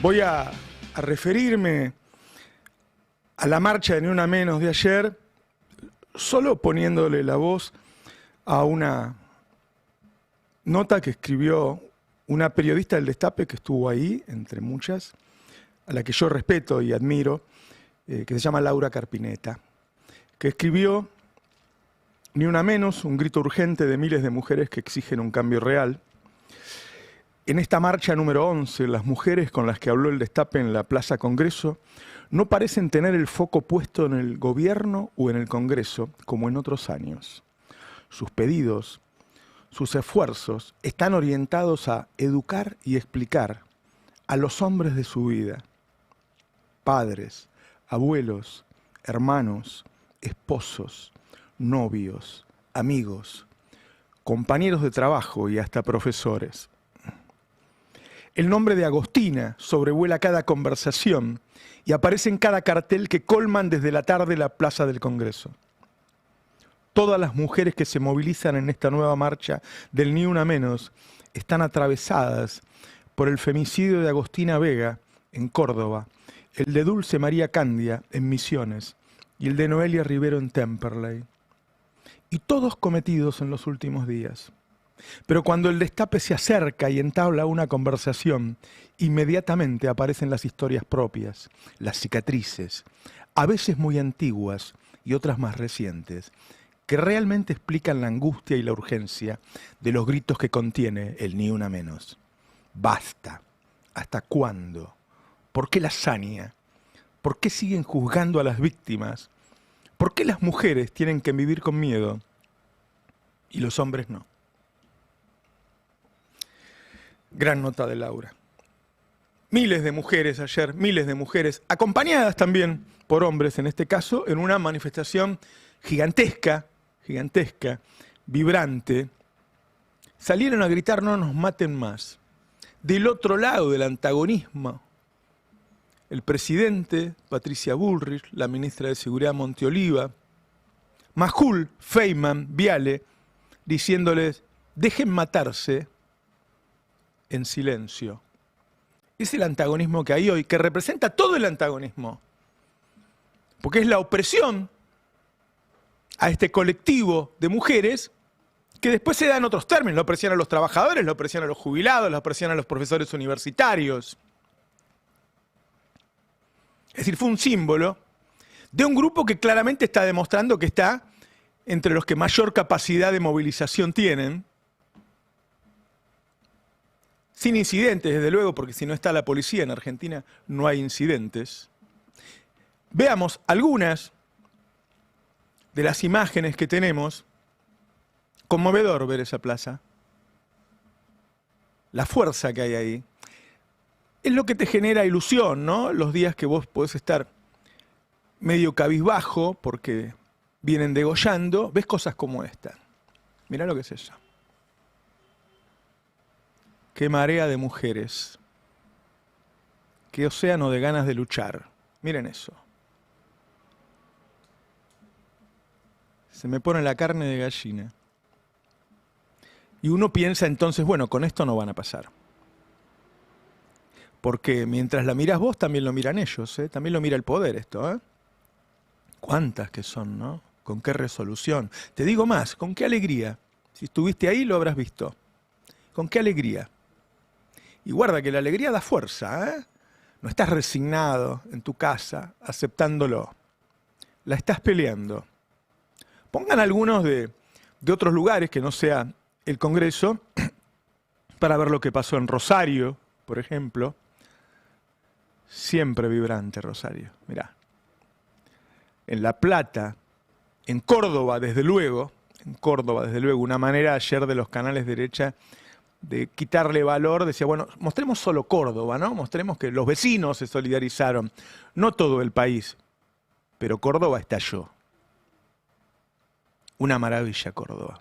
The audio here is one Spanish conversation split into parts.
Voy a referirme a la marcha de Ni Una Menos de ayer, solo poniéndole la voz a una nota que escribió una periodista del Destape que estuvo ahí, entre muchas, a la que yo respeto y admiro, que se llama Laura Carpineta, que escribió Ni Una Menos, un grito urgente de miles de mujeres que exigen un cambio real. En esta marcha número 11, las mujeres con las que habló el Destape en la Plaza Congreso no parecen tener el foco puesto en el gobierno o en el Congreso, como en otros años. Sus pedidos, sus esfuerzos están orientados a educar y explicar a los hombres de su vida, padres, abuelos, hermanos, esposos, novios, amigos, compañeros de trabajo y hasta profesores. El nombre de Agostina sobrevuela cada conversación y aparece en cada cartel que colman desde la tarde la Plaza del Congreso. Todas las mujeres que se movilizan en esta nueva marcha del Ni Una Menos están atravesadas por el femicidio de Agostina Vega en Córdoba, el de Dulce María Candia en Misiones y el de Noelia Rivero en Temperley. Y todos cometidos en los últimos días. Pero cuando el Destape se acerca y entabla una conversación, inmediatamente aparecen las historias propias, las cicatrices, a veces muy antiguas y otras más recientes, que realmente explican la angustia y la urgencia de los gritos que contiene el Ni Una Menos. Basta. ¿Hasta cuándo? ¿Por qué la saña? ¿Por qué siguen juzgando a las víctimas? ¿Por qué las mujeres tienen que vivir con miedo y los hombres no? Gran nota de Laura. Miles de mujeres ayer, miles de mujeres, acompañadas también por hombres en este caso, en una manifestación gigantesca, vibrante, salieron a gritar no nos maten más. Del otro lado del antagonismo, el presidente, Patricia Bullrich, la ministra de Seguridad Monteoliva, Majul, Feynman, Viale, diciéndoles dejen matarse en silencio. Es el antagonismo que hay hoy, que representa todo el antagonismo, porque es la opresión a este colectivo de mujeres que después se da en otros términos, la opresión a los trabajadores, la opresión a los jubilados, la opresión a los profesores universitarios. Es decir, fue un símbolo de un grupo que claramente está demostrando que está entre los que mayor capacidad de movilización tienen, sin incidentes, desde luego, porque si no está la policía en Argentina no hay incidentes. Veamos algunas de las imágenes que tenemos. Conmovedor ver esa plaza. La fuerza que hay ahí. Es lo que te genera ilusión, ¿no? Los días que vos podés estar medio cabizbajo porque vienen degollando, ves cosas como esta. Mirá lo que es eso. Qué marea de mujeres. Qué océano de ganas de luchar. Miren eso. Se me pone la carne de gallina. Y uno piensa entonces, bueno, con esto no van a pasar. Porque mientras la miras vos, también lo miran ellos, ¿eh? También lo mira el poder esto, ¿eh? ¿Cuántas que son, no? ¿Con qué resolución? Te digo más, ¿con qué alegría? Si estuviste ahí lo habrás visto. ¿Con qué alegría? Y guarda que la alegría da fuerza, ¿eh? No estás resignado en tu casa, aceptándolo. La estás peleando. Pongan algunos de otros lugares que no sea el Congreso para ver lo que pasó en Rosario, por ejemplo. Siempre vibrante Rosario, mirá. En La Plata, en Córdoba, desde luego, una manera ayer de los canales de derecha de quitarle valor, decía, bueno, mostremos solo Córdoba, ¿no? Mostremos que los vecinos se solidarizaron, no todo el país, pero Córdoba estalló. Una maravilla Córdoba.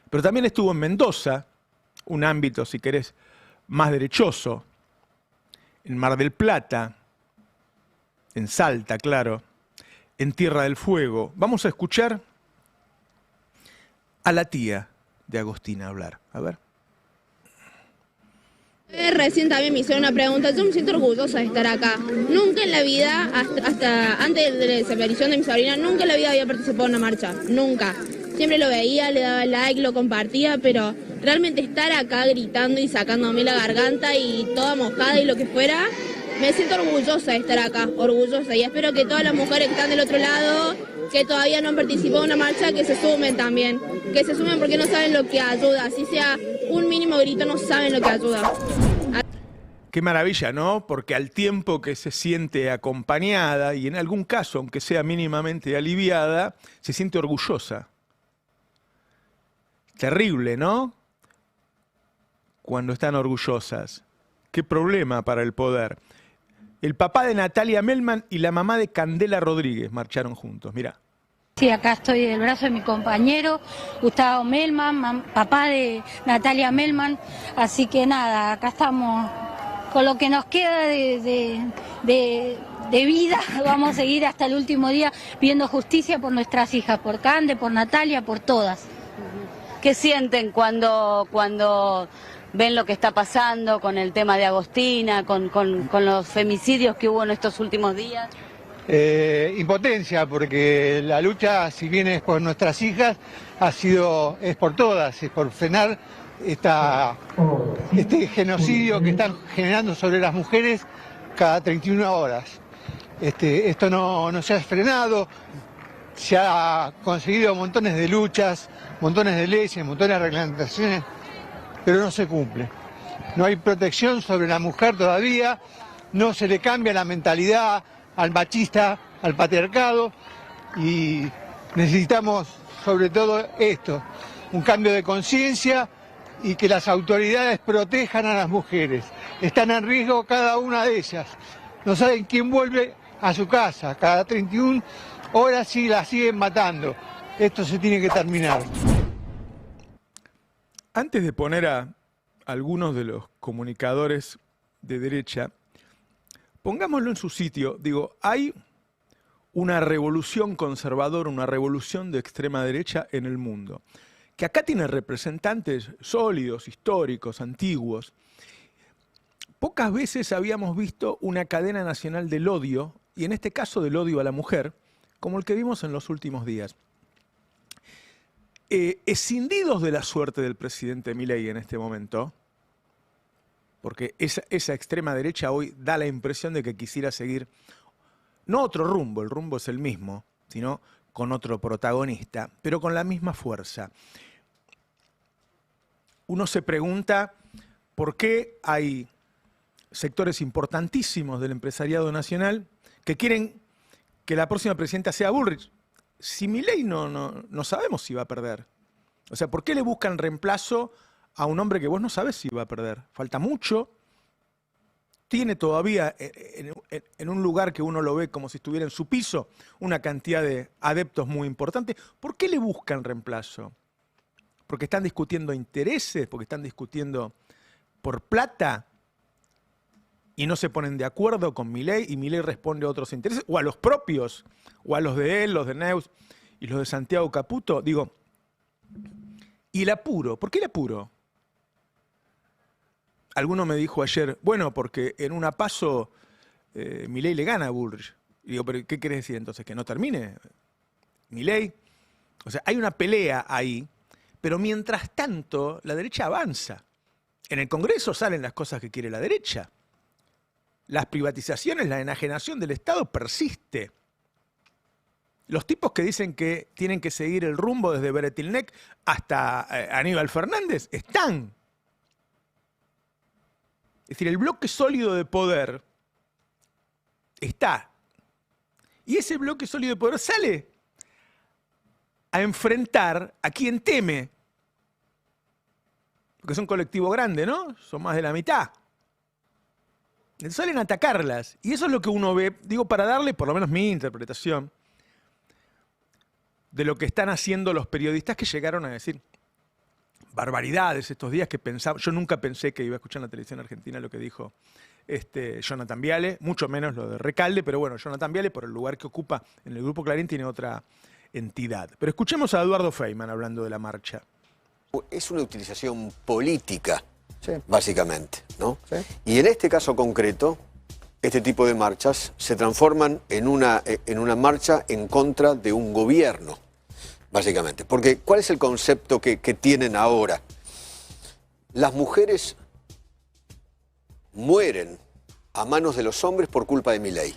Pero también estuvo en Mendoza, un ámbito, si querés, más derechoso, en Mar del Plata, en Salta, claro, en Tierra del Fuego. Vamos a escuchar a la tía de Agostina hablar. A ver. Recién también me hicieron una pregunta, yo me siento orgullosa de estar acá. Nunca en la vida, hasta antes de la desaparición de mi sobrina, nunca en la vida había participado en una marcha, nunca. Siempre lo veía, le daba like, lo compartía, pero realmente estar acá gritando y sacándome la garganta y toda mojada y lo que fuera, me siento orgullosa de estar acá, orgullosa. Y espero que todas las mujeres que están del otro lado, que todavía no han participado en una marcha, que se sumen también. Que se sumen porque no saben lo que ayuda. Así sea un mínimo grito, no saben lo que ayuda. Qué maravilla, ¿no? Porque al tiempo que se siente acompañada y en algún caso, aunque sea mínimamente aliviada, se siente orgullosa. Terrible, ¿no? Cuando están orgullosas. Qué problema para el poder. El papá de Natalia Melman y la mamá de Candela Rodríguez marcharon juntos, mirá. Sí, acá estoy del brazo de mi compañero, Gustavo Melman, papá de Natalia Melman, así que nada, acá estamos con lo que nos queda de vida, vamos a seguir hasta el último día pidiendo justicia por nuestras hijas, por Cande, por Natalia, por todas. ¿Qué sienten cuando ven lo que está pasando con el tema de Agostina, con los femicidios que hubo en estos últimos días? Impotencia, porque la lucha, si bien es por nuestras hijas, es por todas, es por frenar este genocidio que están generando sobre las mujeres cada 31 horas. Esto no se ha frenado, se ha conseguido montones de luchas, montones de leyes, montones de reglamentaciones, pero no se cumple. No hay protección sobre la mujer todavía, no se le cambia la mentalidad al machista, al patriarcado, y necesitamos sobre todo esto, un cambio de conciencia y que las autoridades protejan a las mujeres. Están en riesgo cada una de ellas. No saben quién vuelve a su casa. Cada 31 horas sí la siguen matando. Esto se tiene que terminar. Antes de poner a algunos de los comunicadores de derecha, pongámoslo en su sitio. Digo, hay una revolución conservadora, una revolución de extrema derecha en el mundo, que acá tiene representantes sólidos, históricos, antiguos. Pocas veces habíamos visto una cadena nacional del odio, y en este caso del odio a la mujer, como el que vimos en los últimos días. Escindidos de la suerte del presidente Milei en este momento, porque esa extrema derecha hoy da la impresión de que quisiera seguir, no otro rumbo, el rumbo es el mismo, sino con otro protagonista, pero con la misma fuerza. Uno se pregunta por qué hay sectores importantísimos del empresariado nacional que quieren que la próxima presidenta sea Bullrich. Si Milei no sabemos si va a perder. O sea, ¿por qué le buscan reemplazo a un hombre que vos no sabés si va a perder? Falta mucho. Tiene todavía en un lugar que uno lo ve como si estuviera en su piso una cantidad de adeptos muy importante. ¿Por qué le buscan reemplazo? ¿Porque están discutiendo intereses? ¿Porque están discutiendo por plata? Y no se ponen de acuerdo con Milei y Milei responde a otros intereses, o a los propios, o a los de él, los de Neus y los de Santiago Caputo. Digo, ¿y el apuro? ¿Por qué el apuro? Alguno me dijo ayer, bueno, porque en una PASO Milei le gana a Bullrich. Y digo, ¿pero qué querés decir entonces? ¿Que no termine Milei? O sea, hay una pelea ahí, pero mientras tanto la derecha avanza. En el Congreso salen las cosas que quiere la derecha. Las privatizaciones, la enajenación del Estado persiste. Los tipos que dicen que tienen que seguir el rumbo desde Beretilnec hasta Aníbal Fernández están. Es decir, el bloque sólido de poder está. Y ese bloque sólido de poder sale a enfrentar a quien teme. Porque es un colectivo grande, ¿no? Son más de la mitad. Salen a atacarlas. Y eso es lo que uno ve, digo, para darle, por lo menos mi interpretación, de lo que están haciendo los periodistas que llegaron a decir barbaridades estos días que pensaba. Yo nunca pensé que iba a escuchar en la televisión argentina lo que dijo Jonathan Viale, mucho menos lo de Recalde, pero bueno, Jonathan Viale, por el lugar que ocupa en el Grupo Clarín, tiene otra entidad. Pero escuchemos a Eduardo Feynman hablando de la marcha. Es una utilización política, sí, básicamente, ¿no? sí. Y en este caso concreto, este tipo de marchas se transforman en una marcha en contra de un gobierno, básicamente. Porque, ¿cuál es el concepto que tienen ahora? Las mujeres mueren a manos de los hombres por culpa de Milei.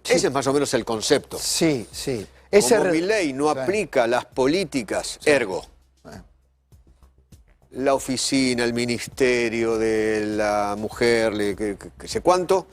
Sí. Ese es más o menos el concepto. Sí, sí. Como Milei no aplica las políticas, ergo, la oficina, el ministerio de la mujer, que sé cuánto,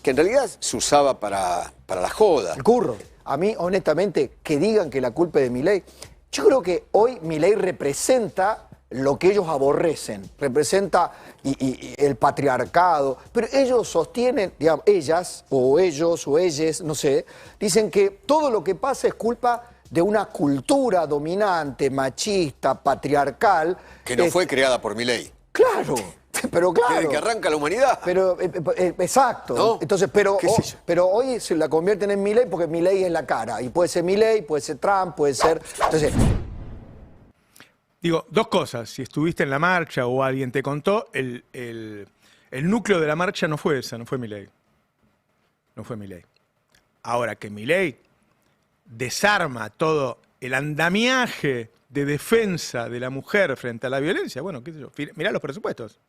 que en realidad se usaba para la joda. El curro. A mí, honestamente, que digan que la culpa es de Milei, yo creo que hoy Milei representa lo que ellos aborrecen, representa y el patriarcado, pero ellos sostienen, digamos, ellas, o ellos, o ellas, no sé, dicen que todo lo que pasa es culpa de una cultura dominante, machista, patriarcal. Que no fue creada por Milei. Claro, pero claro. Desde que arranca la humanidad. Pero, exacto. ¿No? Entonces, pero hoy se la convierten en Milei porque Milei es la cara. Y puede ser Milei, puede ser Trump, puede ser... Entonces... Digo, dos cosas. Si estuviste en la marcha o alguien te contó, el núcleo de la marcha no fue esa, no fue Milei. No fue Milei. Ahora que Milei desarma todo el andamiaje de defensa de la mujer frente a la violencia, bueno, qué sé yo, mirá los presupuestos.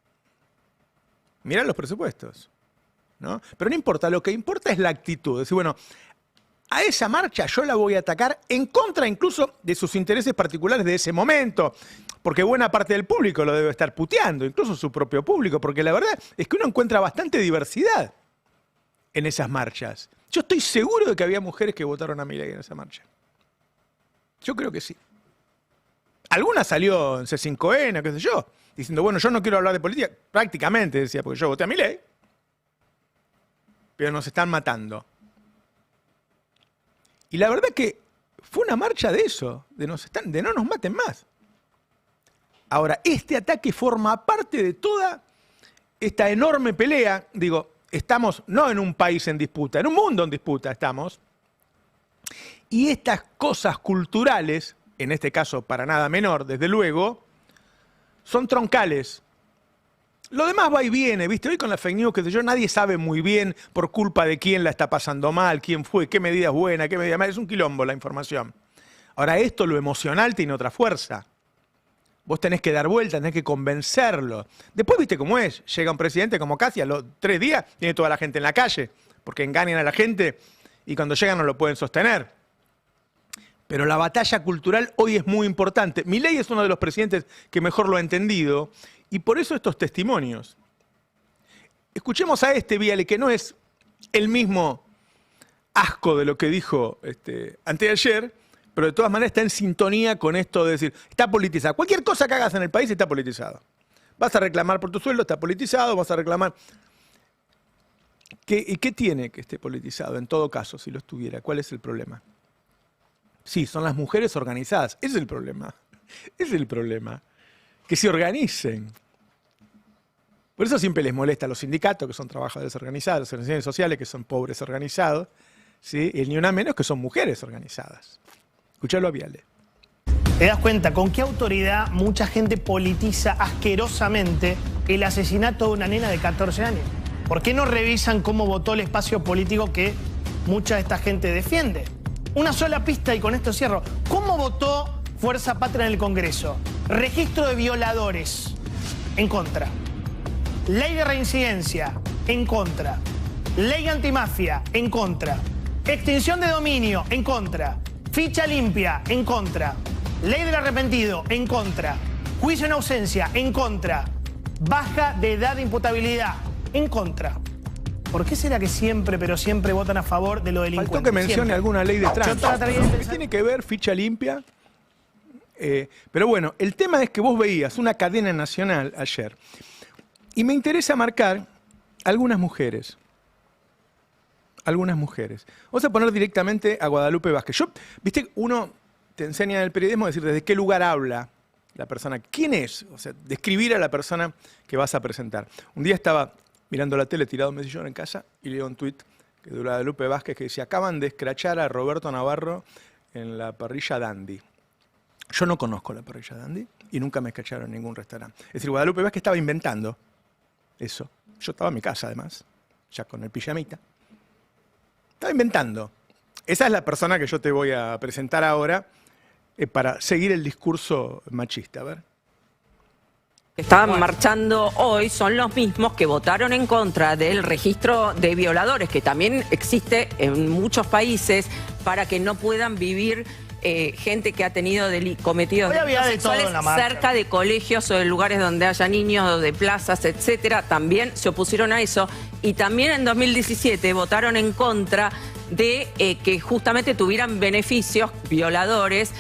Mirá los presupuestos, ¿no? Pero no importa, lo que importa es la actitud. Es decir, bueno, a esa marcha yo la voy a atacar en contra incluso de sus intereses particulares de ese momento, porque buena parte del público lo debe estar puteando, incluso su propio público, porque la verdad es que uno encuentra bastante diversidad en esas marchas. Yo estoy seguro de que había mujeres que votaron a Milei en esa marcha. Yo creo que sí. Alguna salió en C5N, qué sé yo, diciendo, bueno, yo no quiero hablar de política. Prácticamente decía, porque yo voté a Milei, pero nos están matando. Y la verdad que fue una marcha de eso, de no nos maten más. Ahora, este ataque forma parte de toda esta enorme pelea. Digo, estamos no en un país en disputa, en un mundo en disputa estamos. Y estas cosas culturales, en este caso para nada menor, desde luego, son troncales. Lo demás va y viene, ¿viste? Hoy con la fake news, que sé yo, nadie sabe muy bien por culpa de quién la está pasando mal, quién fue, qué medida es buena, qué medida mala. Es un quilombo la información. Ahora esto, lo emocional, tiene otra fuerza. Vos tenés que dar vuelta, tenés que convencerlo. Después, ¿viste cómo es? Llega un presidente como casi a los 3 días, tiene toda la gente en la calle, porque engañan a la gente y cuando llegan no lo pueden sostener. Pero la batalla cultural hoy es muy importante. Milei es uno de los presidentes que mejor lo ha entendido y por eso estos testimonios. Escuchemos a este Viale, que no es el mismo asco de lo que dijo anteayer, pero de todas maneras está en sintonía con esto de decir, está politizado. Cualquier cosa que hagas en el país está politizado. Vas a reclamar por tu sueldo, está politizado, vas a reclamar... ¿Y qué tiene que esté politizado en todo caso, si lo estuviera? ¿Cuál es el problema? Sí, son las mujeres organizadas. Ese es el problema. Ese es el problema. Que se organicen. Por eso siempre les molesta a los sindicatos, que son trabajadores organizados, las organizaciones sociales, que son pobres organizados, ¿sí? Y el ni una menos, que son mujeres organizadas. Escuchalo a Viale. ¿Te das cuenta con qué autoridad mucha gente politiza asquerosamente el asesinato de una nena de 14 años? ¿Por qué no revisan cómo votó el espacio político que mucha de esta gente defiende? Una sola pista y con esto cierro. ¿Cómo votó Fuerza Patria en el Congreso? Registro de violadores, en contra. Ley de reincidencia, en contra. Ley antimafia, en contra. Extinción de dominio, en contra. Ficha limpia, en contra. Ley del arrepentido, en contra. Juicio en ausencia, en contra. Baja de edad de imputabilidad, en contra. ¿Por qué será que siempre, pero siempre votan a favor de lo delincuente? Faltó que mencione siempre alguna ley de tránsito. ¿Qué tiene que ver ficha limpia? Pero bueno, el tema es que vos veías una cadena nacional ayer. Y me interesa marcar algunas mujeres. Algunas mujeres. Vamos a poner directamente a Guadalupe Vázquez. Viste, uno te enseña en el periodismo a decir desde qué lugar habla la persona. ¿Quién es? O sea, describir a la persona que vas a presentar. Un día estaba mirando la tele, tirado en un sillón en casa, y leo un tuit de Guadalupe Vázquez que dice: acaban de escrachar a Roberto Navarro en la parrilla Dandy. Yo no conozco la parrilla de Andy y nunca me escacharon en ningún restaurante. Es decir, Guadalupe Vázquez estaba inventando eso. Yo estaba en mi casa, además, ya con el pijamita. Estaba inventando. Esa es la persona que yo te voy a presentar ahora para seguir el discurso machista. A ver. Estaban marchando hoy son los mismos que votaron en contra del registro de violadores, que también existe en muchos países para que no puedan vivir gente que ha tenido cometido delitos sexuales cerca de colegios o de lugares donde haya niños o de plazas, etcétera. También se opusieron a eso. Y también en 2017 votaron en contra de que justamente tuvieran beneficios violadores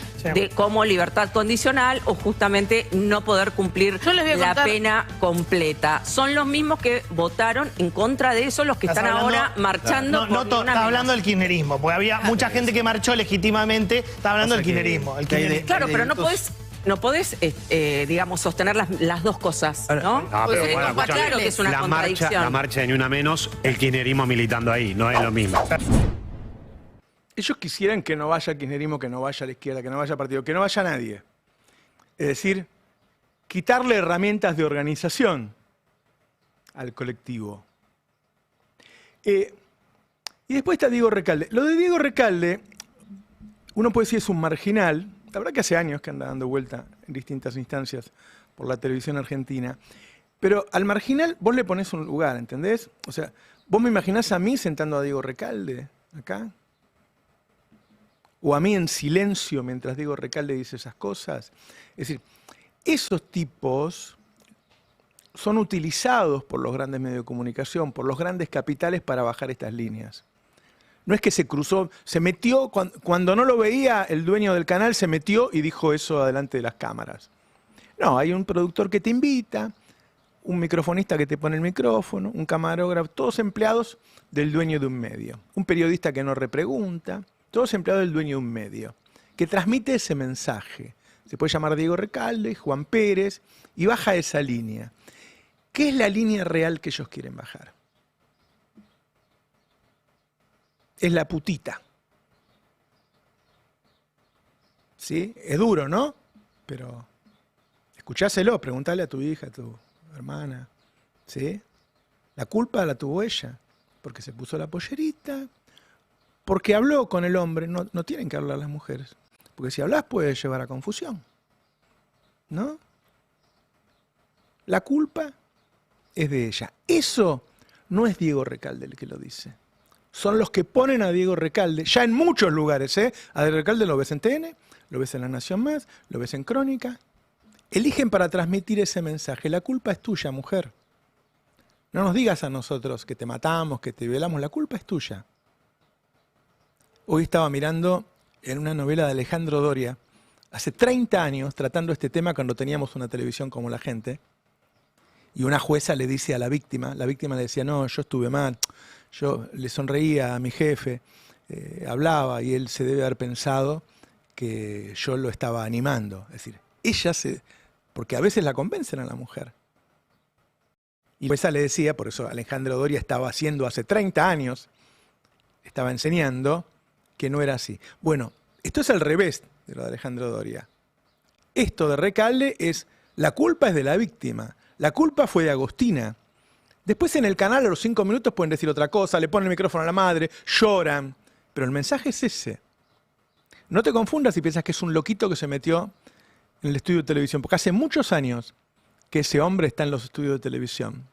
como libertad condicional o justamente no poder cumplir la pena completa. Son los mismos que votaron en contra de eso, los que están ahora marchando. Está hablando del kirchnerismo, porque había mucha gente que marchó legítimamente, está hablando del kirchnerismo. Claro, pero no podés, digamos, sostener las dos cosas, ¿no? Pero está claro que es una contradicción. La marcha de Ni Una Menos, el kirchnerismo militando ahí, no es lo mismo. Ellos quisieran que no vaya el kirchnerismo, que no vaya la izquierda, que no vaya partido, que no vaya nadie. Es decir, quitarle herramientas de organización al colectivo. Y después está Diego Recalde. Lo de Diego Recalde, uno puede decir es un marginal. La verdad que hace años que anda dando vuelta en distintas instancias por la televisión argentina. Pero al marginal vos le ponés un lugar, ¿entendés? O sea, vos me imaginás a mí sentando a Diego Recalde acá. O a mí en silencio mientras Diego Recalde dice esas cosas. Es decir, esos tipos son utilizados por los grandes medios de comunicación, por los grandes capitales para bajar estas líneas. No es que se cruzó, se metió, cuando no lo veía el dueño del canal, se metió y dijo eso adelante de las cámaras. No, hay un productor que te invita, un microfonista que te pone el micrófono, un camarógrafo, todos empleados del dueño de un medio. Un periodista que no repregunta. Todos empleados del dueño de un medio, que transmite ese mensaje. Se puede llamar Diego Recalde, Juan Pérez, y baja esa línea. ¿Qué es la línea real que ellos quieren bajar? Es la putita. ¿Sí? Es duro, ¿no? Pero escucháselo, preguntale a tu hija, a tu hermana. ¿Sí? La culpa la tuvo ella, porque se puso la pollerita, porque habló con el hombre. No tienen que hablar las mujeres, porque si hablas puede llevar a confusión, ¿no? La culpa es de ella. Eso no es Diego Recalde el que lo dice. Son los que ponen a Diego Recalde, ya en muchos lugares, ¿eh? A Diego Recalde lo ves en TN, lo ves en La Nación Más, lo ves en Crónica. Eligen para transmitir ese mensaje. La culpa es tuya, mujer. No nos digas a nosotros que te matamos, que te violamos. La culpa es tuya. Hoy estaba mirando en una novela de Alejandro Doria, hace 30 años, tratando este tema cuando teníamos una televisión como La Gente, y una jueza le dice a la víctima le decía, no, yo estuve mal, yo le sonreía a mi jefe, hablaba, y él se debe haber pensado que yo lo estaba animando. Es decir, porque a veces la convencen a la mujer. Y la jueza le decía, por eso Alejandro Doria estaba haciendo hace 30 años, estaba enseñando, que no era así. Bueno, esto es al revés de lo de Alejandro Doria. Esto de Recalde es, la culpa es de la víctima. La culpa fue de Agostina. Después en el canal a los 5 minutos pueden decir otra cosa, le ponen el micrófono a la madre, lloran. Pero el mensaje es ese. No te confundas si piensas que es un loquito que se metió en el estudio de televisión, porque hace muchos años que ese hombre está en los estudios de televisión.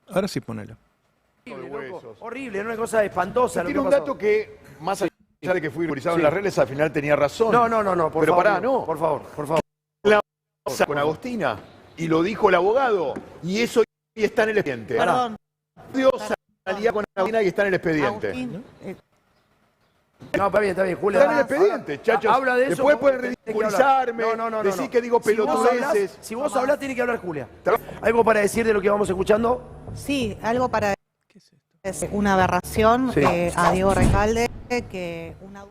Ahora sí, ponelo. Horrible, era una cosa espantosa. Tiene un dato que, más allá de que fui priorizado en las redes, al final tenía razón. No, por favor. No. Por favor. La con Agostina, y lo dijo el abogado, y eso hoy está en el expediente. Perdón. Dios salía con Agostina y está en el expediente. No, está bien, Julia. Está en el expediente, chachos. Habla de eso. Después pueden ridiculizarme, decir que digo pelotudeces. Si vos hablás, tiene que hablar Julia. ¿Algo para decir de lo que vamos escuchando? Sí, algo para decir. Es una aberración a Diego Recalde, que una...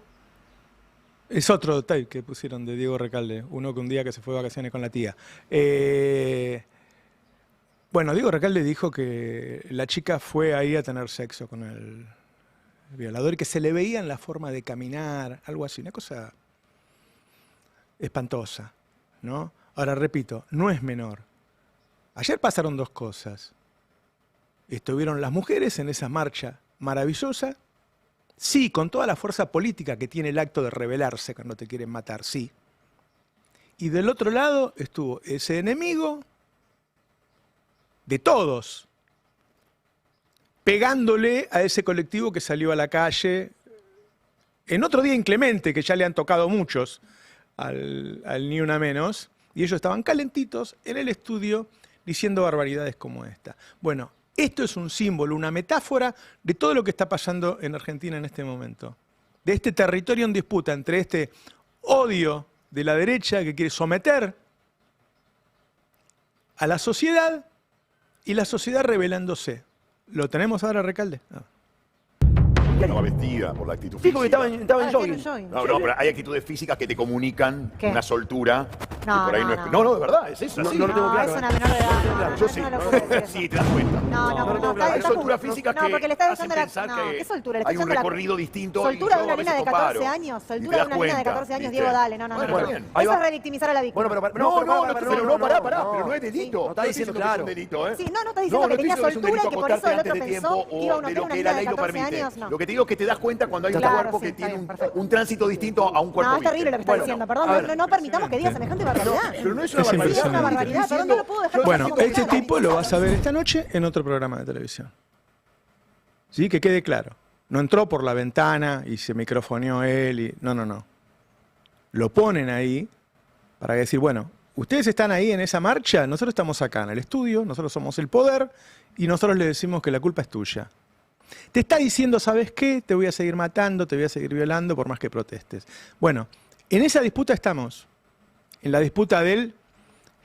Es otro tape que pusieron de Diego Recalde, uno que un día que se fue de vacaciones con la tía. Bueno, Diego Recalde dijo que la chica fue ahí a tener sexo con el violador y que se le veía en la forma de caminar, algo así, una cosa espantosa, ¿no? Ahora, repito, no es menor. Ayer pasaron dos cosas. Estuvieron las mujeres en esa marcha maravillosa, sí, con toda la fuerza política que tiene el acto de rebelarse cuando te quieren matar, sí. Y del otro lado estuvo ese enemigo de todos, pegándole a ese colectivo que salió a la calle en otro día inclemente, que ya le han tocado muchos al Ni Una Menos, y ellos estaban calentitos en el estudio diciendo barbaridades como esta. Bueno, esto es un símbolo, una metáfora de todo lo que está pasando en Argentina en este momento. De este territorio en disputa entre este odio de la derecha que quiere someter a la sociedad y la sociedad rebelándose. ¿Lo tenemos ahora, Recalde? No. No va vestida por la actitud Fijo física. que estaba en jogging. No, pero hay actitudes físicas que te comunican ¿Qué? una soltura. No, que por ahí no, no, no. no, de verdad, es eso. No, así. no lo tengo No, claro. es una menor de edad. Claro, yo sí. No lo puedo decir. Sí, te das cuenta. Hay solturas físicas no, que porque le está hacen diciendo la... pensar No, que ¿qué soltura? Le hay está un diciendo la- recorrido distinto. Soltura y de yo una a veces nena de comparo. 14 años. Y te Soltura de das una nena de cuenta, 14 años. ¿viste? Diego, dale. No, no, Bueno, no. está bien. Ahí Eso va. es revictimizar a la víctima. Bueno, pero Pero no es delito. No está diciendo que es claro. un delito, ¿eh? Sí, no está diciendo que tenía estoy diciendo soltura y es un que por delito eso el acostarte otro antes de pensó tiempo que iba a o unotar de lo una que niña la de ley lo 14 permite. años, no. Lo que te digo es que te das cuenta cuando hay un Claro, cuerpo sí, que está tiene bien, perfecto. un tránsito distinto a un cuerpo. No, es terrible lo que está Bueno, diciendo. a Perdón, ver. no permitamos que diga semejante barbaridad. Pero no es una Es barbaridad. Sí, es una impresionante. barbaridad. Perdón, no lo puedo dejar. Bueno, pasar este como tipo lo vas a ver esta noche en otro programa de televisión. ¿Sí? Que quede claro. No entró por la ventana y se microfoneó él. Y... No, no, no. Lo ponen ahí para decir, bueno, ustedes están ahí en esa marcha, nosotros estamos acá en el estudio, nosotros somos el poder y nosotros le decimos que la culpa es tuya. Te está diciendo, ¿sabes qué? Te voy a seguir matando, te voy a seguir violando por más que protestes. Bueno, en esa disputa estamos. En la disputa del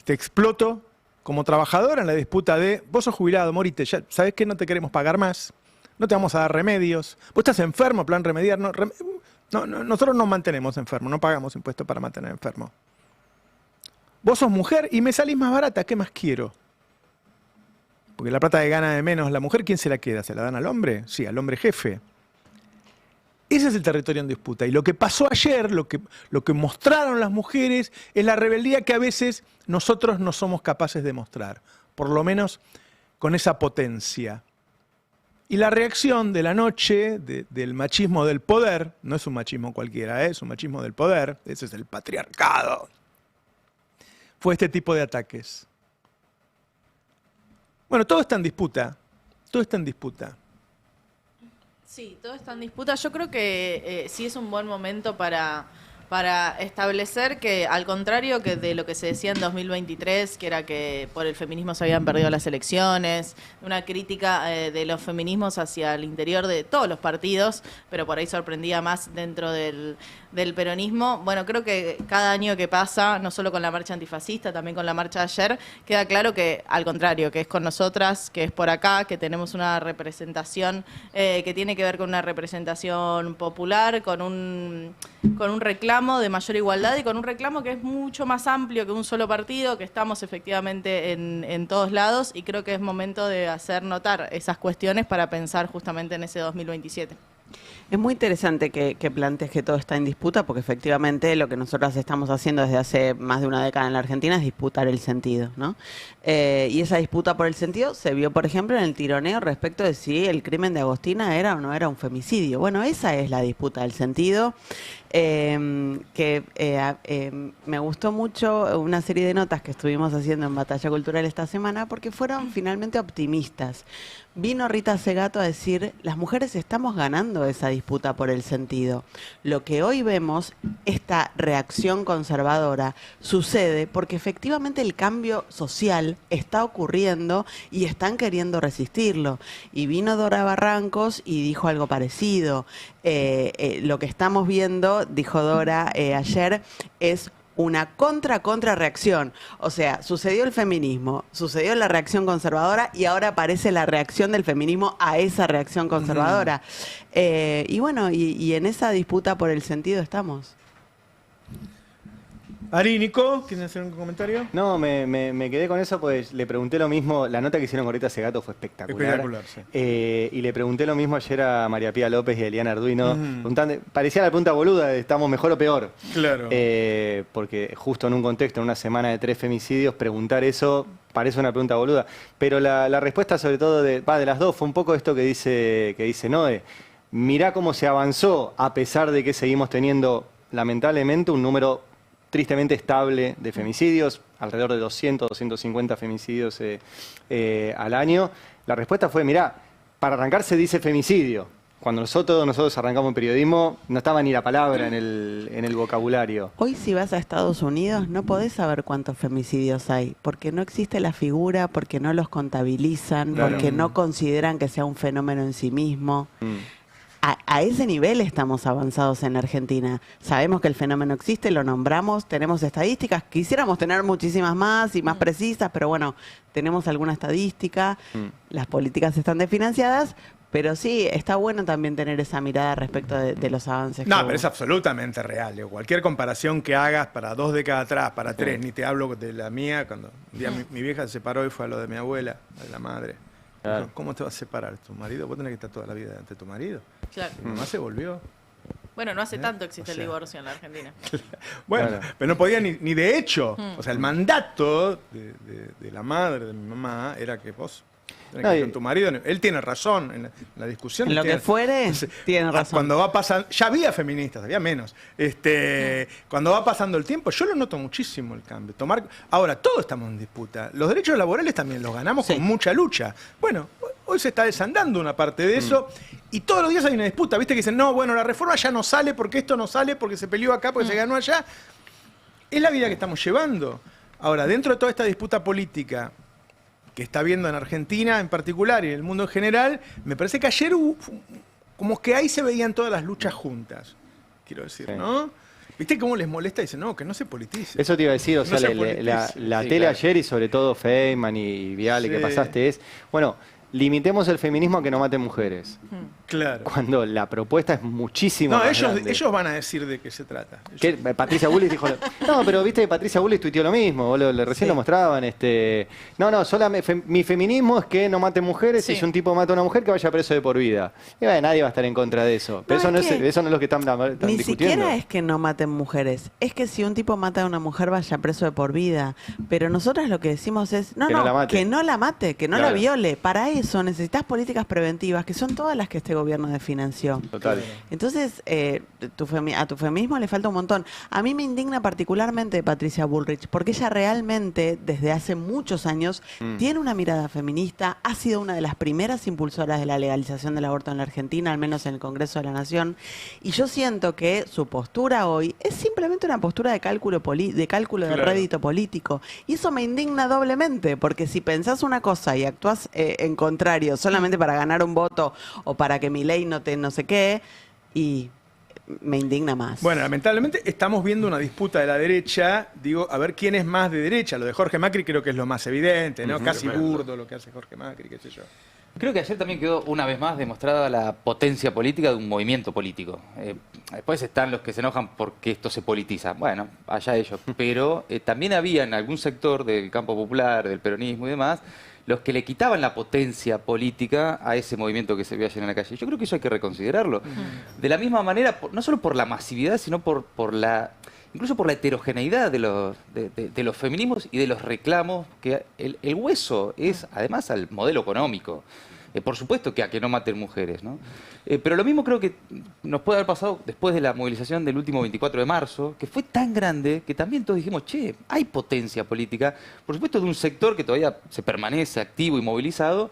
te exploto como trabajadora, en la disputa de vos sos jubilado, morite, ya sabés que no te queremos pagar más, no te vamos a dar remedios, vos estás enfermo, plan remediar, no, nosotros nos mantenemos enfermos, no pagamos impuestos para mantener enfermo. Vos sos mujer y me salís más barata, ¿qué más quiero? Porque la plata que gana de menos la mujer, ¿quién se la queda? ¿Se la dan al hombre? Sí, al hombre jefe. Ese es el territorio en disputa. Y lo que pasó ayer, lo que mostraron las mujeres, es la rebeldía que a veces nosotros no somos capaces de mostrar. Por lo menos con esa potencia. Y la reacción de la noche, del machismo del poder, no es un machismo cualquiera, es un machismo del poder, ese es el patriarcado, fue este tipo de ataques. Bueno, todo está en disputa, todo está en disputa. Sí, todo está en disputa. Yo creo que sí es un buen momento para establecer que, al contrario que de lo que se decía en 2023, que era que por el feminismo se habían perdido las elecciones, una crítica de los feminismos hacia el interior de todos los partidos, pero por ahí sorprendía más dentro del peronismo. Bueno, creo que cada año que pasa, no solo con la marcha antifascista, también con la marcha de ayer, queda claro que, al contrario, que es con nosotras, que es por acá, que tenemos una representación que tiene que ver con una representación popular, con un reclamo de mayor igualdad y con un reclamo que es mucho más amplio que un solo partido, que estamos efectivamente en todos lados, y creo que es momento de hacer notar esas cuestiones para pensar justamente en ese 2027. Es muy interesante que plantees que todo está en disputa, porque efectivamente lo que nosotros estamos haciendo desde hace más de una década en la Argentina es disputar el sentido, ¿no? Y esa disputa por el sentido se vio, por ejemplo, en el tironeo respecto de si el crimen de Agostina era o no era un femicidio. Bueno, esa es la disputa del sentido. Me gustó mucho una serie de notas que estuvimos haciendo en Batalla Cultural esta semana, porque fueron finalmente optimistas. Vino Rita Segato a decir, las mujeres estamos ganando esa disputa por el sentido. Lo que hoy vemos, esta reacción conservadora, sucede porque efectivamente el cambio social está ocurriendo y están queriendo resistirlo. Y vino Dora Barrancos y dijo algo parecido. Lo que estamos viendo, dijo Dora ayer, es una contra reacción. O sea, sucedió el feminismo, sucedió la reacción conservadora y ahora aparece la reacción del feminismo a esa reacción conservadora. Y bueno, y en esa disputa por el sentido estamos. Ari, Nico, ¿quieren hacer un comentario? No, me quedé con eso, pues le pregunté lo mismo. La nota que hicieron con Rita Segato fue espectacular. Sí. Y le pregunté lo mismo ayer a María Pía López y a Eliana Arduino. Parecía la pregunta boluda de ¿estamos mejor o peor? Claro. Porque justo en un contexto, en una semana de 3 femicidios, preguntar eso parece una pregunta boluda. Pero la respuesta, sobre todo de las dos, fue un poco esto que dice Noé. Mirá cómo se avanzó, a pesar de que seguimos teniendo, lamentablemente, un número tristemente estable de femicidios, alrededor de 200, 250 femicidios al año. La respuesta fue, mirá, para arrancar se dice femicidio. Cuando nosotros arrancamos en periodismo, no estaba ni la palabra en el vocabulario. Hoy si vas a Estados Unidos no podés saber cuántos femicidios hay, porque no existe la figura, porque no los contabilizan, porque no consideran que sea un fenómeno en sí mismo. A ese nivel estamos avanzados en Argentina. Sabemos que el fenómeno existe, lo nombramos, tenemos estadísticas. Quisiéramos tener muchísimas más y más precisas, pero bueno, tenemos alguna estadística. Las políticas están desfinanciadas, pero sí, está bueno también tener esa mirada respecto de los avances. No, pero es absolutamente real. Cualquier comparación que hagas para 2 décadas atrás, para 3, ni te hablo de la mía, cuando un día mi vieja se separó y fue a lo de mi abuela, de la madre. Claro. ¿Cómo te vas a separar? ¿Tu marido? Vos tenés que estar toda la vida ante tu marido. Claro. Mi mamá se volvió. Bueno, no hace tanto existe el divorcio en la Argentina. Bueno, pero no podía ni de hecho. O sea, el mandato de la madre de mi mamá era que vos tenés que ir con tu marido. Él tiene razón en la discusión. En lo que fuere, tiene razón. Cuando va pasando, ya había feministas, había menos. Cuando va pasando el tiempo, yo lo noto muchísimo el cambio. Ahora, todos estamos en disputa. Los derechos laborales también los ganamos con mucha lucha. Bueno, hoy se está desandando una parte de eso y todos los días hay una disputa. ¿Viste? Que dicen, no, bueno, la reforma ya no sale porque esto no sale, porque se peleó acá, porque se ganó allá. Es la vida que estamos llevando. Ahora, dentro de toda esta disputa política que está habiendo en Argentina en particular y en el mundo en general, me parece que ayer como que ahí se veían todas las luchas juntas, quiero decir, ¿no? ¿Viste cómo les molesta? Dicen, no, que no se politice. Eso te iba a decir, o sea, la tele ayer y sobre todo Feynman y Viale que pasaste es, bueno, limitemos el feminismo a que no maten mujeres. Claro. Cuando la propuesta es muchísimo más grande. Ellos van a decir de qué se trata. Patricia Bullrich dijo... No, pero viste que Patricia Bullrich tuiteó lo mismo. Recién lo mostraban. Mi feminismo es que no maten mujeres y si un tipo mata a una mujer que vaya preso de por vida. Y nadie va a estar en contra de eso. Pero eso no es lo que están discutiendo. Ni siquiera es que no maten mujeres. Es que si un tipo mata a una mujer vaya preso de por vida. Pero nosotros lo que decimos es... que no la mate, que no la viole. Para eso necesitas políticas preventivas, que son todas las que este gobierno desfinanció. Total. Entonces, a tu feminismo le falta un montón. A mí me indigna particularmente Patricia Bullrich, porque ella realmente, desde hace muchos años, tiene una mirada feminista, ha sido una de las primeras impulsoras de la legalización del aborto en la Argentina, al menos en el Congreso de la Nación, y yo siento que su postura hoy es simplemente una postura de cálculo de rédito político, y eso me indigna doblemente, porque si pensás una cosa y actuás en contrario, solamente para ganar un voto o para que Milei no sé qué, y me indigna más. Bueno, lamentablemente estamos viendo una disputa de la derecha, digo, a ver quién es más de derecha. Lo de Jorge Macri creo que es lo más evidente, ¿no? Casi burdo lo que hace Jorge Macri, qué sé yo. Creo que ayer también quedó una vez más demostrada la potencia política de un movimiento político. Después están los que se enojan porque esto se politiza. Bueno, allá ellos. Pero también había en algún sector del campo popular, del peronismo y demás, los que le quitaban la potencia política a ese movimiento que se vio ayer en la calle. Yo creo que eso hay que reconsiderarlo. De la misma manera, no solo por la masividad, sino incluso por la heterogeneidad de los feminismos y de los reclamos, que el hueso es además al modelo económico. Por supuesto que a que no maten mujeres, ¿no? Pero lo mismo creo que nos puede haber pasado después de la movilización del último 24 de marzo, que fue tan grande que también todos dijimos, che, hay potencia política, por supuesto de un sector que todavía se permanece activo y movilizado,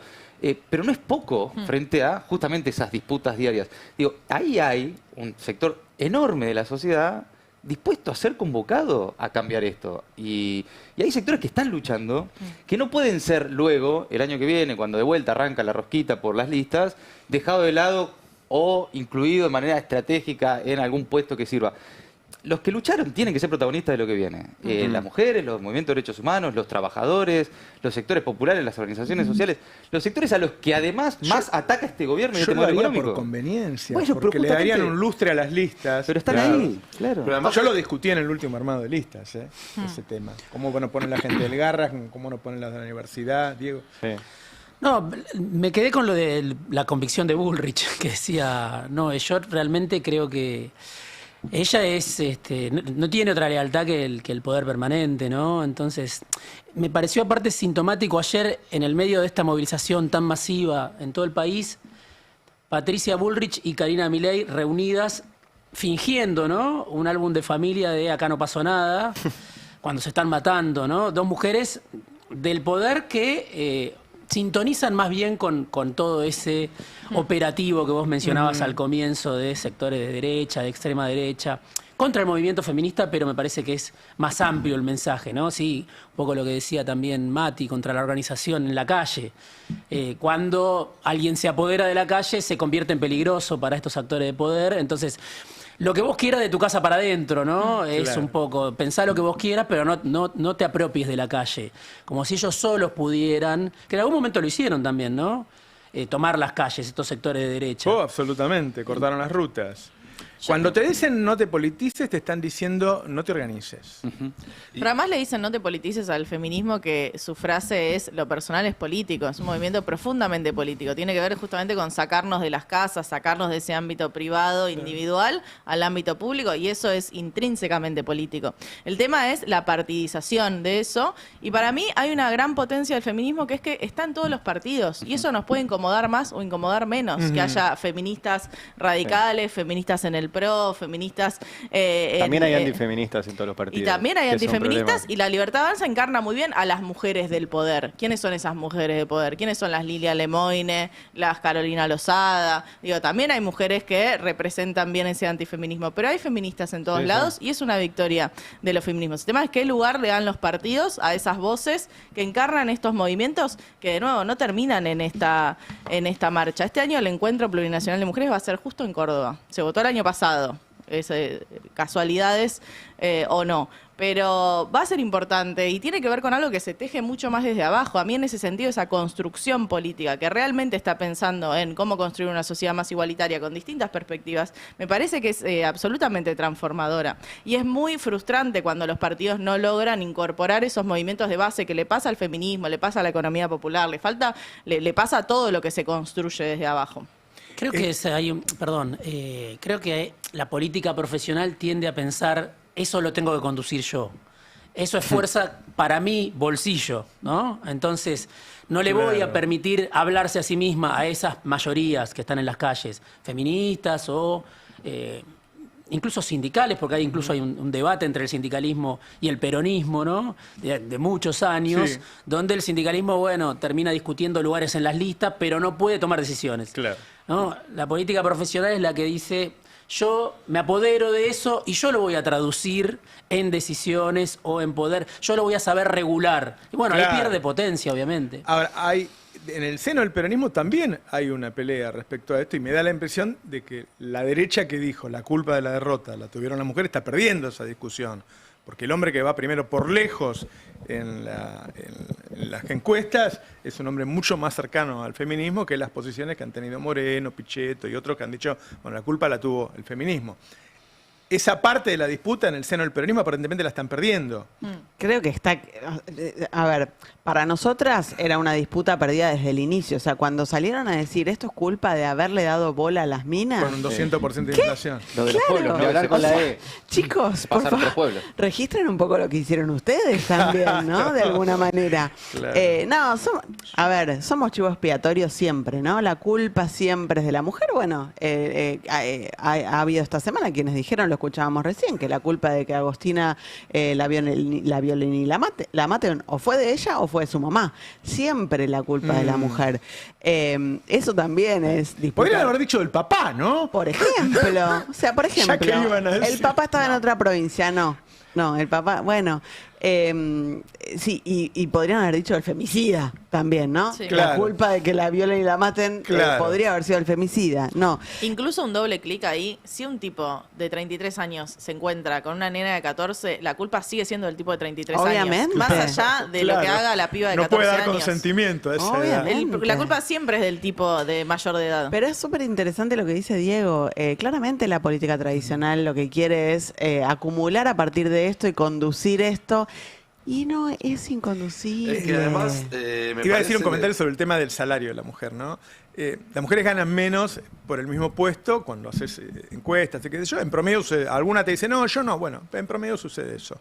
pero no es poco frente a justamente esas disputas diarias. Digo, ahí hay un sector enorme de la sociedad dispuesto a ser convocado a cambiar esto. Y hay sectores que están luchando, que no pueden ser luego, el año que viene, cuando de vuelta arranca la rosquita por las listas, dejado de lado o incluido de manera estratégica en algún puesto que sirva. los que lucharon tienen que ser protagonistas de lo que viene. Las mujeres, los movimientos de derechos humanos, los trabajadores, los sectores populares, las organizaciones sociales, los sectores a los que además más ataca este gobierno y este modelo económico. Por conveniencia, Bueno, porque le darían un lustre a las listas. Pero están ahí, claro. Pero además, yo lo discutí en el último armado de listas, ese tema. Cómo no ponen la gente del Garras, cómo no ponen las de la universidad, Diego. Sí. No, me quedé con lo de la convicción de Bullrich, que decía, no, yo realmente creo que ella es, no tiene otra lealtad que el poder permanente, ¿no? Entonces, me pareció aparte sintomático ayer, en el medio de esta movilización tan masiva en todo el país, Patricia Bullrich y Karina Milei reunidas, fingiendo, ¿no? Un álbum de familia de Acá no pasó nada, cuando se están matando, ¿no? Dos mujeres del poder que sintonizan más bien con todo ese operativo que vos mencionabas al comienzo de sectores de derecha, de extrema derecha, contra el movimiento feminista, pero me parece que es más amplio el mensaje, ¿no? Sí, un poco lo que decía también Mati, contra la organización en la calle. Cuando alguien se apodera de la calle, se convierte en peligroso para estos actores de poder, entonces lo que vos quieras de tu casa para adentro, ¿no? Es un poco, pensá lo que vos quieras, pero no te apropies de la calle. Como si ellos solos pudieran, que en algún momento lo hicieron también, ¿no? Tomar las calles, estos sectores de derecha. Oh, absolutamente, cortaron las rutas. Cuando te dicen no te politices, te están diciendo no te organices. Pero además le dicen no te politices al feminismo, que su frase es lo personal es político, es un movimiento profundamente político. Tiene que ver justamente con sacarnos de las casas, sacarnos de ese ámbito privado, individual, al ámbito público, y eso es intrínsecamente político. El tema es la partidización de eso, y para mí hay una gran potencia del feminismo, que es que está en todos los partidos, y eso nos puede incomodar más o incomodar menos, que haya feministas radicales, feministas en el PRO, feministas... también hay antifeministas en todos los partidos. Y también hay antifeministas, y la Libertad Avanza encarna muy bien a las mujeres del poder. ¿Quiénes son esas mujeres de poder? ¿Quiénes son las Lilia Lemoine, las Carolina Lozada? Digo, también hay mujeres que representan bien ese antifeminismo, pero hay feministas en todos lados y es una victoria de los feminismos. El tema es qué lugar le dan los partidos a esas voces que encarnan estos movimientos que, de nuevo, no terminan en esta marcha. Este año el Encuentro Plurinacional de Mujeres va a ser justo en Córdoba. Se votó el año pasado. Casualidades o no, pero va a ser importante y tiene que ver con algo que se teje mucho más desde abajo. A mí en ese sentido, esa construcción política que realmente está pensando en cómo construir una sociedad más igualitaria con distintas perspectivas, me parece que es absolutamente transformadora, y es muy frustrante cuando los partidos no logran incorporar esos movimientos de base que le pasa al feminismo, le pasa a la economía popular, le pasa a todo lo que se construye desde abajo. Creo que creo que la política profesional tiende a pensar, eso lo tengo que conducir yo. Eso es fuerza para mi bolsillo, ¿no? Entonces, no le voy a permitir hablarse a sí misma a esas mayorías que están en las calles, feministas o incluso sindicales, porque incluso hay un debate entre el sindicalismo y el peronismo, ¿no? De muchos años, donde el sindicalismo, bueno, termina discutiendo lugares en las listas, pero no puede tomar decisiones. Claro. ¿No? La política profesional es la que dice, yo me apodero de eso y yo lo voy a traducir en decisiones o en poder, yo lo voy a saber regular. Y bueno, ahí pierde potencia, obviamente. Ahora, en el seno del peronismo también hay una pelea respecto a esto, y me da la impresión de que la derecha que dijo la culpa de la derrota la tuvieron las mujeres está perdiendo esa discusión. Porque el hombre que va primero por lejos en las encuestas es un hombre mucho más cercano al feminismo que las posiciones que han tenido Moreno, Pichetto y otros que han dicho, bueno, la culpa la tuvo el feminismo. Esa parte de la disputa en el seno del peronismo aparentemente la están perdiendo. Creo que está... A ver, para nosotras era una disputa perdida desde el inicio. O sea, cuando salieron a decir esto es culpa de haberle dado bola a las minas... Con un 200% de inflación. Lo de los pueblos, ni hablar con la E. Chicos, por favor, registren un poco lo que hicieron ustedes también, ¿no? De alguna manera. Claro. Somos chivos expiatorios siempre, ¿no? La culpa siempre es de la mujer. Bueno, ha habido esta semana quienes dijeron, lo escuchábamos recién, que la culpa de que Agostina la violen y la maten o fue de ella o fue de su mamá. Siempre la culpa de la mujer. Eso también es disputar. Podrían haber dicho del papá, ¿no? Por ejemplo. O sea, por ejemplo, el papá estaba en otra provincia, no, el papá, bueno... Sí, y podrían haber dicho el femicida también, ¿no? Sí. Claro. La culpa de que la violen y la maten Claro. podría haber sido el femicida. No. Incluso un doble clic ahí, si un tipo de 33 años se encuentra con una nena de 14, la culpa sigue siendo del tipo de 33 Obviamente. años. Más allá de lo que Claro. haga la piba de No 14 puede dar años. consentimiento a esa edad. La culpa siempre es del tipo de mayor de edad. Pero es súper interesante lo que dice Diego. Claramente la política tradicional lo que quiere es acumular a partir de esto y conducir esto. Y no es inconducible. Es que además, Iba a decir un comentario sobre el tema del salario de la mujer, ¿no? Las mujeres ganan menos por el mismo puesto cuando haces encuestas, qué sé yo. En promedio, alguna te dice, no, yo no. Bueno, en promedio sucede eso.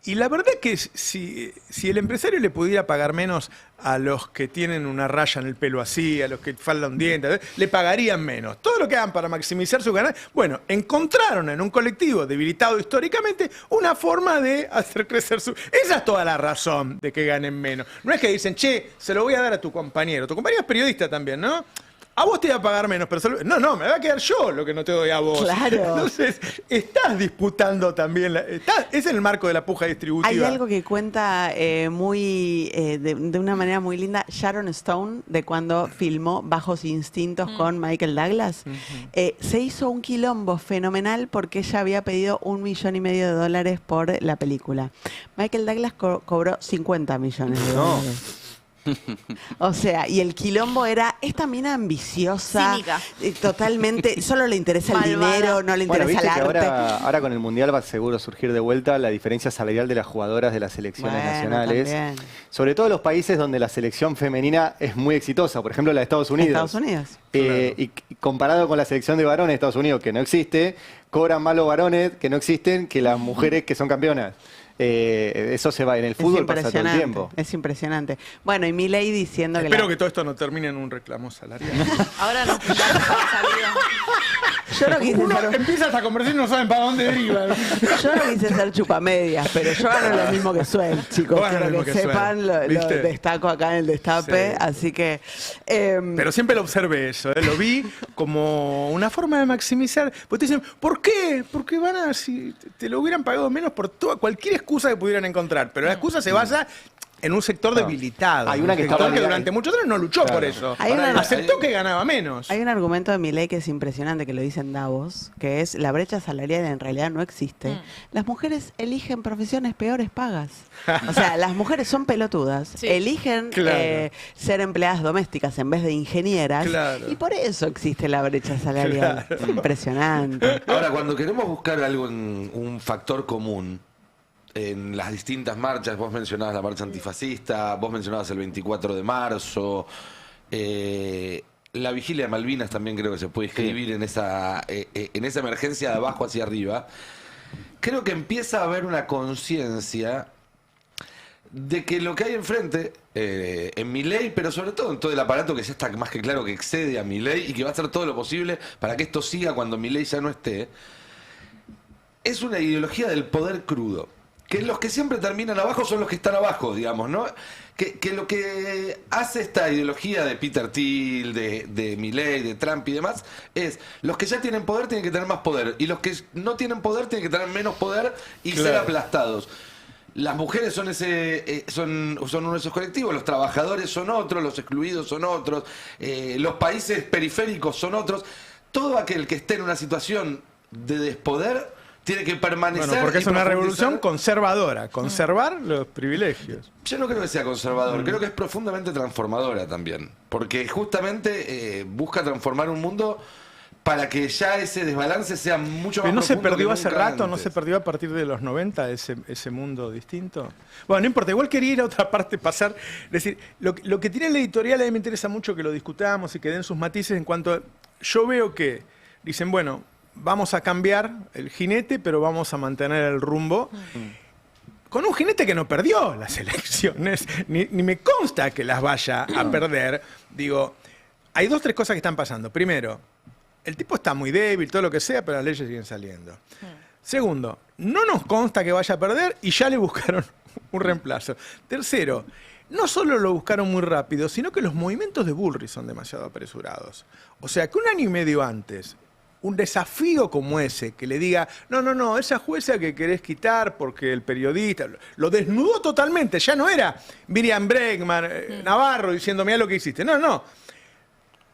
Y la verdad que si el empresario le pudiera pagar menos a los que tienen una raya en el pelo así, a los que falta un diente, le pagarían menos. Todo lo que hagan para maximizar su ganancia. Bueno, encontraron en un colectivo debilitado históricamente una forma de hacer crecer su... Esa es toda la razón de que ganen menos. No es que dicen, che, se lo voy a dar a tu compañero. Tu compañero es periodista también, ¿no? A vos te iba a pagar menos, pero no, me va a quedar yo lo que no te doy a vos. Claro. Entonces, estás disputando también, es el marco de la puja distributiva. Hay algo que cuenta de una manera muy linda Sharon Stone, de cuando filmó Bajos Instintos con Michael Douglas. Se hizo un quilombo fenomenal porque ella había pedido $1,5 millones por la película. Michael Douglas cobró $50 millones. O sea, y el quilombo era esta mina ambiciosa, totalmente, solo le interesa el dinero, no le interesa el arte. Ahora con el Mundial va a seguro surgir de vuelta la diferencia salarial de las jugadoras de las selecciones nacionales. También. Sobre todo en los países donde la selección femenina es muy exitosa, por ejemplo la de Estados Unidos. Estados Unidos. Y comparado con la selección de varones de Estados Unidos, que no existe, cobran más los varones que no existen que las mujeres que son campeonas. Eso se va en el fútbol, pasa todo el tiempo. Es impresionante. Bueno, y Milei diciendo Espero que todo esto no termine en un reclamo salarial. Ahora nos juntamos para salida. Yo no quise ser... Empieza esta conversación y no saben para dónde deriva. Yo no quise ser chupamedias, pero yo gano lo mismo que Suel, chicos. Quiero que sepan, lo destaco acá en el destape, así que... Pero siempre lo observé eso, lo vi como una forma de maximizar. Porque te dicen, ¿por qué? Porque si te lo hubieran pagado menos por cualquier excusa que pudieran encontrar. Pero la excusa se basa en un sector debilitado. Hay una que durante muchos años no luchó por eso. Aceptó que ganaba menos. Hay un argumento de Milei que es impresionante, que lo dice en Davos, que es la brecha salarial en realidad no existe. Las mujeres eligen profesiones peores pagas. O sea, las mujeres son pelotudas, eligen ser empleadas domésticas en vez de ingenieras, y por eso existe la brecha salarial. Impresionante. Ahora, cuando queremos buscar algo en un factor común, en las distintas marchas, vos mencionabas la marcha antifascista, vos mencionabas el 24 de marzo, la vigilia de Malvinas también creo que se puede escribir en esa emergencia de abajo hacia arriba. Creo que empieza a haber una conciencia de que lo que hay enfrente, en Milei, pero sobre todo en todo el aparato que ya está más que claro que excede a Milei y que va a hacer todo lo posible para que esto siga cuando Milei ya no esté, es una ideología del poder crudo. Que los que siempre terminan abajo son los que están abajo, digamos, ¿no? Que lo que hace esta ideología de Peter Thiel, de Milei, de Trump y demás, es los que ya tienen poder tienen que tener más poder, y los que no tienen poder tienen que tener menos poder y ser aplastados. Las mujeres son uno de esos colectivos, los trabajadores son otros, los excluidos son otros, los países periféricos son otros. Todo aquel que esté en una situación de despoder tiene que permanecer. Bueno, porque es una revolución conservadora, conservar los privilegios. Yo no creo que sea conservador, creo que es profundamente transformadora también, porque justamente busca transformar un mundo para que ya ese desbalance sea mucho más ¿Pero no se profundo perdió que hace nunca rato, antes. no se perdió a partir de los 90 ese mundo distinto? Bueno, no importa, igual quería ir a otra parte, pasar, decir, lo que tiene la editorial a mí me interesa mucho que lo discutamos y que den sus matices en cuanto a, yo veo que dicen, bueno, vamos a cambiar el jinete, pero vamos a mantener el rumbo. Con un jinete que no perdió las elecciones, ni me consta que las vaya a perder. Digo, hay 2 o 3 cosas que están pasando. Primero, el tipo está muy débil, todo lo que sea, pero las leyes siguen saliendo. Segundo, no nos consta que vaya a perder y ya le buscaron un reemplazo. Tercero, no solo lo buscaron muy rápido, sino que los movimientos de Bullrich son demasiado apresurados. O sea, que un año y medio antes un desafío como ese, que le diga, no, esa jueza que querés quitar porque el periodista lo desnudó totalmente, ya no era Miriam Bregman, Navarro diciendo, mirá lo que hiciste, no.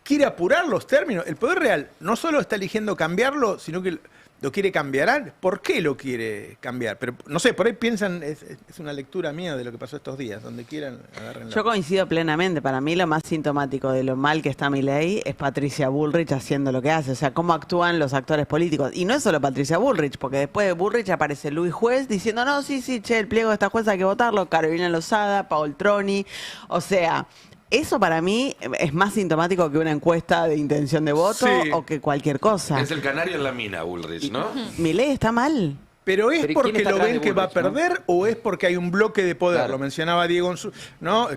Quiere apurar los términos. El Poder Real no solo está eligiendo cambiarlo, sino que lo quiere cambiar. ¿Por qué lo quiere cambiar? Pero no sé, por ahí piensan, es una lectura mía de lo que pasó estos días, donde quieran agarren la... Yo coincido plenamente. Para mí lo más sintomático de lo mal que está Milei es Patricia Bullrich haciendo lo que hace. O sea, cómo actúan los actores políticos. Y no es solo Patricia Bullrich, porque después de Bullrich aparece Luis Juez diciendo, no, sí, che, el pliego de esta jueza hay que votarlo, Carolina Lozada, Paul Troni. O sea... Eso para mí es más sintomático que una encuesta de intención de voto o que cualquier cosa. Es el canario en la mina, Bullrich, ¿no? Milei está mal. ¿Pero es porque lo ven que va a perder o es porque hay un bloque de poder? Claro. Lo mencionaba Diego, ¿no?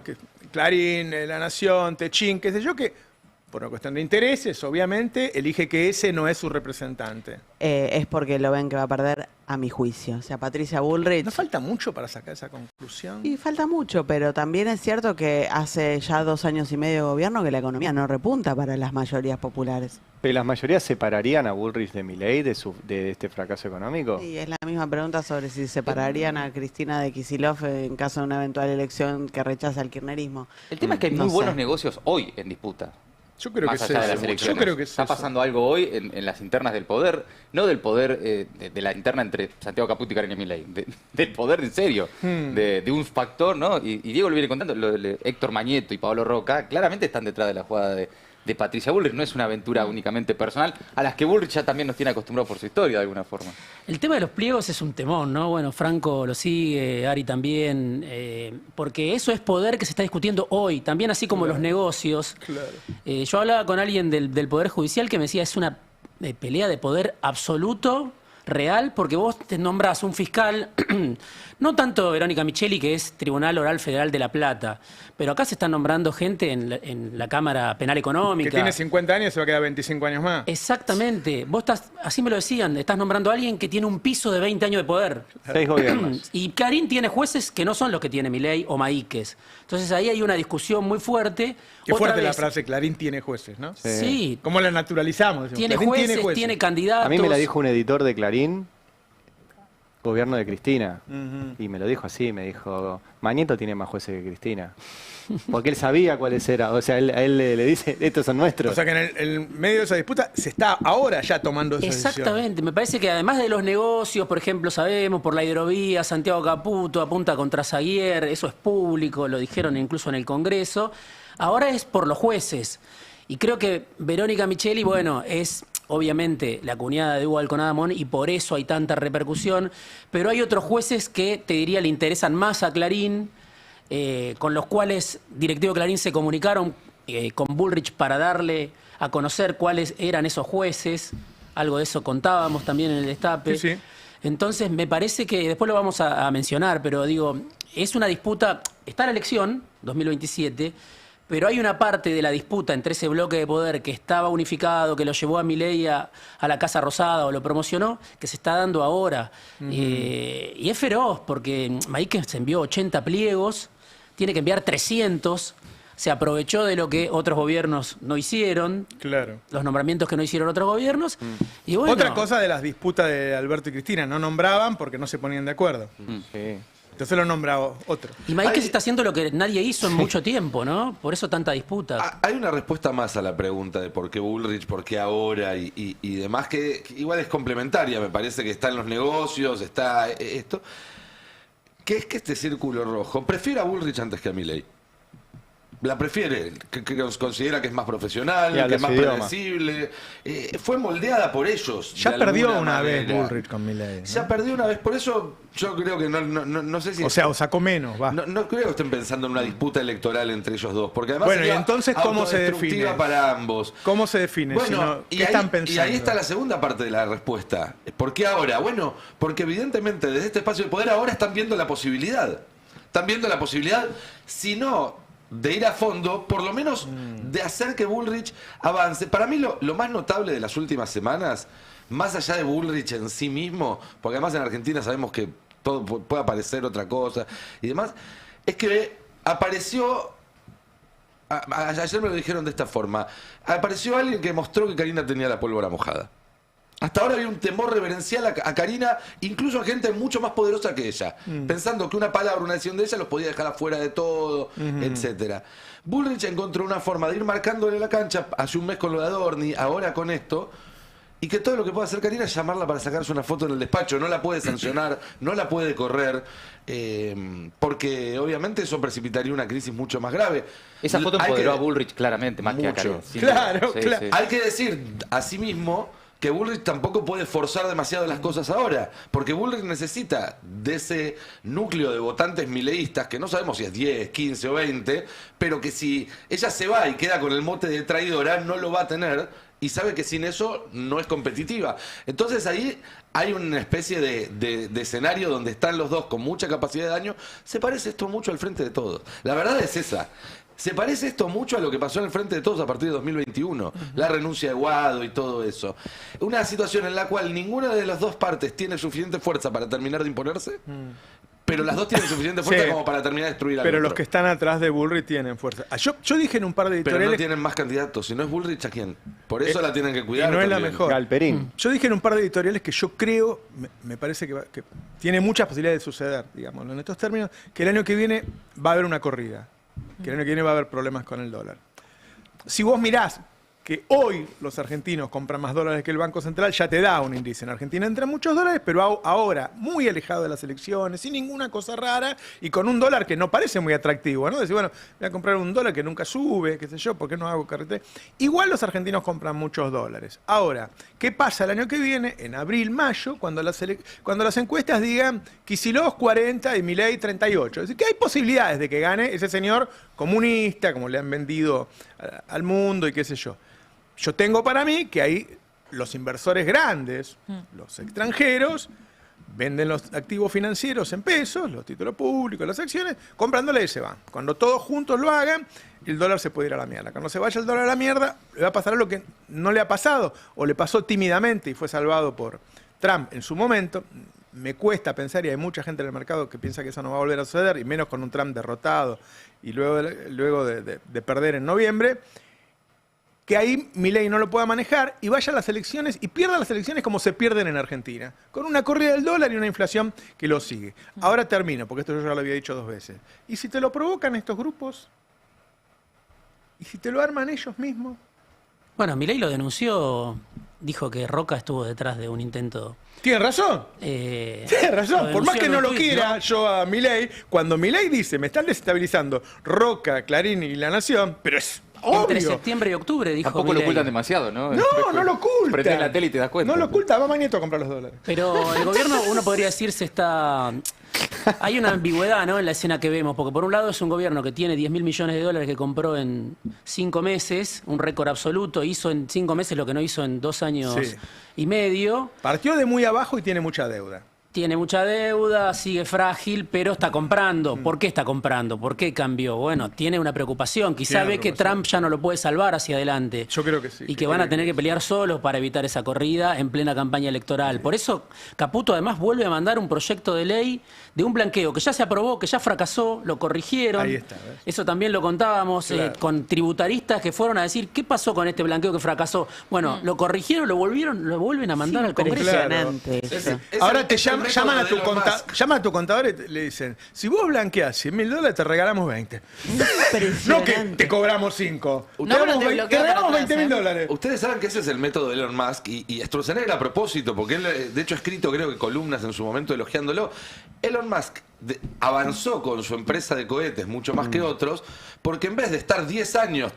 Clarín, La Nación, Techín, qué sé yo, que por una cuestión de intereses, obviamente, elige que ese no es su representante. Es porque lo ven que va a perder, a mi juicio. O sea, Patricia Bullrich... ¿No falta mucho para sacar esa conclusión? Y falta mucho, pero también es cierto que hace ya 2 años y medio de gobierno que la economía no repunta para las mayorías populares. ¿Pero las mayorías separarían a Bullrich de Milei de este fracaso económico? Sí, es la misma pregunta sobre si separarían a Cristina de Kicillof en caso de una eventual elección que rechaza el kirchnerismo. El tema es que hay muy buenos negocios hoy en disputa. Yo creo más que allá de las elecciones. Yo creo que está pasando algo hoy en las internas del poder, no del poder de la interna entre Santiago Caputo y Karina Milei, del poder en serio, de un factor, ¿no? Y Diego lo viene contando, Héctor Mañeto y Pablo Roca claramente están detrás de la jugada de Patricia Bullrich. No es una aventura únicamente personal, a las que Bullrich ya también nos tiene acostumbrados por su historia de alguna forma. El tema de los pliegos es un temón, ¿no? Bueno, Franco lo sigue, Ari también, porque eso es poder que se está discutiendo hoy, también así como los negocios. Claro. Yo hablaba con alguien del Poder Judicial que me decía, es una pelea de poder absoluto, real, porque vos te nombrás un fiscal, no tanto Verónica Micheli, que es Tribunal Oral Federal de La Plata, pero acá se están nombrando gente en la Cámara Penal Económica. Que tiene 50 años y se va a quedar 25 años más. Exactamente. Vos estás, así me lo decían, estás nombrando a alguien que tiene un piso de 20 años de poder. 6 gobiernos. Y Clarín tiene jueces que no son los que tiene Milei o Maíquez. Entonces ahí hay una discusión muy fuerte. Qué fuerte la frase, Clarín tiene jueces, ¿no? Sí. ¿Cómo la naturalizamos? Tiene jueces, tiene candidatos. A mí me la dijo un editor de Clarín, gobierno de Cristina, y me lo dijo así, me dijo, Mañeto tiene más jueces que Cristina. Porque él sabía cuáles eran, o sea, a él le dice, estos son nuestros. O sea que en el medio de esa disputa se está ahora ya tomando esa decisión. Exactamente, me parece que además de los negocios, por ejemplo, sabemos, por la hidrovía, Santiago Caputo apunta contra Zaguier, eso es público, lo dijeron incluso en el Congreso, ahora es por los jueces. Y creo que Verónica Micheli, bueno, es obviamente la cuñada de Hugo Alconadamón y por eso hay tanta repercusión, pero hay otros jueces que, te diría, le interesan más a Clarín, con los cuales directivo Clarín se comunicaron con Bullrich para darle a conocer cuáles eran esos jueces, algo de eso contábamos también en el Destape. Sí, sí. Entonces me parece que, después lo vamos a mencionar, pero digo, es una disputa, está la elección, 2027, pero hay una parte de la disputa entre ese bloque de poder que estaba unificado, que lo llevó a Milei a la Casa Rosada o lo promocionó, que se está dando ahora. Y es feroz, porque Maíquez envió 80 pliegos, tiene que enviar 300, se aprovechó de lo que otros gobiernos no hicieron, claro, los nombramientos que no hicieron otros gobiernos. Y bueno, otra cosa de las disputas de Alberto y Cristina, no nombraban porque no se ponían de acuerdo. Sí. Entonces lo nombraba otro. Y Maíquez está haciendo lo que nadie hizo en mucho tiempo, ¿no? Por eso tanta disputa. Hay una respuesta más a la pregunta de por qué Bullrich, por qué ahora y demás, que igual es complementaria. Me parece que está en los negocios, está esto. Que es que este círculo rojo prefiere a Bullrich antes que a Milei. La prefiere, que considera que es más profesional, que es más predecible. Fue moldeada por ellos. Ya perdió una vez Bullrich con Milei, ¿no? Ya perdió una vez, por eso yo creo que no sé si... O sea, o sacó menos, va. No creo que estén pensando en una disputa electoral entre ellos dos, porque además bueno, y entonces, ¿cómo se define? Para ambos. ¿Cómo se define? Bueno, ¿Qué están pensando? Y ahí está la segunda parte de la respuesta. ¿Por qué ahora? Bueno, porque evidentemente desde este espacio de poder ahora están viendo la posibilidad. Están viendo la posibilidad, si no de ir a fondo, por lo menos de hacer que Bullrich avance. Para mí lo más notable de las últimas semanas, más allá de Bullrich en sí mismo, porque además en Argentina sabemos que todo puede aparecer otra cosa y demás, es que apareció, ayer me lo dijeron de esta forma, apareció alguien que mostró que Karina tenía la pólvora mojada. Hasta ahora había un temor reverencial a Karina, incluso a gente mucho más poderosa que ella, pensando que una palabra, una decisión de ella los podía dejar afuera de todo, etcétera. Bullrich encontró una forma de ir marcándole la cancha, hace un mes con lo de Adorni, ahora con esto, y que todo lo que puede hacer Karina es llamarla para sacarse una foto en el despacho, no la puede sancionar, no la puede correr, porque obviamente eso precipitaría una crisis mucho más grave. Esa foto empoderó a Bullrich claramente, más que a Karina. Claro, claro. Hay que decir, asimismo, que Bullrich tampoco puede forzar demasiado las cosas ahora, porque Bullrich necesita de ese núcleo de votantes mileístas, que no sabemos si es 10, 15 o 20, pero que si ella se va y queda con el mote de traidora, no lo va a tener, y sabe que sin eso no es competitiva. Entonces ahí hay una especie de escenario donde están los dos con mucha capacidad de daño. Se parece esto mucho al Frente de Todos. La verdad es esa. Se parece esto mucho a lo que pasó en el Frente de Todos a partir de 2021, la renuncia de Guado y todo eso. Una situación en la cual ninguna de las dos partes tiene suficiente fuerza para terminar de imponerse, pero las dos tienen suficiente fuerza como para terminar de destruir al Pero otro. los que están atrás de Bullrich tienen fuerza. Yo dije en un par de editoriales... Pero no tienen más candidatos. Si no es Bullrich, ¿a quién? Por eso la tienen que cuidar. Y no es la también. mejor. Galperín. Yo dije en un par de editoriales que yo creo, me parece que tiene muchas posibilidades de suceder, digámoslo en estos términos, que el año que viene va a haber una corrida. Que el año que viene va a haber problemas con el dólar. Si vos mirás que hoy los argentinos compran más dólares que el Banco Central, ya te da un índice. En Argentina entran muchos dólares, pero ahora muy alejado de las elecciones, sin ninguna cosa rara, y con un dólar que no parece muy atractivo, ¿no? Decir, bueno, voy a comprar un dólar que nunca sube, qué sé yo, ¿por qué no hago carretera? Igual los argentinos compran muchos dólares. Ahora, ¿qué pasa el año que viene? En abril, mayo, cuando las encuestas digan Kicillof 40 y Milei 38. Es decir, que hay posibilidades de que gane ese señor comunista, como le han vendido al mundo y qué sé yo. Yo tengo para mí que ahí los inversores grandes, los extranjeros, venden los activos financieros en pesos, los títulos públicos, las acciones, comprándole y se van. Cuando todos juntos lo hagan, el dólar se puede ir a la mierda. Cuando se vaya el dólar a la mierda, le va a pasar lo que no le ha pasado, o le pasó tímidamente y fue salvado por Trump en su momento. Me cuesta pensar, y hay mucha gente en el mercado que piensa que eso no va a volver a suceder, y menos con un Trump derrotado y luego de perder en noviembre, que ahí Milei no lo pueda manejar y vaya a las elecciones y pierda las elecciones como se pierden en Argentina, con una corrida del dólar y una inflación que lo sigue. Ahora termino, porque esto yo ya lo había dicho 2 veces. ¿Y si te lo provocan estos grupos? ¿Y si te lo arman ellos mismos? Bueno, Milei lo denunció, dijo que Roca estuvo detrás de un intento... Tiene razón. Tiene razón. Por más que no lo quiera yo a Milei, cuando Milei dice, me están desestabilizando Roca, Clarín y La Nación, pero es... Obvio. Entre septiembre y octubre, dijo Tampoco Milei. lo ocultan demasiado, ¿no? No lo oculta. Prendés la tele y te das cuenta. No lo oculta, va Magneto a comprar los dólares. Pero el gobierno, uno podría decir, hay una ambigüedad, ¿no?, en la escena que vemos, porque por un lado es un gobierno que tiene 10.000 millones de dólares que compró en 5 meses, un récord absoluto, hizo en 5 meses lo que no hizo en 2 años y medio. Partió de muy abajo y tiene mucha deuda. Tiene mucha deuda, sigue frágil, pero está comprando. ¿Por qué está comprando? ¿Por qué cambió? Bueno, tiene una preocupación. Quizá ve que Trump ya no lo puede salvar hacia adelante. Yo creo que sí. Y que van a tener que pelear solos para evitar esa corrida en plena campaña electoral. Por eso Caputo además vuelve a mandar un proyecto de ley de un blanqueo que ya se aprobó, que ya fracasó, lo corrigieron. Ahí está, ¿ves? Eso también lo contábamos con tributaristas que fueron a decir, ¿qué pasó con este blanqueo que fracasó? Bueno, lo corrigieron, lo vuelven a mandar al Congreso. Ahora te llaman a tu contador y le dicen, si vos blanqueás $100.000, te regalamos 20. No que te cobramos 5. Te regalamos $20.000. Ustedes saben que ese es el método de Elon Musk y Sturzenegger a propósito, porque él de hecho ha escrito creo que columnas en su momento elogiándolo. Elon Musk avanzó con su empresa de cohetes mucho más que otros, porque en vez de estar 10 años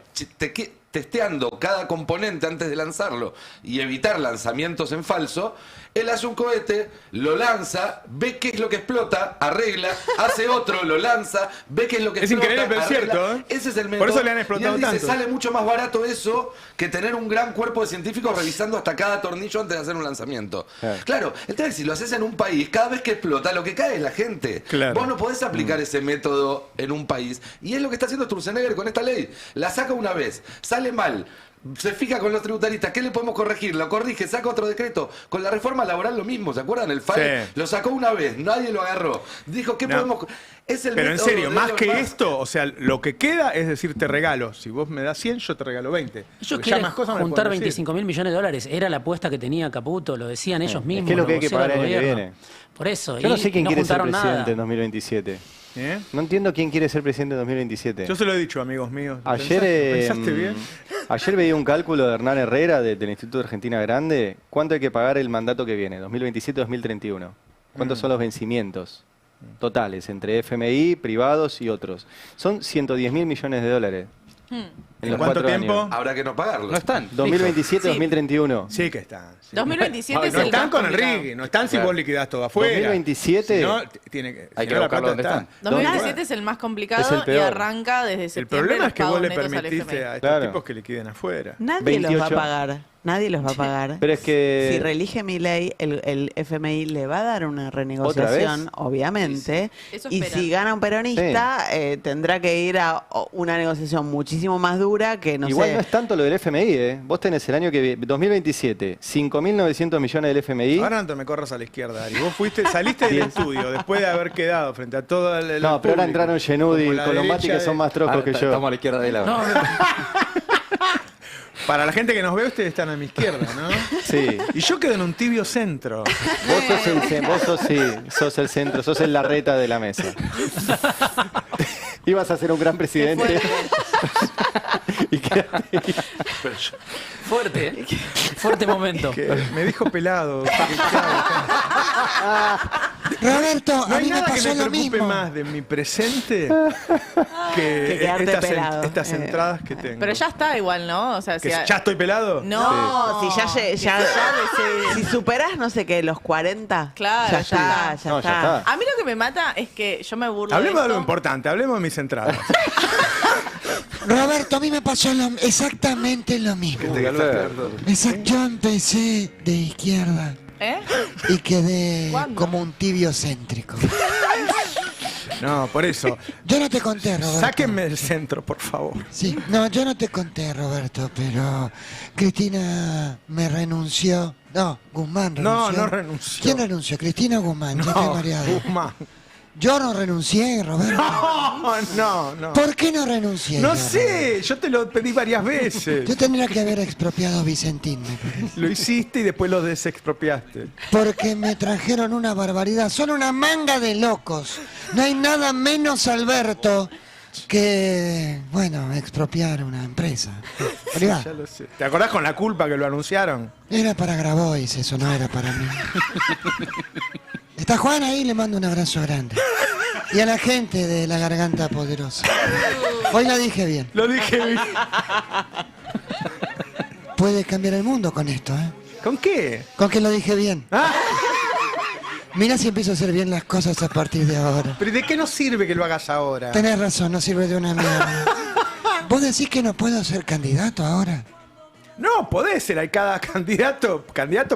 testeando cada componente antes de lanzarlo y evitar lanzamientos en falso, él hace un cohete, lo lanza, ve qué es lo que explota, arregla, hace otro, lo lanza, ve qué es lo que explota, increíble, pero arregla. es cierto, ¿eh? Ese es el método. Por eso le han explotado y él dice, tanto. sale mucho más barato eso que tener un gran cuerpo de científicos revisando hasta cada tornillo antes de hacer un lanzamiento. Claro, entonces si lo haces en un país, cada vez que explota, lo que cae es la gente. Claro. Vos no podés aplicar ese método en un país. Y es lo que está haciendo Sturzenegger con esta ley. La saca una vez, sale sale mal. Se fija con los tributaristas, ¿qué le podemos corregir? Lo corrige, saca otro decreto. Con la reforma laboral lo mismo, ¿se acuerdan? El FAE lo sacó una vez, nadie lo agarró. Dijo, ¿qué podemos...? Es el Pero en método serio, de más Elon que Musk. esto, o sea, lo que queda es decir, te regalo. Si vos me das 100, yo te regalo 20. Ellos Porque ya quieren más cosas me juntar pueden decir. 25.000 millones de dólares. Era la apuesta que tenía Caputo, lo decían ellos mismos. que es lo que hay que voceros pagar del el año que gobierno. viene. Por eso. Yo no y sé quién quiere ser juntaron presidente nada. en 2027. No entiendo quién quiere ser presidente en 2027. Yo se lo he dicho, amigos míos. Ayer, ¿Pensaste bien? Ayer veía un cálculo de Hernán Herrera del Instituto de Argentina Grande. ¿Cuánto hay que pagar el mandato que viene? 2027-2031. ¿Cuántos son los vencimientos totales entre FMI, privados y otros? Son 110.000 millones de dólares. ¿En cuánto tiempo? Habrá que no pagarlos. No están. 2027-2031. Sí que están. Sí. 2027 es no el están más con el complicado. RIGI, no están si Claro. vos liquidás todo afuera. 2027. Si no, tiene que, Hay si que no, la buscarlo plata donde está. 2027 es el más complicado Es el y peor. arranca desde El septiembre problema los es que vos pagos le netos al permitiste FMI. a estos Claro. tipos que liquiden afuera. Nadie los va a 28. pagar. Nadie los va a pagar. Pero es que... Si reelige Milei, el FMI le va a dar una renegociación, vez? obviamente. Eso Y esperan. si gana un peronista, tendrá que ir a una negociación muchísimo más dura que, no Igual sé... no es tanto lo del FMI, ¿eh? Vos tenés el año que viene, 2027, 5.900 millones del FMI. Ahora no te me corras a la izquierda, Ari. Vos saliste del estudio después de haber quedado frente a todo el No, pero ahora público, entraron Genudi como y la Colombati, derecha que son de- más trocos que yo. Estamos a la izquierda de la... Para la gente que nos ve, ustedes están a mi izquierda, ¿no? Sí. Y yo quedo en un tibio centro. Vos sos el centro, sos el Larreta de la mesa. Ibas a ser un gran presidente. Y quedaste ahí. Fuerte, ¿eh? Fuerte momento. Que me dijo pelado. Roberto, No a hay mí me nada que pasó me lo preocupe mismo. más de mi presente Que que quedarte estas, pelado. estas entradas que tengo. Pero ya está igual, ¿no? O sea, ¿Que si ¿Ya estoy pelado? No, Si si superás, no sé qué, los 40, Claro, ya está, ya No, está. ya está. A mí lo que me mata es que yo me burlo Hablemos de de algo esto. importante, hablemos de mis entradas. Roberto, a mí me pasó exactamente lo mismo. Yo empecé de izquierda ¿Eh? y quedé ¿Cuándo? como un tibio céntrico. No, por eso. Yo no te conté, Roberto. Sáquenme del centro, por favor. Sí, no, yo no te conté, Roberto, pero Cristina me renunció. No, Guzmán renunció. No renunció. ¿Quién renunció? Cristina o Guzmán. Yo estoy No, mareado. Guzmán. Yo no renuncié, Roberto. No. ¿Por qué no renuncié? No yo, sé, yo te lo pedí varias veces. Yo tendría que haber expropiado Vicentín, me parece. Lo hiciste y después lo desexpropiaste. Porque me trajeron una barbaridad. Son una manga de locos. No hay nada menos, Alberto, que, bueno, expropiar una empresa. Privada. Ya lo sé. ¿Te acordás con la culpa que lo anunciaron? Era para Grabois, eso no era para mí. Está Juan ahí, le mando un abrazo grande. Y a la gente de la Garganta Poderosa. Hoy lo dije bien. Lo dije bien. Puede cambiar el mundo con esto, ¿eh? ¿Con qué? Con que lo dije bien. Mira si empiezo a hacer bien las cosas a partir de ahora. ¿Pero de qué nos sirve que lo hagas ahora? Tenés razón, no sirve de una mierda. ¿Vos decís que no puedo ser candidato ahora? No, podés ser. Hay cada candidato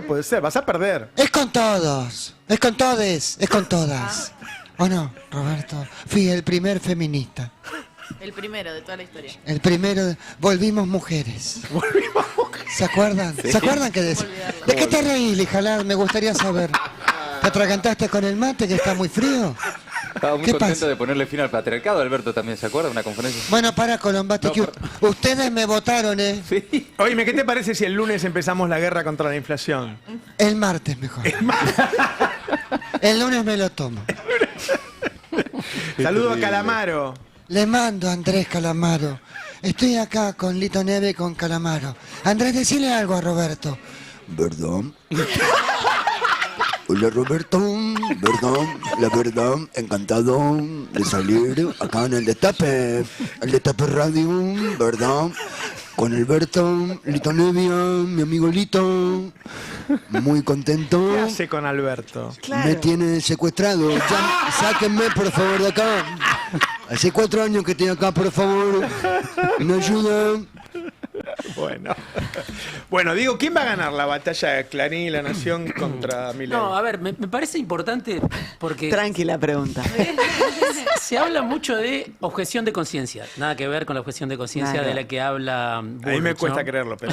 puede ser. Vas a perder. Es con todos, es con todes, es con todas. ¿O no, Roberto? Fui el primer feminista. El primero de toda la historia. El primero, volvimos mujeres. ¿Se acuerdan? Sí. ¿Se acuerdan que decía? ¿De qué te reís, Lijalad? Me gustaría saber. ¿Te atragantaste con el mate que está muy frío? Estaba muy ¿Qué contento pasa? de ponerle fin al patriarcado. Alberto también se acuerda, una conferencia. Bueno, para Colombati, que ustedes me votaron, ¿eh? Oíme, ¿qué te parece si el lunes empezamos la guerra contra la inflación? El martes mejor. El lunes me lo tomo. Saludo a Calamaro. Le mando a Andrés Calamaro. Estoy acá con Lito Neve y con Calamaro. Andrés, decile algo a Roberto. ¿Perdón? Hola Roberto, perdón, la verdad, encantado de salir acá en el Destape Radio, ¿verdad? Con Alberto, Lito Nevia, mi amigo Lito, muy contento. ¿Qué hace con Alberto? Me tiene secuestrado, ya, sáquenme por favor de acá. Hace 4 años que estoy acá, por favor, me ayudan. Bueno, digo, ¿quién va a ganar la batalla de Clarín y La Nación contra Milei? No, a ver, me parece importante porque... Tranquila pregunta. Se habla mucho de objeción de conciencia. Nada que ver con la objeción de conciencia de la que habla Bullrich, a mí me cuesta ¿no? creerlo, pero...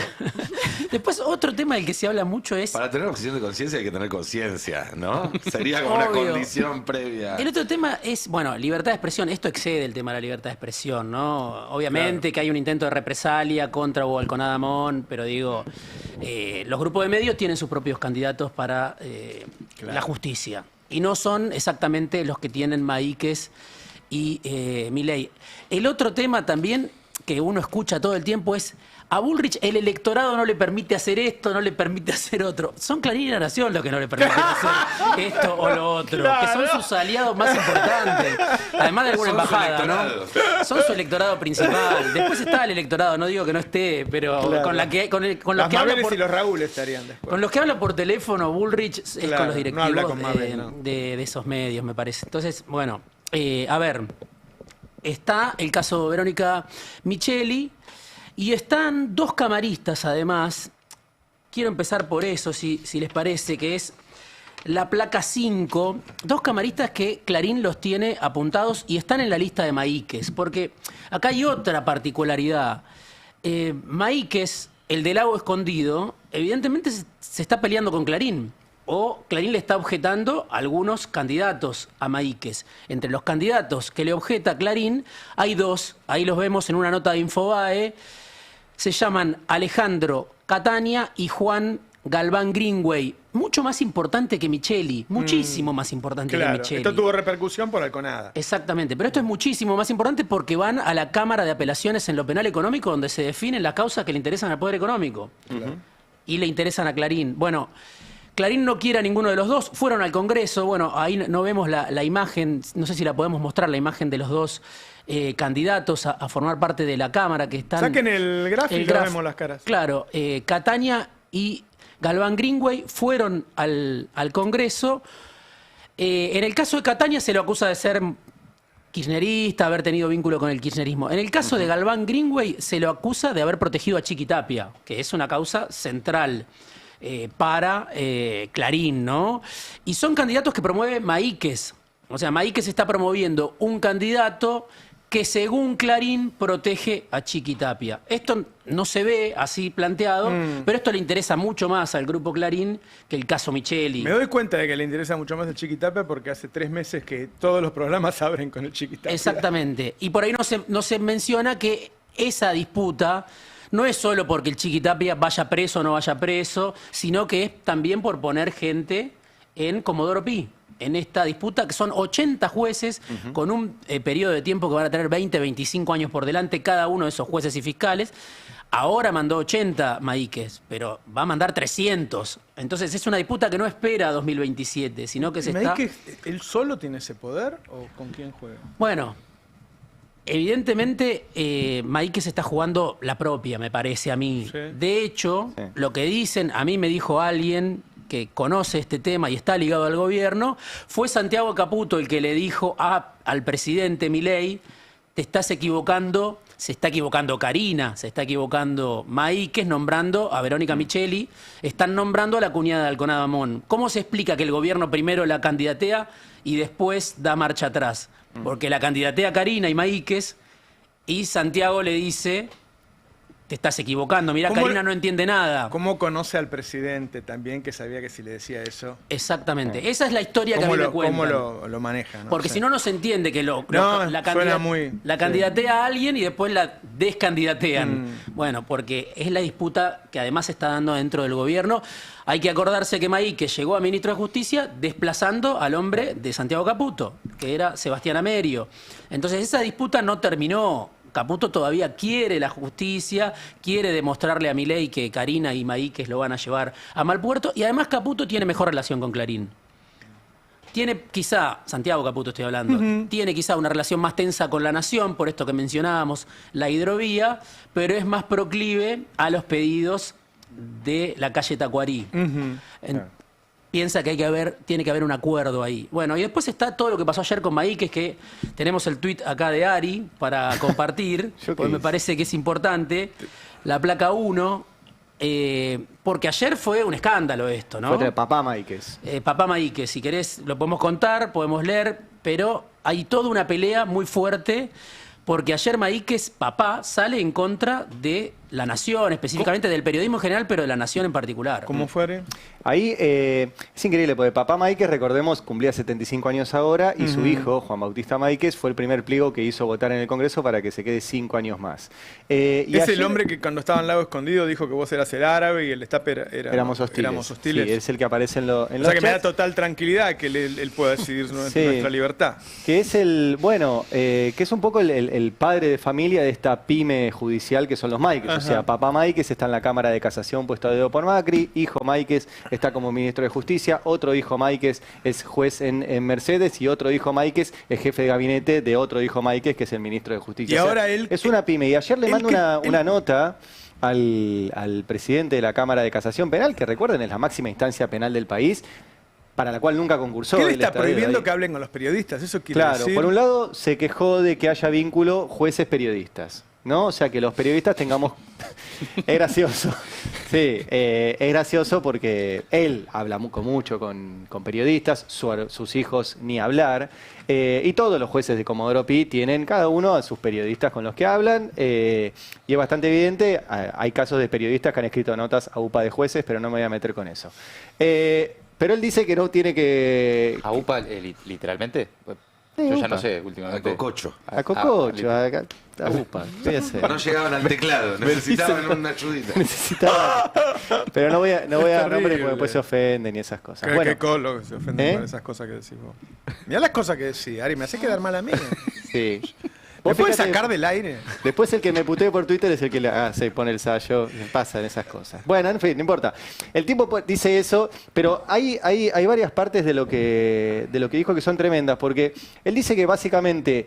Después, otro tema del que se habla mucho es... Para tener objeción de conciencia hay que tener conciencia, ¿no? Sería como una condición previa. El otro tema es, bueno, libertad de expresión. Esto excede el tema de la libertad de expresión, ¿no? Obviamente que hay un intento de represalia contra Hugo Alconada Amón, pero digo, los grupos de medios tienen sus propios candidatos para la justicia. Y no son exactamente los que tienen Maíquez y Milei. El otro tema también que uno escucha todo el tiempo es: a Bullrich el electorado no le permite hacer esto, no le permite hacer otro. Son Clarín y La Nación los que no le permiten hacer esto o lo otro, que son sus aliados más importantes, además de alguna embajada, ¿no? Son su electorado principal. Después está el electorado, no digo que no esté, pero con los que habla y los Raúl estarían después. Con los que habla por teléfono Bullrich es con los directivos no habla con Mabel, de esos medios, me parece. Entonces, bueno, a ver, está el caso Verónica Micheli. Y están dos camaristas, además. Quiero empezar por eso, si les parece, que es la placa 5. Dos camaristas que Clarín los tiene apuntados y están en la lista de Maíquez. Porque acá hay otra particularidad. Maíquez, el del lago escondido, evidentemente se está peleando con Clarín. O Clarín le está objetando a algunos candidatos a Maíquez. Entre los candidatos que le objeta Clarín, hay dos. Ahí los vemos en una nota de Infobae. Se llaman Alejandro Catania y Juan Galván Greenway. Mucho más importante que Micheli. Muchísimo más importante que Micheli. Esto tuvo repercusión por Alconada. Exactamente. Pero esto es muchísimo más importante porque van a la Cámara de Apelaciones en lo penal económico, donde se definen las causas que le interesan al poder económico. Y le interesan a Clarín. Bueno, Clarín no quiere a ninguno de los dos. Fueron al Congreso. Bueno, ahí no vemos la imagen. No sé si la podemos mostrar, la imagen de los dos candidatos a formar parte de la Cámara que están... Saquen el gráfico, vemos las caras. Claro, Catania y Galván Greenway fueron al Congreso. En el caso de Catania se lo acusa de ser kirchnerista, haber tenido vínculo con el kirchnerismo. En el caso de Galván Greenway se lo acusa de haber protegido a Chiqui Tapia, que es una causa central para Clarín, ¿no? Y son candidatos que promueve Maíquez. O sea, Maíquez está promoviendo un candidato que según Clarín protege a Chiqui Tapia. Esto no se ve así planteado, pero esto le interesa mucho más al grupo Clarín que el caso Micheli. Me doy cuenta de que le interesa mucho más el Chiqui Tapia porque hace 3 meses que todos los programas abren con el Chiqui Tapia. Exactamente. Y por ahí no se menciona que esa disputa no es solo porque el Chiqui Tapia vaya preso o no vaya preso, sino que es también por poner gente en Comodoro Pi. En esta disputa, que son 80 jueces con un periodo de tiempo que van a tener 20, 25 años por delante cada uno de esos jueces y fiscales. Ahora mandó 80 Maíquez, pero va a mandar 300. Entonces es una disputa que no espera a 2027, sino que se está... ¿Maíquez él solo tiene ese poder o con quién juega? Bueno, evidentemente Maíquez está jugando la propia, me parece a mí. Sí. De hecho, lo que dicen, a mí me dijo alguien que conoce este tema y está ligado al gobierno, fue Santiago Caputo el que le dijo al presidente Milei: te estás equivocando, se está equivocando Karina, se está equivocando Maíquez nombrando a Verónica Micheli, están nombrando a la cuñada de Alconada Amón. ¿Cómo se explica que el gobierno primero la candidatea y después da marcha atrás? Porque la candidatea Karina y Maíquez y Santiago le dice: te estás equivocando, mirá, Karina no entiende nada. ¿Cómo conoce al presidente también, que sabía que si le decía eso? Exactamente, esa es la historia que a mí me cuentan. ¿Cómo lo maneja? ¿No? Porque si no se entiende que la candidatea a alguien y después la descandidatean. Bueno, porque es la disputa que además se está dando dentro del gobierno. Hay que acordarse que Maíquez llegó a ministro de Justicia desplazando al hombre de Santiago Caputo, que era Sebastián Amerio. Entonces esa disputa no terminó. Caputo todavía quiere la justicia, quiere demostrarle a Milei que Karina y Maíquez lo van a llevar a mal puerto, y además Caputo tiene mejor relación con Clarín. Tiene quizá, Santiago Caputo estoy hablando, tiene quizá una relación más tensa con La Nación, por esto que mencionábamos, la hidrovía, pero es más proclive a los pedidos de la calle Tacuarí. piensa que tiene que haber un acuerdo ahí. Bueno, y después está todo lo que pasó ayer con Maíquez, que tenemos el tuit acá de Ari para compartir, porque me parece que es importante. La placa 1, porque ayer fue un escándalo esto, ¿no? Fue de Papá Maíquez. Papá Maíquez, si querés lo podemos contar, podemos leer, pero hay toda una pelea muy fuerte, porque ayer Maíquez, papá, sale en contra de la Nación, específicamente del periodismo en general, pero de la Nación en particular. ¿Cómo fuere? Ahí es increíble, porque Papá Maíquez, recordemos, cumplía 75 años ahora y su hijo, Juan Bautista Maíquez, fue el primer pliego que hizo votar en el Congreso para que se quede 5 años más. Y es ayer, el hombre que cuando estaba en Lago Escondido dijo que vos eras el árabe y el destape éramos hostiles. Sí, es el que aparece en, los o sea que me da chats. total tranquilidad que él pueda decidir nuestra libertad. Que es que es un poco el padre de familia de esta pyme judicial que son los Maíquez. O sea, Papá Maíquez está en la Cámara de Casación puesto a dedo por Macri, hijo Maíquez está como ministro de Justicia, otro hijo Maíquez es juez en Mercedes y otro hijo Maíquez es jefe de gabinete de otro hijo Maíquez que es el ministro de Justicia. Y o sea, ahora él... Es una pyme. Y ayer le mando una nota al presidente de la Cámara de Casación Penal, que recuerden es la máxima instancia penal del país, para la cual nunca concursó. ¿Qué le está prohibiendo que hablen con los periodistas? Eso quiere Claro, decir... por un lado se quejó de que haya vínculo jueces-periodistas, ¿no? O sea, que los periodistas tengamos... Es gracioso. Sí, es gracioso porque él habla mucho con periodistas, sus hijos ni hablar, y todos los jueces de Comodoro Pi tienen cada uno a sus periodistas con los que hablan, y es bastante evidente, hay casos de periodistas que han escrito notas a UPA de jueces, pero no me voy a meter con eso. Pero él dice que no tiene que... ¿A UPA literalmente? Yo ya no sé, últimamente. A Cococho. A Cococho, a UPA. Fíjense. No llegaban al teclado, necesitaban una ayudita. Pero no voy a dar nombre porque después se ofenden y esas cosas. Qué colo que se ofenden con esas cosas que decís vos. Mirá las cosas que decís, Ari, me hace quedar mal a mí. Sí. ¿Me puedes sacar del aire? Después el que me putee por Twitter es el que se pone el sayo, pasan esas cosas. Bueno, en fin, no importa. El tipo dice eso, pero hay varias partes de lo que dijo que son tremendas, porque él dice que básicamente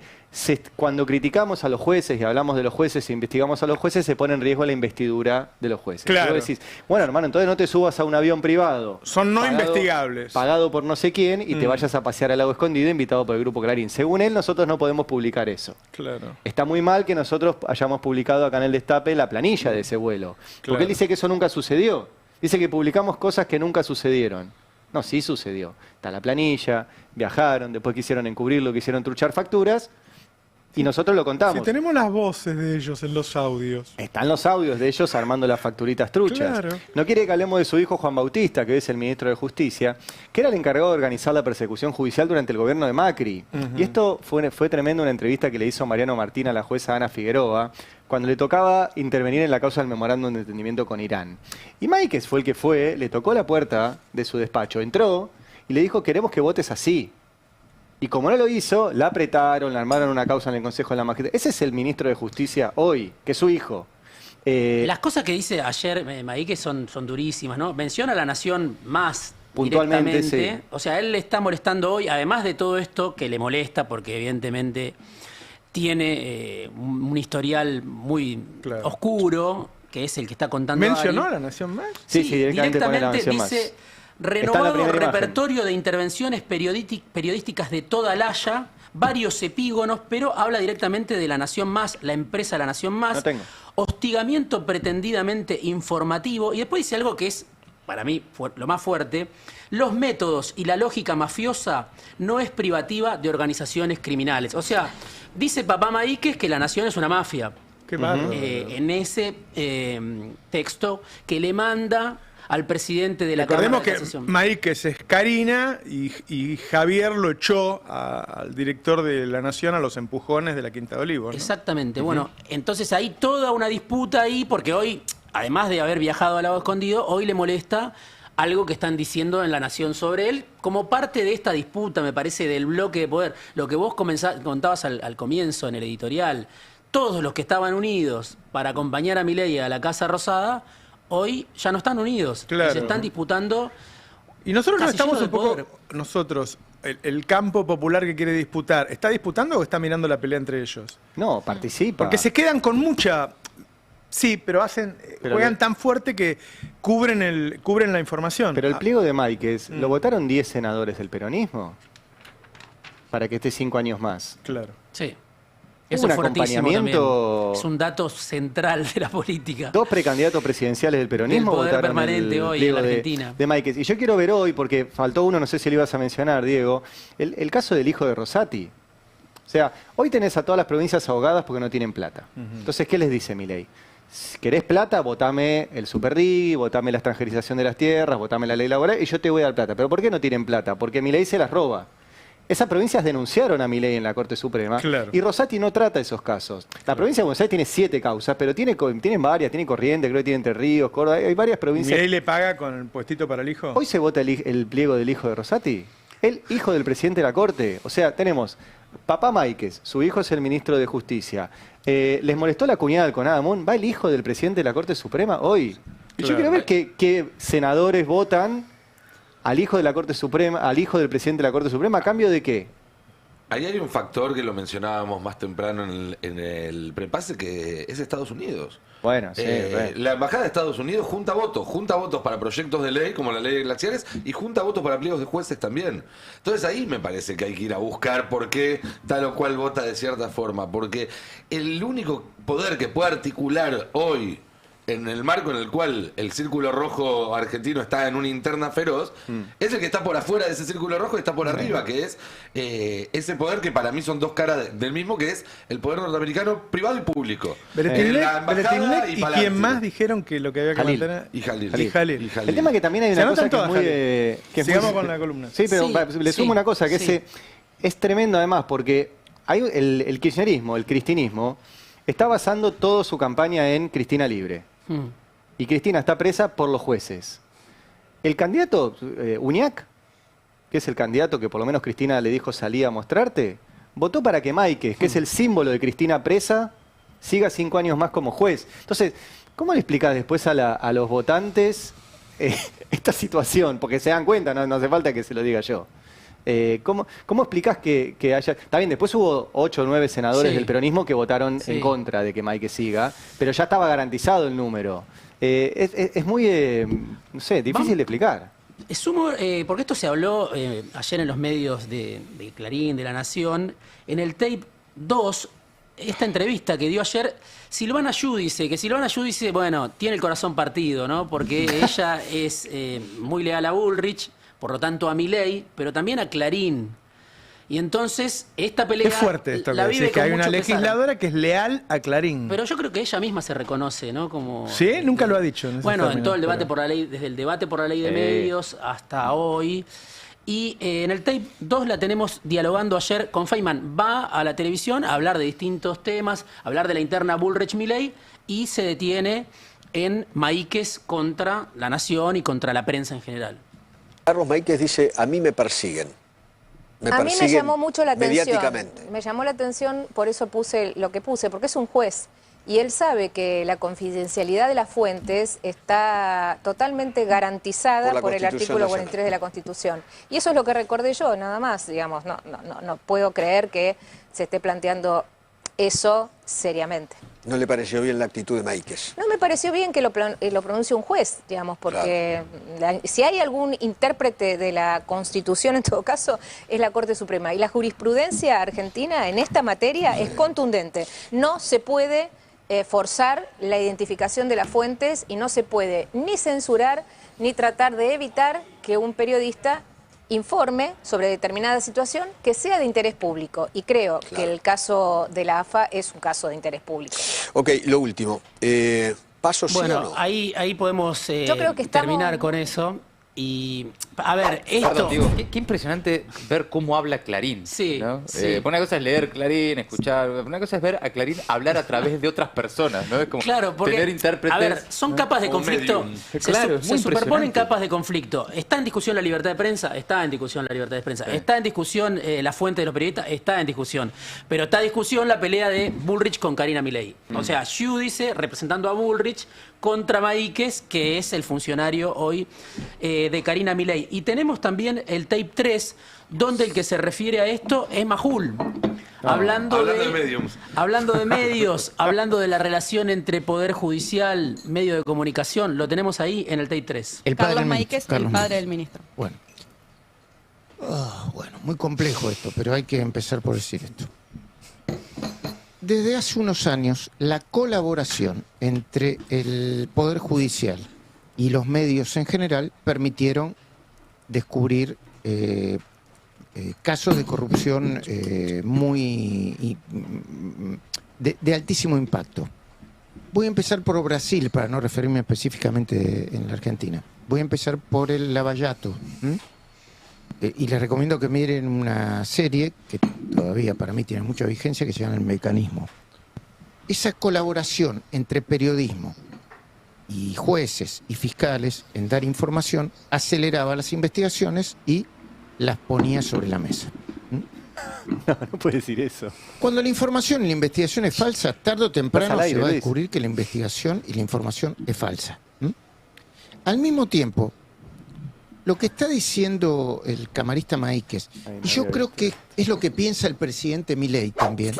cuando criticamos a los jueces y hablamos de los jueces e investigamos a los jueces, se pone en riesgo la investidura de los jueces. Claro. Y vos decís, bueno, hermano, entonces no te subas a un avión privado. Son no investigables. Pagado por no sé quién y te vayas a pasear al Lago Escondido invitado por el Grupo Clarín. Según él, nosotros no podemos publicar eso. Claro. Está muy mal que nosotros hayamos publicado acá en el Destape la planilla de ese vuelo. Porque él dice que eso nunca sucedió. Dice que publicamos cosas que nunca sucedieron. No, sí sucedió. Está la planilla, viajaron, después quisieron encubrirlo, quisieron truchar facturas. Y nosotros lo contamos. Si tenemos las voces de ellos en los audios. Están los audios de ellos armando las facturitas truchas. Claro. No quiere que hablemos de su hijo Juan Bautista, que es el ministro de Justicia, que era el encargado de organizar la persecución judicial durante el gobierno de Macri. Y esto fue tremendo, una entrevista que le hizo Mariano Martín a la jueza Ana Figueroa, cuando le tocaba intervenir en la causa del memorándum de entendimiento con Irán. Y Maíquez fue el que le tocó la puerta de su despacho, entró y le dijo, queremos que votes así. Y como no lo hizo, la apretaron, le armaron una causa en el Consejo de la Magistratura. Ese es el ministro de Justicia hoy, que es su hijo. Las cosas que dice ayer Maíquez son durísimas, ¿no? Menciona a la Nación más puntualmente, directamente. sí. O sea, él le está molestando hoy, además de todo esto que le molesta, porque evidentemente tiene un historial muy oscuro, que es el que está contando ¿Mencionó Ari. a la Nación más? Sí, directamente pone la Nación dice, más. Renovado repertorio de intervenciones periodísticas de toda la Haya, varios epígonos, pero habla directamente de La Nación Más, la empresa La Nación Más. No tengo. Hostigamiento pretendidamente informativo. Y después dice algo que es, para mí, lo más fuerte. Los métodos y la lógica mafiosa no es privativa de organizaciones criminales. O sea, dice Papá Maíquez que La Nación es una mafia. Qué bárbaro. En ese texto que le manda al presidente de la Cámara de Casación. Recordemos que Maíquez es Karina y Javier lo echó al director de La Nación a los empujones de la Quinta de Olivos, ¿no? Exactamente. Bueno, entonces hay toda una disputa ahí, porque hoy, además de haber viajado al Lago Escondido, hoy le molesta algo que están diciendo en La Nación sobre él, como parte de esta disputa, me parece, del bloque de poder. Lo que vos contabas al comienzo en el editorial, todos los que estaban unidos para acompañar a Milei a la Casa Rosada, hoy ya no están unidos. Claro. Se están disputando. Y nosotros no estamos un poco, poder. nosotros, el campo popular que quiere disputar, ¿está disputando o está mirando la pelea entre ellos? No, participa. Porque se quedan con mucha... Sí, pero juegan tan fuerte que cubren la información. Pero el pliego de Máiquez, ¿lo votaron 10 senadores del peronismo? Para que esté 5 años más. Claro. Sí. ¿Hubo Eso un es fortísimo acompañamiento? también. Es un dato central de la política. 2 precandidatos presidenciales del peronismo Del poder votaron permanente el hoy pliego en la Argentina. de Máiquez. Y yo quiero ver hoy, porque faltó uno, no sé si lo ibas a mencionar, Diego, el caso del hijo de Rosati. O sea, hoy tenés a todas las provincias ahogadas porque no tienen plata. Entonces, ¿qué les dice Milei? Si querés plata, votame el Superdi, votame la extranjerización de las tierras, votame la ley laboral y yo te voy a dar plata. ¿Pero por qué no tienen plata? Porque Milei se las roba. Esas provincias denunciaron a Milei en la Corte Suprema y Rosati no trata esos casos. La provincia de Buenos Aires tiene 7 causas, pero tienen varias, tiene Corrientes, creo que tiene Entre Ríos, Córdoba, hay varias provincias. ¿Milei le paga con el puestito para el hijo? Hoy se vota el pliego del hijo de Rosati, el hijo del presidente de la Corte. O sea, tenemos papá Máiquez, su hijo es el ministro de Justicia. ¿Les molestó la cuñada del Conadamun? Va el hijo del presidente de la Corte Suprema hoy. Y yo quiero ver qué senadores votan al hijo de la Corte Suprema, al hijo del presidente de la Corte Suprema, ¿a cambio de qué? Ahí hay un factor que lo mencionábamos más temprano en el prepase, que es Estados Unidos. Bueno, sí. La Embajada de Estados Unidos junta votos para proyectos de ley, como la ley de glaciares, y junta votos para pliegos de jueces también. Entonces ahí me parece que hay que ir a buscar por qué tal o cual vota de cierta forma, porque el único poder que puede articular hoy, en el marco en el cual el Círculo Rojo argentino está en una interna feroz, es el que está por afuera de ese Círculo Rojo y está por arriba, que es ese poder que para mí son 2 caras del mismo, que es el poder norteamericano privado y público. Beretilnec y quien más dijeron que lo que había que Jalil. mantener... Y Jalil. El tema es que también hay una cosa que es muy... que Sigamos con la columna. Sí, pero le sumo una cosa, que es tremendo además, porque hay el kirchnerismo, el cristinismo, está basando toda su campaña en Cristina libre. Y Cristina está presa por los jueces. El candidato Uñac, que es el candidato que por lo menos Cristina le dijo salí a mostrarte, votó para que Máiquez, que es el símbolo de Cristina presa, siga 5 años más como juez. Entonces, ¿cómo le explicas después a los votantes esta situación? Porque se dan cuenta, no hace falta que se lo diga yo. ¿Cómo explicás que haya...? Está bien, después hubo 8 o 9 senadores del peronismo que votaron en contra de que Máiquez siga, pero ya estaba garantizado el número. Es muy, no sé, difícil de explicar. Sumo, porque esto se habló ayer en los medios de Clarín, de La Nación, en el tape 2, esta entrevista que dio ayer, Silvana Giudice, bueno, tiene el corazón partido, ¿no? Porque ella es muy leal a Bullrich, por lo tanto a Milei, pero también a Clarín. Y entonces esta pelea... Es fuerte esto que decís, que hay una legisladora que es leal a Clarín. Pero yo creo que ella misma se reconoce, ¿no? Como, ¿sí? Nunca lo ha dicho. Bueno, en todo el debate por la ley, desde el debate por la ley de medios hasta hoy. Y en el tape 2 la tenemos dialogando ayer con Feynman. Va a la televisión a hablar de distintos temas, a hablar de la interna Bullrich-Milei y se detiene en Máiquez contra La Nación y contra la prensa en general. Carlos Máiquez dice, a mí me persiguen. A mí me llamó mucho la atención. Mediáticamente. Me llamó la atención, por eso puse lo que puse, porque es un juez. Y él sabe que la confidencialidad de las fuentes está totalmente garantizada por el artículo 43 de la Constitución. Y eso es lo que recordé yo, nada más, digamos. No puedo creer que se esté planteando eso seriamente. ¿No le pareció bien la actitud de Máiquez? No me pareció bien que lo pronuncie un juez, digamos, porque si hay algún intérprete de la Constitución, en todo caso, es la Corte Suprema. Y la jurisprudencia argentina en esta materia es contundente. No se puede forzar la identificación de las fuentes y no se puede ni censurar ni tratar de evitar que un periodista informe sobre determinada situación que sea de interés público. Y creo que el caso de la AFA es un caso de interés público. Ok, lo último. ¿Paso sí o no? Ahí podemos Yo creo que terminar con eso. Y, a ver, esto... Perdón, digo, qué impresionante ver cómo habla Clarín. Sí, ¿no? sí. Una cosa es leer Clarín, escuchar. Una cosa es ver a Clarín hablar a través de otras personas, ¿no? Es como claro, porque, tener intérpretes. A ver, son capas de conflicto. Se superponen capas de conflicto. ¿Está en discusión la libertad de prensa? Está en discusión la libertad de prensa. Sí. ¿Está en discusión la fuente de los periodistas? Está en discusión. Pero está en discusión la pelea de Bullrich con Karina Milei. O sea, Giudice representando a Bullrich contra Maíquez, que es el funcionario hoy de Karina Milei. Y tenemos también el tape 3, donde el que se refiere a esto es Majul. Hablando de medios, hablando de la relación entre Poder Judicial, medio de comunicación, lo tenemos ahí en el tape 3. Carlos Maíquez, el padre del ministro. Bueno. Bueno, muy complejo esto, pero hay que empezar por decir esto. Desde hace unos años, la colaboración entre el Poder Judicial y los medios en general permitieron descubrir casos de corrupción de altísimo impacto. Voy a empezar por Brasil, para no referirme específicamente en la Argentina. Voy a empezar por el Lavallato. Y les recomiendo que miren una serie que todavía para mí tiene mucha vigencia, que se llama El Mecanismo. Esa colaboración entre periodismo y jueces y fiscales en dar información aceleraba las investigaciones y las ponía sobre la mesa. No puede decir eso. Cuando la información y la investigación es falsa, tarde o temprano se va a Luis. descubrir que la investigación y la información es falsa. Al mismo tiempo, lo que está diciendo el camarista Maíquez, y yo creo que es lo que piensa el presidente Milei también.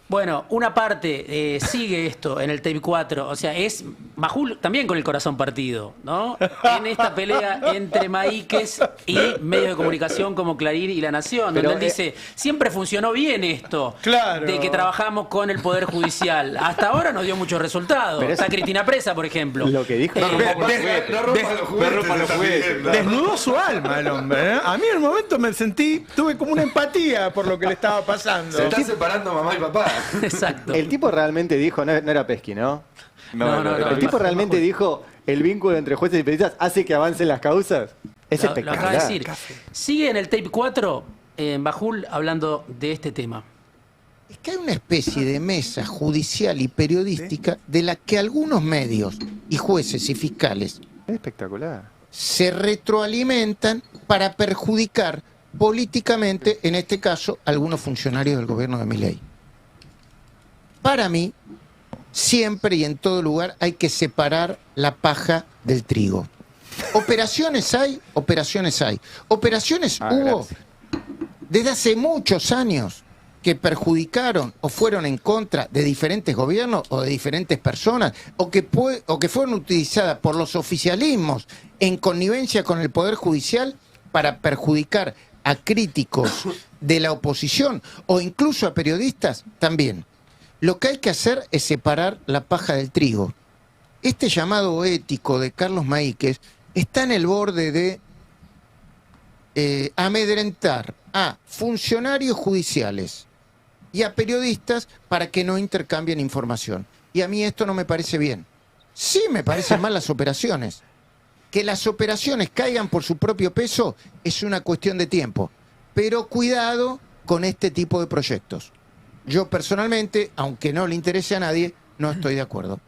Bueno, una parte sigue esto en el tape 4, o sea, es Majul también con el corazón partido, ¿no? En esta pelea entre Maíquez y medios de comunicación como Clarín y La Nación, Pero, donde él dice, siempre funcionó bien esto, Claro. de que trabajamos con el Poder Judicial. Hasta ahora no dio muchos resultados. Pero Está Cristina presa, por ejemplo. Lo que dijo... No rompa los juguetes. Desnudó su alma el hombre, ¿eh? A mí en un momento tuve como una empatía por lo que le estaba pasando. Se está separando mamá y papá. Exacto. El tipo realmente dijo, no era Pesky, ¿no? No, el tipo realmente dijo, el vínculo entre jueces y periodistas hace que avancen las causas. Es Lo espectacular. acaba de decir. Sigue en el tape 4, Majul hablando de este tema. Es que hay una especie de mesa judicial y periodística de la que algunos medios y jueces y fiscales Es espectacular. se retroalimentan para perjudicar políticamente, en este caso, a algunos funcionarios del gobierno de Milei. Para mí, siempre y en todo lugar hay que separar la paja del trigo. Operaciones hay, operaciones hay. Operaciones hubo desde hace muchos años que perjudicaron o fueron en contra de diferentes gobiernos o de diferentes personas, o que fueron utilizadas por los oficialismos en connivencia con el Poder Judicial para perjudicar a críticos de la oposición o incluso a periodistas también. Lo que hay que hacer es separar la paja del trigo. Este llamado ético de Carlos Maíquez está en el borde de amedrentar a funcionarios judiciales y a periodistas para que no intercambien información. Y a mí esto no me parece bien. Sí me parecen mal las operaciones. Que las operaciones caigan por su propio peso es una cuestión de tiempo. Pero cuidado con este tipo de proyectos. Yo personalmente, aunque no le interese a nadie, no estoy de acuerdo.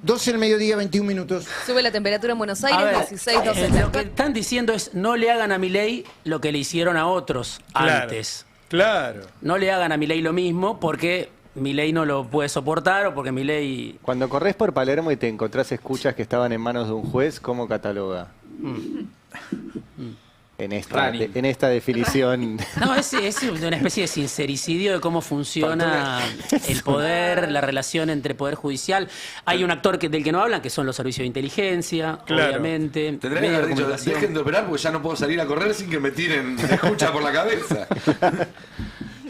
12 del mediodía, 21 minutos. Sube la temperatura en Buenos Aires, A ver, 16, 12. lo que están diciendo es no le hagan a Milei lo que le hicieron a otros antes. Claro. No le hagan a Milei lo mismo porque Milei no lo puede soportar o porque Milei... Cuando corres por Palermo y te encontrás escuchas que estaban en manos de un juez, ¿cómo cataloga? En esta definición. No, es una especie de sincericidio de cómo funciona el poder, la relación entre poder judicial. Hay un actor del que no hablan, que son los servicios de inteligencia, obviamente. Tendría que haber dicho, dejen de operar porque ya no puedo salir a correr sin que me tiren escucha por la cabeza.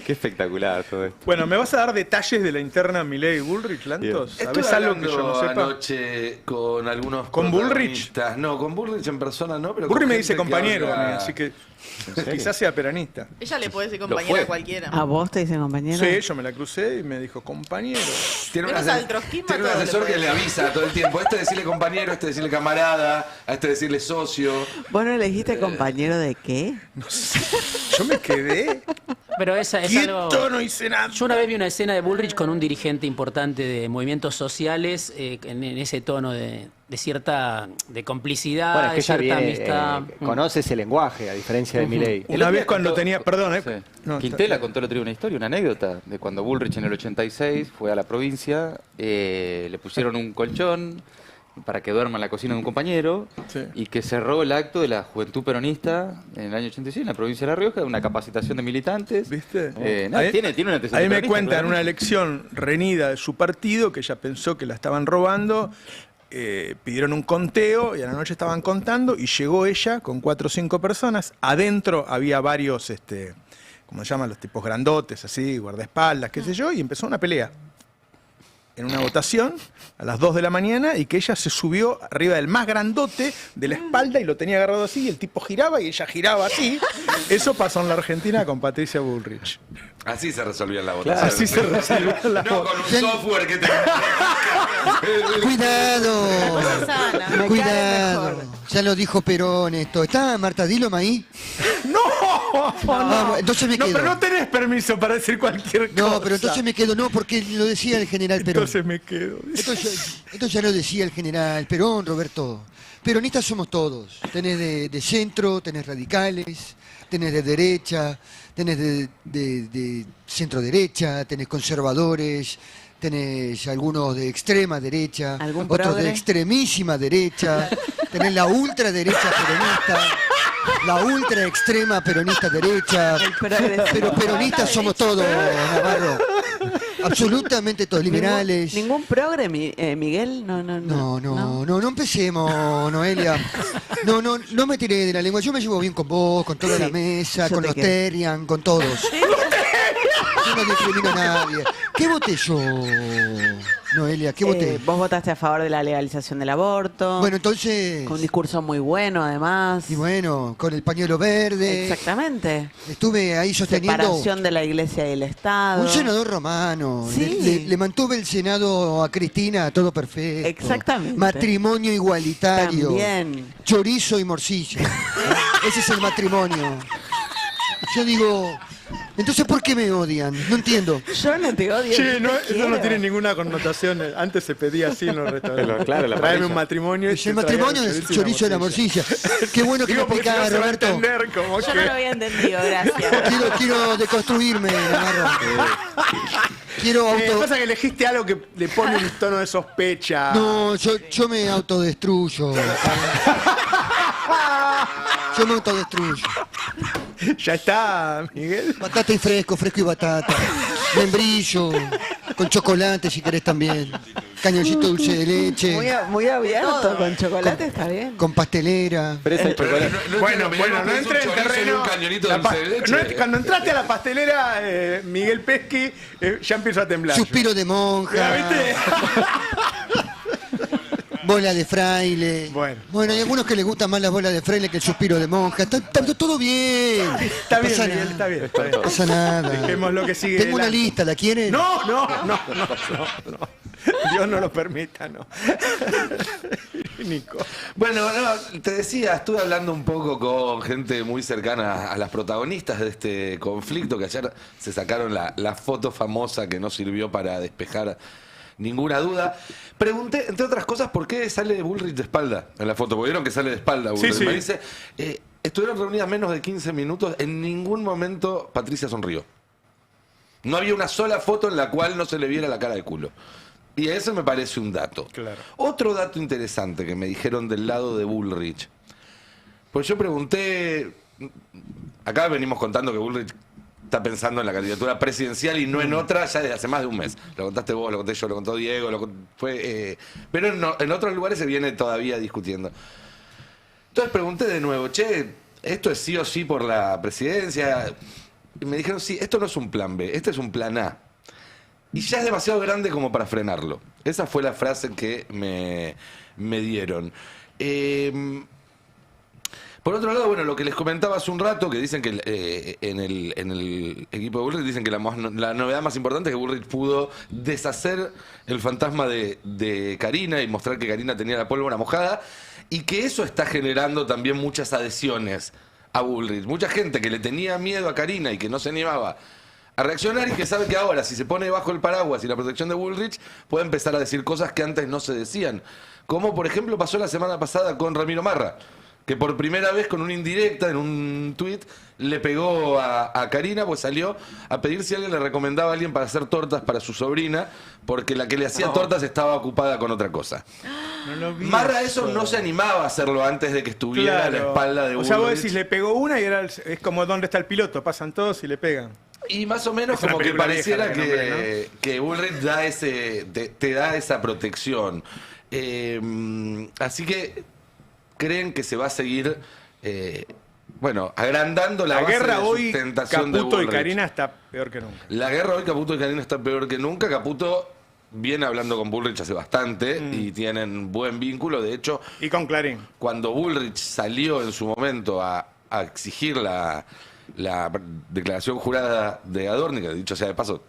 Qué espectacular todo esto. Bueno, ¿me vas a dar detalles de la interna Milei-Bullrich, Lantos? Estuve ¿Sabés algo que yo no sepa? anoche con algunos ¿Con Bullrich? protagonistas. No, con Bullrich en persona no, pero Bullrich con me gente dice que compañero habla- a mí, así que quizás sea peronista. Ella le puede decir compañera a cualquiera. ¿A vos te dicen compañero? Sí, yo me la crucé y me dijo compañero. Tiene un Menos asesor, al trotskismo, tiene un todo le asesor puede que le avisa todo el tiempo. Este decirle compañero, este decirle camarada, a este decirle socio. ¿Vos no elegiste compañero de qué? No sé. Yo me quedé Pero es algo... no hice nada. Yo una vez vi una escena de Bullrich con un dirigente importante de movimientos sociales en ese tono de cierta complicidad, Bueno, es que de ella cierta viene, amistad. conoce ese lenguaje, a diferencia de Milei. Una vez cuando tenía... Perdón, Quintela contó el otro día una historia, una anécdota, de cuando Bullrich en el 86 fue a la provincia, le pusieron un colchón para que duerma en la cocina de un compañero y que cerró el acto de la Juventud Peronista en el año 86 en la provincia de La Rioja, una capacitación de militantes. ¿Viste? Tiene un antecedente Ahí me peronista, cuenta en claramente. una elección reñida de su partido que ella pensó que la estaban robando. Pidieron un conteo y a la noche estaban contando y llegó ella con 4 o 5 personas. Adentro había varios, ¿cómo se llaman? Los tipos grandotes, así, guardaespaldas, qué sé yo, y empezó una pelea. En una votación a las 2 de la mañana y que ella se subió arriba del más grandote de la espalda y lo tenía agarrado así y el tipo giraba y ella giraba así. Eso pasó en la Argentina con Patricia Bullrich. Así se resolvía la votación. Así se resolvió la No con un software que te... Cuidado. Me Cuidado. cae mejor. Ya lo dijo Perón esto. ¿Está Marta Dillom ahí? ¡No! Ah, entonces me No, quedo. pero no tenés permiso para decir cualquier cosa. No, pero entonces me quedo. No, porque lo decía el general Perón. Entonces me quedo. Esto ya lo decía el general Perón, Roberto. Peronistas somos todos. Tenés de centro, tenés radicales, tenés de derecha, tenés de centro derecha, tenés conservadores, tenés algunos de extrema derecha, otros progre? de extremísima derecha, tenés la ultraderecha peronista, la ultra extrema peronista derecha, pero peronistas somos todos, Navarro. Absolutamente todos, liberales. ¿Ningún progre, Miguel? No empecemos, Noelia. No me tiré de la lengua. Yo me llevo bien con vos, con toda la mesa, yo con te los quiero. Terrian, con todos. Yo no discrimino a nadie. ¿Qué voté yo, Noelia? ¿Qué voté? Vos votaste a favor de la legalización del aborto. Bueno, entonces... Con un discurso muy bueno, además. Y bueno, con el pañuelo verde. Exactamente. Estuve ahí sosteniendo... Separación de la iglesia y el Estado. Un senador romano. Sí. Le mantuve el Senado a Cristina, todo perfecto. Exactamente. Matrimonio igualitario. También. Chorizo y morcilla. Ese es el matrimonio. Yo digo... Entonces, ¿por qué me odian? No entiendo. Yo no te odio. Che, no, yo te eso quiero. no tiene ninguna connotación. Antes se pedía así en los restaurantes. Pero, claro, la Tráeme parrilla. un matrimonio. El matrimonio es el chorizo de la morcilla. Qué bueno que Digo, me porque si no explicaba, se va a Roberto. entender como Yo que... no lo había entendido, gracias. Quiero deconstruirme, Navarro. Quiero Lo que auto... pasa es que elegiste algo que le pone un tono de sospecha. No, yo me autodestruyo. Yo me autodestruyo. Ya está, Miguel. Batata y fresco y batata. Membrillo, con chocolate si querés también. Cañoncito dulce de leche. Muy abierto, con chocolate está bien. Con pastelera. Fresa y chocolate. Bueno, no entré en terreno. Un cañonito La de pa- dulce de leche. no es- cuando entraste a la pastelera, Miguel Pesqui, ya empiezo a temblar. Suspiro de ¿Ya monja. viste? Bola de fraile. Bueno. Hay algunos que les gustan más las bolas de fraile que el suspiro de monja. Está todo bien. Está bien, pasa Miguel, nada. está bien. No pasa nada. Dejemos lo que sigue. Tengo una adelante. lista, ¿la quieren? No. Dios no lo permita, no. Nico. Bueno, no, te decía, estuve hablando un poco con gente muy cercana a las protagonistas de este conflicto, que ayer se sacaron la foto famosa que no sirvió para despejar ninguna duda. Pregunté, entre otras cosas, por qué sale Bullrich de espalda en la foto. Porque vieron que sale de espalda Bullrich. Sí. Me dice, estuvieron reunidas menos de 15 minutos, en ningún momento Patricia sonrió. No había una sola foto en la cual no se le viera la cara de culo. Y eso me parece un dato. Claro. Otro dato interesante que me dijeron del lado de Bullrich. Pues yo pregunté, acá venimos contando que Bullrich está pensando en la candidatura presidencial y no en otra ya desde hace más de un mes. Lo contaste vos, lo conté yo, lo contó Diego, pero en otros lugares se viene todavía discutiendo. Entonces pregunté de nuevo, ¿esto es sí o sí por la presidencia? Y me dijeron, sí, esto no es un plan B, este es un plan A. Y ya es demasiado grande como para frenarlo. Esa fue la frase que me dieron. Por otro lado, bueno, lo que les comentaba hace un rato, que dicen que en el equipo de Bullrich dicen que la novedad más importante es que Bullrich pudo deshacer el fantasma de Karina y mostrar que Karina tenía la pólvora mojada y que eso está generando también muchas adhesiones a Bullrich. Mucha gente que le tenía miedo a Karina y que no se animaba a reaccionar y que sabe que ahora, si se pone bajo el paraguas y la protección de Bullrich, puede empezar a decir cosas que antes no se decían. Como, por ejemplo, pasó la semana pasada con Ramiro Marra, que por primera vez con una indirecta en un tuit le pegó a Karina, pues salió a pedir si alguien le recomendaba a alguien para hacer tortas para su sobrina, porque la que le hacía tortas estaba ocupada con otra cosa. No lo vi Marra eso no se animaba a hacerlo antes de que estuviera a la espalda de Bullrich. O sea, vos decís, le pegó una y era es como ¿dónde está el piloto? Pasan todos y le pegan. Y más o menos Es como que pareciera vieja, que Bullrich da te da esa protección. Así que creen que se va a seguir, agrandando la base guerra de hoy, sustentación de Caputo y Bullrich. Karina está peor que nunca. La guerra hoy, Caputo y Karina está peor que nunca. Caputo viene hablando con Bullrich hace bastante y tienen buen vínculo. De hecho, y con Clarín. Cuando Bullrich salió en su momento a exigir la declaración jurada de Adorni, que dicho sea de paso,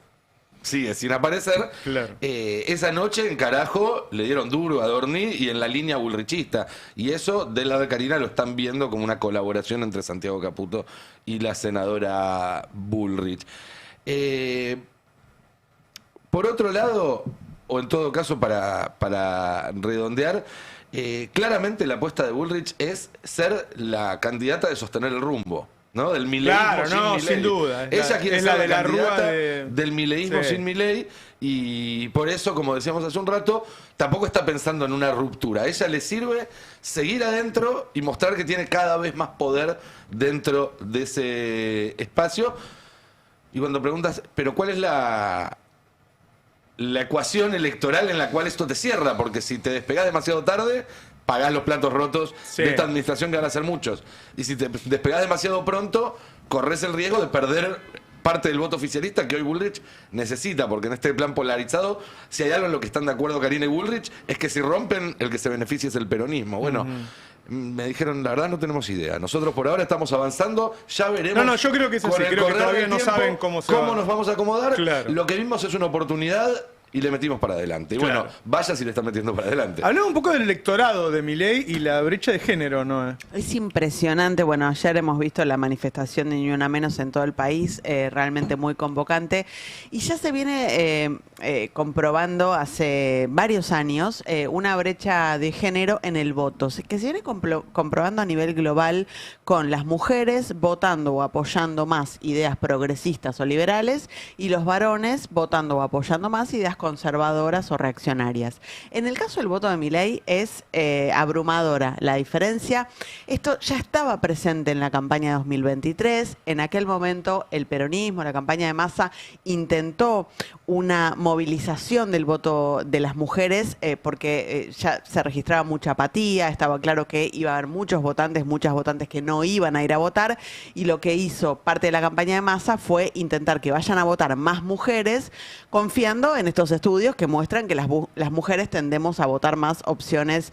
sigue sin aparecer. Claro. Esa noche en Carajo le dieron duro a Adorni y en la línea bullrichista. Y eso, del lado de Karina, lo están viendo como una colaboración entre Santiago Caputo y la senadora Bullrich. Por otro lado, o en todo caso para redondear, claramente la apuesta de Bullrich es ser la candidata de sostener el rumbo, ¿no? Del mileísmo Claro, sin duda. Ella quiere es ser la de la candidata rúa del mileísmo sin Milei, y por eso, como decíamos hace un rato, tampoco está pensando en una ruptura. A ella le sirve seguir adentro y mostrar que tiene cada vez más poder dentro de ese espacio. Y cuando preguntas, ¿pero cuál es la ecuación electoral en la cual esto te cierra? Porque si te despegás demasiado tarde, pagás los platos rotos de esta administración, que van a ser muchos. Y si te despegás demasiado pronto, corres el riesgo de perder parte del voto oficialista que hoy Bullrich necesita, porque en este plan polarizado, si hay algo en lo que están de acuerdo Karina y Bullrich, es que si rompen, el que se beneficia es el peronismo. Bueno, me dijeron, la verdad no tenemos idea. Nosotros por ahora estamos avanzando, ya veremos. No, yo creo que es así, creo que todavía no saben cómo nos vamos a acomodar. Claro. Lo que vimos es una oportunidad y le metimos para adelante. Y Claro. bueno, vaya si le están metiendo para adelante. Hablamos un poco del electorado de Milei y la brecha de género, ¿no? Es impresionante. Bueno, ayer hemos visto la manifestación de Ni Una Menos en todo el país, realmente muy convocante. Y ya se viene comprobando hace varios años una brecha de género en el voto, que se viene comprobando a nivel global con las mujeres votando o apoyando más ideas progresistas o liberales y los varones votando o apoyando más ideas conservadoras o reaccionarias. En el caso del voto de Milei es abrumadora la diferencia. Esto ya estaba presente en la campaña de 2023. En aquel momento el peronismo, la campaña de Massa, intentó una movilización del voto de las mujeres porque ya se registraba mucha apatía, estaba claro que iba a haber muchas votantes que no iban a ir a votar, y lo que hizo parte de la campaña de Massa fue intentar que vayan a votar más mujeres, confiando en estos estudios que muestran que las mujeres tendemos a votar más opciones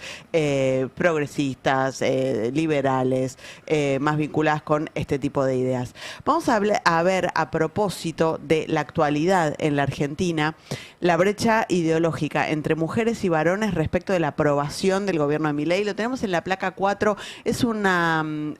progresistas, liberales, más vinculadas con este tipo de ideas. Vamos a ver, a propósito de la actualidad en la Argentina, la brecha ideológica entre mujeres y varones respecto de la aprobación del gobierno de Milei. Lo tenemos en la placa 4, es un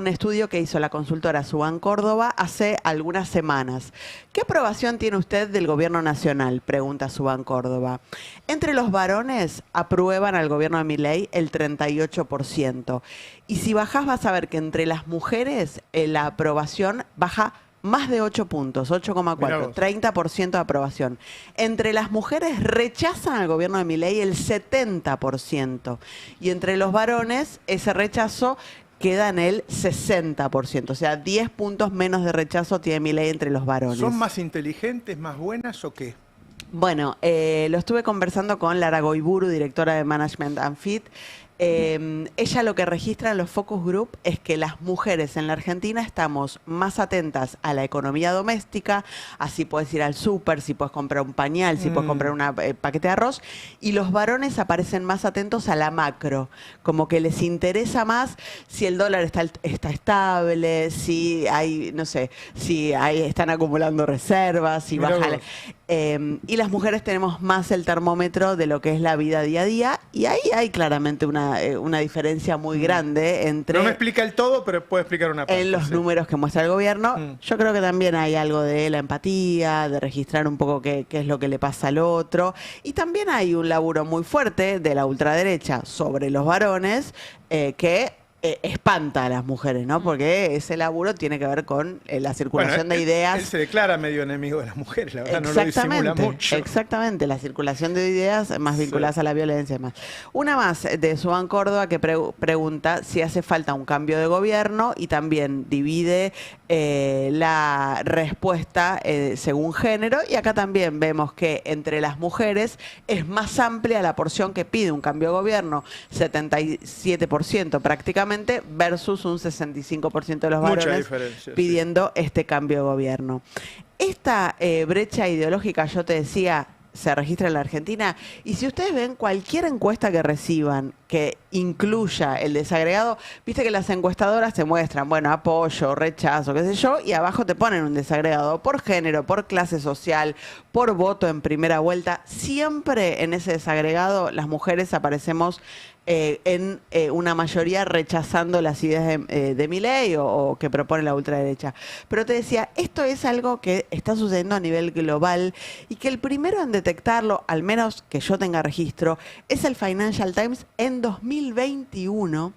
estudio que hizo la consultora Suban Córdoba hace algunas semanas. ¿Qué aprobación tiene usted del gobierno nacional?, pregunta Suban Córdoba. Entre los varones aprueban al gobierno de Milei el 38%. Y si bajás vas a ver que entre las mujeres la aprobación baja más de 8 puntos, 8,4, 30% de aprobación. Entre las mujeres rechazan al gobierno de Milei el 70%. Y entre los varones ese rechazo queda en el 60%. O sea, 10 puntos menos de rechazo tiene Milei entre los varones. ¿Son más inteligentes, más buenas o qué? Bueno, lo estuve conversando con Lara Goiburu, directora de Management and Fit. Ella lo que registra en los focus group es que las mujeres en la Argentina estamos más atentas a la economía doméstica, así puedes ir al súper, si puedes comprar un pañal, si puedes comprar un paquete de arroz, y los varones aparecen más atentos a la macro, como que les interesa más si el dólar está estable, si hay, no sé, si están acumulando reservas, si baja y las mujeres tenemos más el termómetro de lo que es la vida día a día, y ahí hay claramente una una diferencia muy grande entre... No me explica el todo, pero puede explicar una parte. En los números que muestra el gobierno, yo creo que también hay algo de la empatía, de registrar un poco qué es lo que le pasa al otro. Y también hay un laburo muy fuerte de la ultraderecha sobre los varones que espanta a las mujeres, ¿no? Porque ese laburo tiene que ver con la circulación de ideas. Él se declara medio enemigo de las mujeres, la verdad, no lo disimula mucho. Exactamente, la circulación de ideas más vinculadas a la violencia y más. Una más de Suban Córdoba que pregunta si hace falta un cambio de gobierno y también divide la respuesta según género, y acá también vemos que entre las mujeres es más amplia la porción que pide un cambio de gobierno, 77% prácticamente, versus un 65% de los varones pidiendo este cambio de gobierno. Esta brecha ideológica, yo te decía, se registra en la Argentina, y si ustedes ven cualquier encuesta que reciban que incluya el desagregado, viste que las encuestadoras te muestran, bueno, apoyo, rechazo, qué sé yo, y abajo te ponen un desagregado por género, por clase social, por voto en primera vuelta. Siempre en ese desagregado las mujeres aparecemos en una mayoría rechazando las ideas de Milei o que propone la ultraderecha. Pero te decía, esto es algo que está sucediendo a nivel global y que el primero en detectarlo, al menos que yo tenga registro, es el Financial Times en 2021,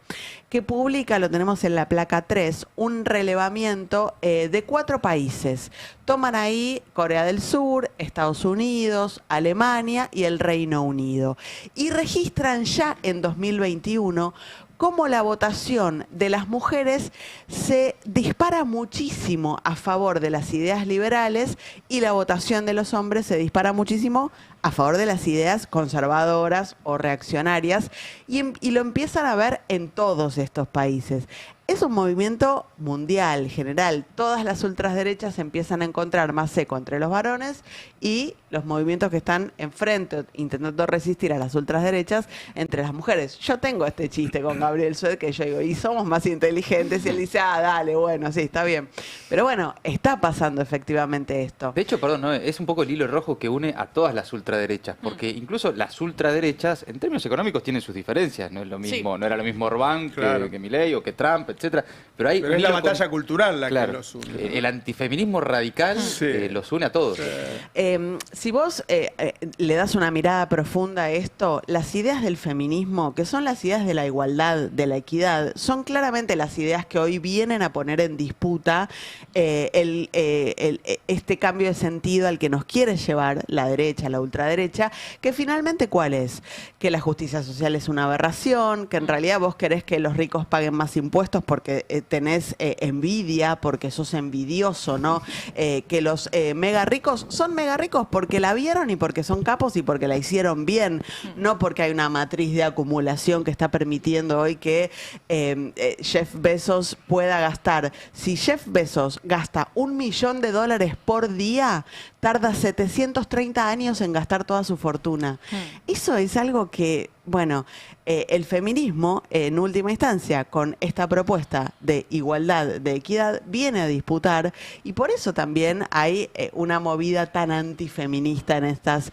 que publica, lo tenemos en la placa 3, un relevamiento de 4 países. Toman ahí Corea del Sur, Estados Unidos, Alemania y el Reino Unido. Y registran ya en 2021 cómo la votación de las mujeres se dispara muchísimo a favor de las ideas liberales y la votación de los hombres se dispara muchísimo a favor de las ideas conservadoras o reaccionarias, y lo empiezan a ver en todos estos países. Es un movimiento mundial, general. Todas las ultraderechas empiezan a encontrar más eco entre los varones y los movimientos que están enfrente, intentando resistir a las ultraderechas, entre las mujeres. Yo tengo este chiste con Gabriel Sued que yo digo, y somos más inteligentes, y él dice, dale, bueno, sí, está bien. Pero bueno, está pasando efectivamente esto. De hecho, perdón, ¿no? Es un poco el hilo rojo que une a todas las ultraderechas, porque incluso las ultraderechas, en términos económicos, tienen sus diferencias. No es lo mismo, no era lo mismo Orbán que Milei o que Trump, etcétera. Pero es la batalla cultural la que los une. El antifeminismo radical los une a todos. Si vos le das una mirada profunda a esto, las ideas del feminismo, que son las ideas de la igualdad, de la equidad, son claramente las ideas que hoy vienen a poner en disputa este cambio de sentido al que nos quiere llevar la derecha, la ultraderecha, que finalmente ¿cuál es? Que la justicia social es una aberración, que en realidad vos querés que los ricos paguen más impuestos porque tenés envidia, porque sos envidioso, ¿no? Que los mega ricos son mega ricos porque la vieron y porque son capos y porque la hicieron bien, no porque hay una matriz de acumulación que está permitiendo hoy que Jeff Bezos pueda gastar. Si Jeff Bezos gasta $1 millón por día, tarda 730 años en gastar toda su fortuna. Eso es algo que, bueno, el feminismo, en última instancia, con esta propuesta de igualdad, de equidad, viene a disputar, y por eso también hay una movida tan antifeminista en estas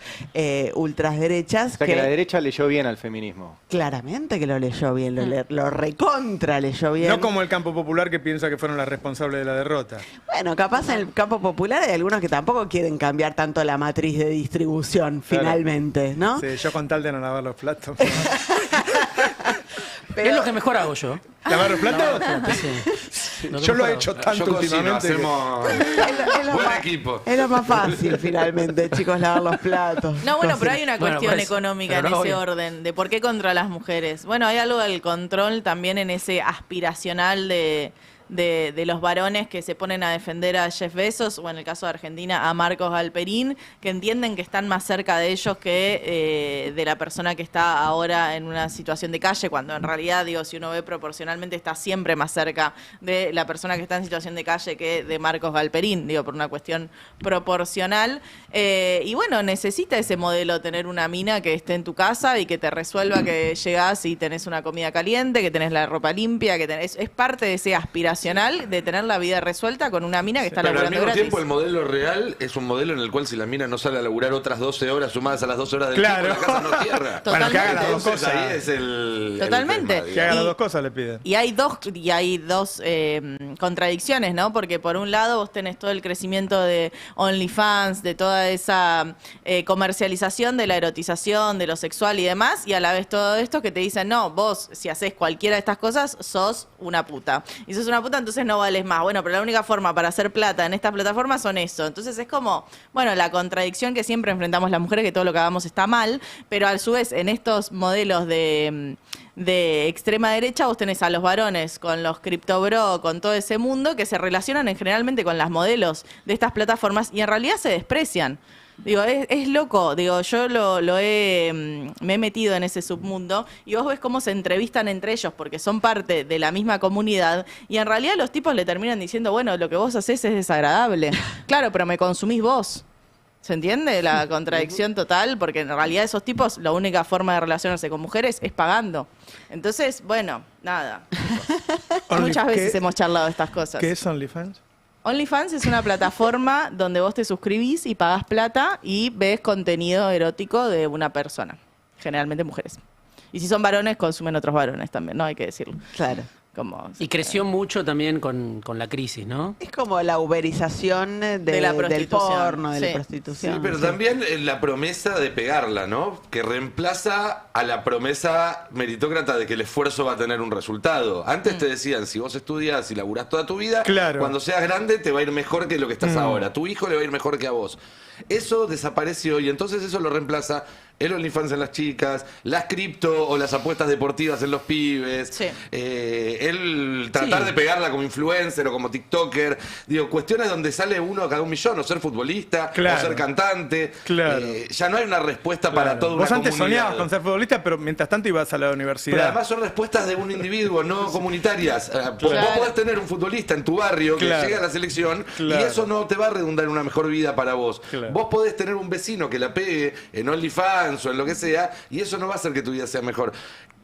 ultraderechas. O sea, que la derecha leyó bien al feminismo. Claramente que lo leyó bien, lo recontra leyó bien. No como el campo popular que piensa que fueron las responsables de la derrota. Bueno, capaz en el campo popular hay algunos que tampoco quieren cambiar tanto la matriz de distribución, finalmente, ¿no? Sí, yo con tal de no lavar los platos. Es lo que mejor hago yo. ¿Lavar los platos? Sí. Yo lo he hecho tanto últimamente. Hacemos buen equipo. Es lo más fácil, finalmente, chicos, lavar los platos. No, bueno, pero hay una cuestión pues, económica en ese orden, de por qué contra las mujeres. Bueno, hay algo del control también en ese aspiracional de los varones que se ponen a defender a Jeff Bezos, o en el caso de Argentina a Marcos Galperín, que entienden que están más cerca de ellos que de la persona que está ahora en una situación de calle, cuando en realidad, digo, si uno ve proporcionalmente, está siempre más cerca de la persona que está en situación de calle que de Marcos Galperín, digo, por una cuestión proporcional. Y bueno, necesita ese modelo tener una mina que esté en tu casa y que te resuelva que llegás y tenés una comida caliente, que tenés la ropa limpia, que es parte de esa aspiración aspiracional de tener la vida resuelta con una mina que está Pero al laburando mismo gratis. tiempo el modelo real es un modelo en el cual si la mina no sale a laburar otras 12 horas sumadas a las 12 horas del Claro. tiempo, la casa no cierra. Bueno, que haga las dos Entonces, cosas. ahí es el Totalmente. tema, Que haga las Y- dos cosas le piden. Y hay dos contradicciones, ¿no? Porque por un lado vos tenés todo el crecimiento de OnlyFans, de toda esa comercialización de la erotización, de lo sexual y demás, y a la vez todo esto que te dicen, no, vos si haces cualquiera de estas cosas, sos una puta. Y sos una puta, entonces no vales más. Bueno, pero la única forma para hacer plata en estas plataformas son eso. Entonces es como, bueno, la contradicción que siempre enfrentamos las mujeres, que todo lo que hagamos está mal, pero a su vez en estos modelos de extrema derecha vos tenés a los varones con los criptobro, con todo ese mundo que se relacionan generalmente con las modelos de estas plataformas y en realidad se desprecian. Digo, es loco. Digo, yo me he metido en ese submundo y vos ves cómo se entrevistan entre ellos porque son parte de la misma comunidad y en realidad los tipos le terminan diciendo, bueno, lo que vos hacés es desagradable. Claro, pero me consumís vos. ¿Se entiende la contradicción total? Porque en realidad esos tipos, la única forma de relacionarse con mujeres es pagando. Entonces, bueno, nada. Muchas veces hemos charlado de estas cosas. ¿Qué es OnlyFans? OnlyFans es una plataforma donde vos te suscribís y pagás plata y ves contenido erótico de una persona, generalmente mujeres. Y si son varones, consumen otros varones también, ¿no? Hay que decirlo. Claro. Y creció mucho también con la crisis, ¿no? Es como la uberización De la del prostitución, porno, de la sí. prostitución. Sí, pero también la promesa de pegarla, ¿no? Que reemplaza a la promesa meritócrata de que el esfuerzo va a tener un resultado. Antes te decían, si vos estudias y laburás toda tu vida, Claro. cuando seas grande te va a ir mejor que lo que estás ahora. Tu hijo le va a ir mejor que a vos. Eso desapareció y entonces eso lo reemplaza el OnlyFans en las chicas, las cripto o las apuestas deportivas en los pibes, Sí. el tratar de pegarla como influencer o como TikToker, digo, cuestiones donde sale uno a cada 1 millón, o ser futbolista, Claro. o ser cantante. Claro. Ya no hay una respuesta para toda una Vos antes comunidad. soñabas con ser futbolista, pero mientras tanto ibas a la universidad. Pero además son respuestas de un individuo, no comunitarias. Vos podés tener un futbolista en tu barrio que Claro. llega a la selección Claro. y eso no te va a redundar en una mejor vida para vos. Claro. Vos podés tener un vecino que la pegue en OnlyFans o en lo que sea y eso no va a hacer que tu vida sea mejor.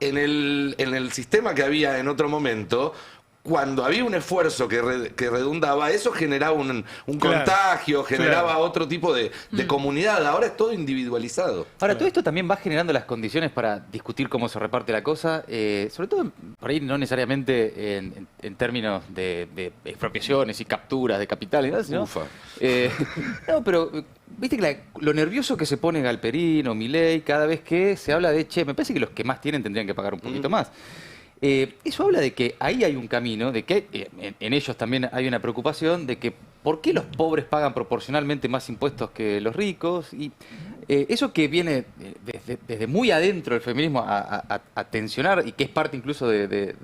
En el sistema que había en otro momento, cuando había un esfuerzo que redundaba, eso generaba un Claro. contagio, generaba Claro. otro tipo de comunidad. Ahora es todo individualizado. Ahora, todo esto también va generando las condiciones para discutir cómo se reparte la cosa, sobre todo por ahí no necesariamente en términos de expropiaciones y capturas de capitales, ¿no? Sino, Ufa. no, pero viste que lo nervioso que se pone Galperín o Milei cada vez que se habla de, che, me parece que los que más tienen tendrían que pagar un poquito más. Eso habla de que ahí hay un camino, de que en ellos también hay una preocupación de que por qué los pobres pagan proporcionalmente más impuestos que los ricos. Y eso que viene desde muy adentro del feminismo a tensionar y que es parte incluso de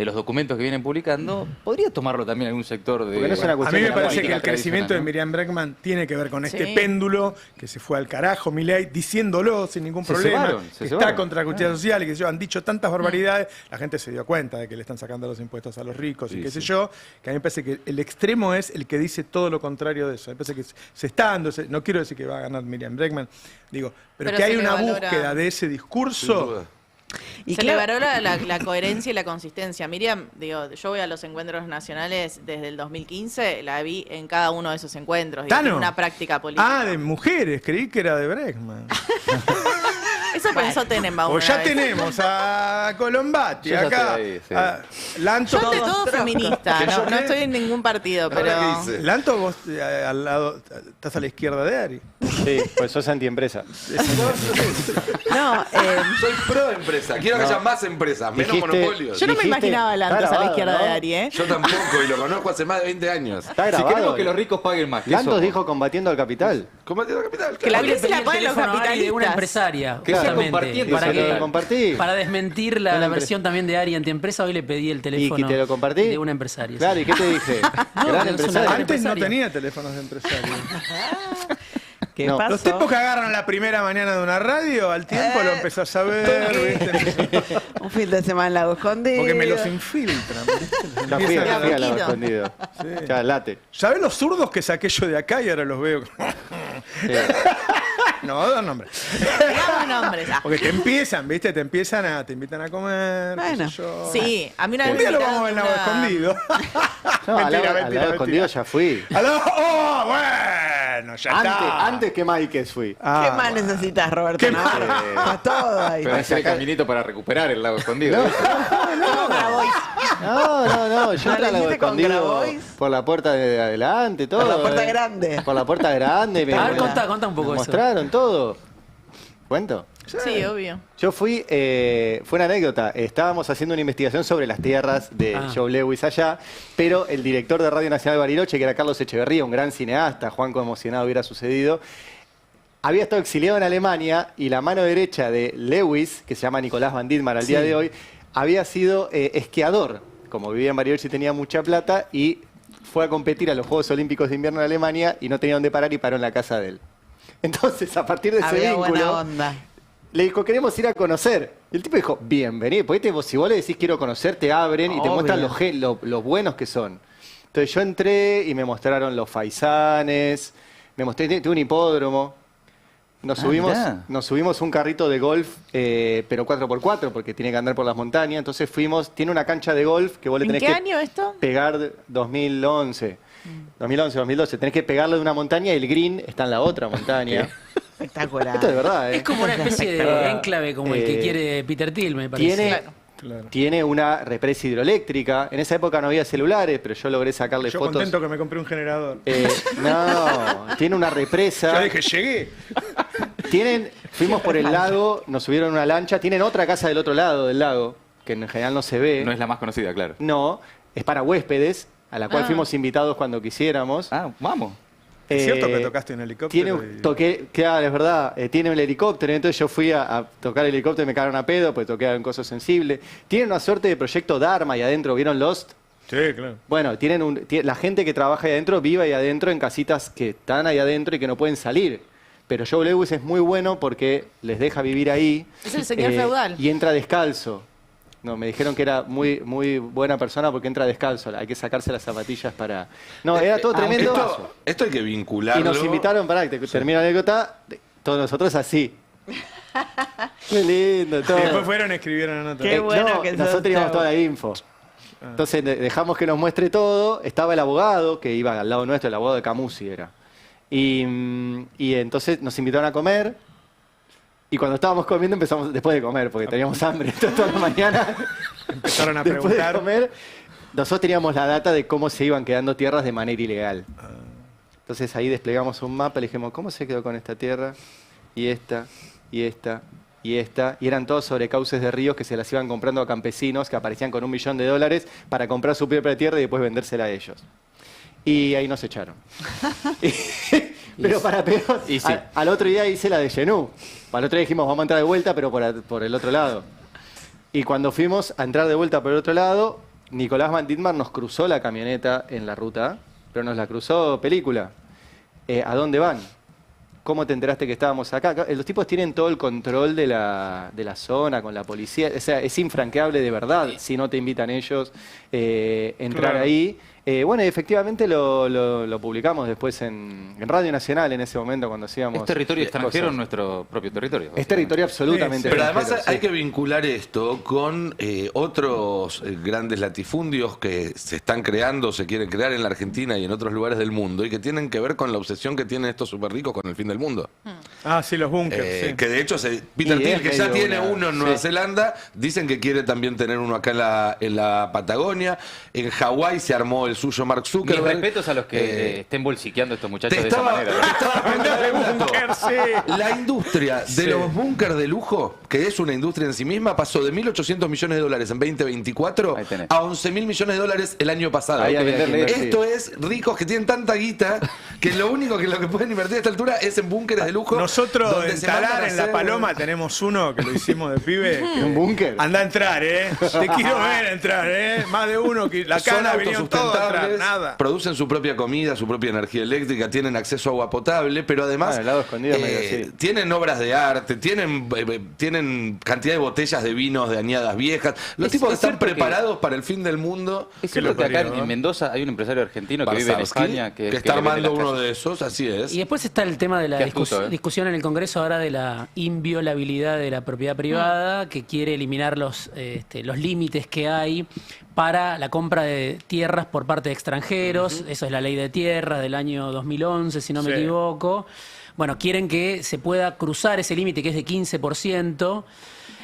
los documentos que vienen publicando, podría tomarlo también algún sector de... Porque no es una A cuestión mí me de parece política que el crecimiento de tradicional, ¿no? Miriam Bregman tiene que ver con este Sí. péndulo que se fue al carajo, Milei, diciéndolo sin ningún Se problema, cebaron, se que cebaron. está contra la justicia social y que han dicho tantas barbaridades, la gente se dio cuenta de que le están sacando los impuestos a los ricos y qué sé yo, que a mí me parece que el extremo es el que dice todo lo contrario de eso. Me parece que se está dando, no quiero decir que va a ganar Miriam Bregman, digo, pero que se hay le una valora. búsqueda de ese Sin discurso. duda. Y Se claro- le valora la coherencia y la consistencia. Miriam, digo, yo voy a los encuentros nacionales desde el 2015, la vi en cada uno de esos encuentros. Digo, ¿Tano? tiene una práctica política. Ah, de mujeres, creí que era de Bregman. Eso pensó Tenenbaum. O una ya vez. tenemos a Colombati Yo ya acá. estoy ahí, sí. a Lanto. Yo ante todo feminista, ¿Que yo no qué? estoy en ningún partido, Ahora, pero... ¿qué dice? Lanto, vos al lado, estás a la izquierda de Ari. Sí, pues sos antiempresa. No, Soy pro empresa. Quiero que haya más empresas, menos Dijiste- monopolios. Yo no me Dijiste- imaginaba a Lantos está a la grabado, izquierda ¿no? de Ari, ¿eh? Yo tampoco, y lo conozco hace más de 20 años. Está Si grabado. queremos que los ricos paguen más, ¿qué Lantos somos? dijo combatiendo al capital. Combatiendo capital. Que la Hoy le crisis pedí la el pagan los teléfono a Ari de una capitalistas. empresaria, Que sea justamente, compartiendo para, ese que- te lo compartí. para desmentir Una la empre- versión también de Ari antiempresa. Hoy le pedí el ¿Y teléfono que te lo compartí? de una empresaria. Claro, sí. ¿y qué te dije? No, Gran es una empresario. gran Antes no empresaria. tenía teléfonos de empresarios. ¿qué No. pasó? Los tipos que agarran la primera mañana de una radio, al tiempo lo empezó a saber, ¿viste? Un fin de semana en Lago Escondido. Porque me los infiltran. ¿viste? Los Ya fui, empiezan a- fui al lado poquito. escondido. Sí. Ya, late. ¿Sabés los zurdos que saqué yo de acá y ahora los veo? Sí. No, dos nombres. Digamos nombres. Porque te empiezan, ¿viste? Te invitan a comer. Bueno, qué sé yo. sí, a mí una Un vez día me lo vamos a ver en Lago Escondido. No, al Mentira, lado escondido ya fui. ¡Oh, bueno! Ya está. Antes que Maikes fui. ¿Qué más necesitas, Roberto? Está todo ahí. Pero ese caminito para recuperar el lago escondido. No, yo entré al Lago hiciste con Escondido Grabois? por la puerta de adelante, todo. Por la puerta grande. Por la puerta grande. A ver, contá un poco me eso. mostraron todo. ¿Cuento? Sí, obvio. Yo fui, fue una anécdota, estábamos haciendo una investigación sobre las tierras de Joe Lewis allá, pero el director de Radio Nacional de Bariloche, que era Carlos Echeverría, un gran cineasta, Juanco emocionado hubiera sucedido, había estado exiliado en Alemania y la mano derecha de Lewis, que se llama Nicolás Van Dittmar al día de hoy, había sido esquiador, como vivía en Bariloche y tenía mucha plata, y fue a competir a los Juegos Olímpicos de Invierno en Alemania y no tenía dónde parar y paró en la casa de él. Entonces, a partir de ese Había vínculo, buena onda. le dijo, queremos ir a conocer. Y el tipo dijo, bienvenido. Porque si vos le decís quiero conocer, te abren y te muestran los buenos que son. Entonces yo entré y me mostraron los faisanes, tengo un hipódromo. Nos subimos un carrito de golf, pero 4x4, porque tiene que andar por las montañas. Entonces tiene una cancha de golf que vos le tenés ¿En qué que año esto? pegar 2011. 2011, 2012. Tenés que pegarle de una montaña y el green está en la otra montaña. Espectacular. Esto es verdad, ¿eh? Es como una especie de enclave como el que quiere Peter Thiel, me parece. Tiene una represa hidroeléctrica. En esa época no había celulares, pero yo logré sacarle Yo fotos. contento que me compré un generador. No, tiene una represa. Yo dije, llegué. Fuimos por el lago, nos subieron una lancha. Tienen otra casa del otro lado del lago, que en general no se ve. No es la más conocida, claro. No, es para huéspedes, a la cual fuimos invitados cuando quisiéramos. Vamos. ¿Es cierto que tocaste un helicóptero? Claro, es verdad. Tiene un helicóptero, entonces yo fui a tocar el helicóptero y me cagaron a pedo, porque toqué un coso sensible. Tiene una suerte de proyecto Dharma ahí adentro, ¿vieron Lost? Sí, claro. Bueno, la gente que trabaja ahí adentro vive ahí adentro en casitas que están ahí adentro y que no pueden salir. Pero Joe Lewis es muy bueno porque les deja vivir ahí. Es el señor feudal. Y entra descalzo. No, me dijeron que era muy, muy buena persona porque entra descalzo. Hay que sacarse las zapatillas para... No, era todo tremendo. Esto hay que vincularlo. Y nos invitaron, termina la anécdota, todos nosotros así. Qué lindo todo. Y después fueron y escribieron la nota. Qué bueno que nosotros teníamos toda la info. Entonces dejamos que nos muestre todo. Estaba el abogado, que iba al lado nuestro, el abogado de Camusi era. Y entonces nos invitaron a comer. Y cuando estábamos comiendo empezamos, después de comer, porque teníamos hambre toda la mañana. Empezaron a Después preguntar. de comer, nosotros teníamos la data de cómo se iban quedando tierras de manera ilegal. Entonces ahí desplegamos un mapa y le dijimos, ¿cómo se quedó con esta tierra? Y esta, y esta, y esta. Y eran todos sobre cauces de ríos que se las iban comprando a campesinos que aparecían con $1 millón para comprar su propia tierra y después vendérsela a ellos. Y ahí nos echaron. Pero para peor, al otro día hice la de Genú. Al otro día dijimos, vamos a entrar de vuelta, pero por el otro lado. Y cuando fuimos a entrar de vuelta por el otro lado, Nicolás Van Dittmar nos cruzó la camioneta en la ruta, pero nos la cruzó película. ¿A dónde van? ¿Cómo te enteraste que estábamos acá? Los tipos tienen todo el control de la zona con la policía. O sea, es infranqueable de verdad si no te invitan ellos entrar ahí. Bueno, y efectivamente lo publicamos después en Radio Nacional en ese momento cuando hacíamos... ¿Es territorio extranjero en nuestro propio territorio? Es territorio absolutamente Pero extranjero. además hay que vincular esto con otros grandes latifundios que se están creando, se quieren crear en la Argentina y en otros lugares del mundo y que tienen que ver con la obsesión que tienen estos súper ricos con el fin del mundo. Ah, sí, los búnkers. Sí. Que de hecho Peter Thiel, que ya tiene uno en Nueva sí. Zelanda, dicen que quiere también tener uno acá en la Patagonia. En Hawái se armó el suyo Mark Mis Zuckerberg. respetos a los que estén bolsiqueando a estos muchachos de esa manera. La industria de los búnkers de lujo, que es una industria en sí misma, pasó de $1.800 millones en 2024 a $11.000 millones el año pasado. Esto es ricos que tienen tanta guita que lo único que pueden invertir a esta altura es en búnkeres de lujo. Nosotros donde en se mandan Talar, a en La hacer- Paloma, tenemos uno que lo hicimos de pibe. ¿Un búnker? Anda a entrar, ¿eh? Te quiero ver entrar, ¿eh? Más de uno que la Son cana vinieron todos a entrar, autosustentables, nada. producen su propia comida, su propia energía eléctrica, tienen acceso a agua potable, pero además el lado escondido medio así. tienen obras de arte, tienen cantidad de botellas de vinos de añadas viejas. Los tipos están preparados para el fin del mundo. Es cierto que acá en Mendoza hay un empresario argentino que vive en Barsavsky, España que que está le vende armando las uno casas. de esos, así es. Y después está el tema de la Qué astuto, discusión en el Congreso ahora de la inviolabilidad de la propiedad privada, que quiere eliminar los límites que hay para la compra de tierras por parte de extranjeros. Eso es la ley de tierras del año 2011, si no me equivoco. Bueno, quieren que se pueda cruzar ese límite que es de 15%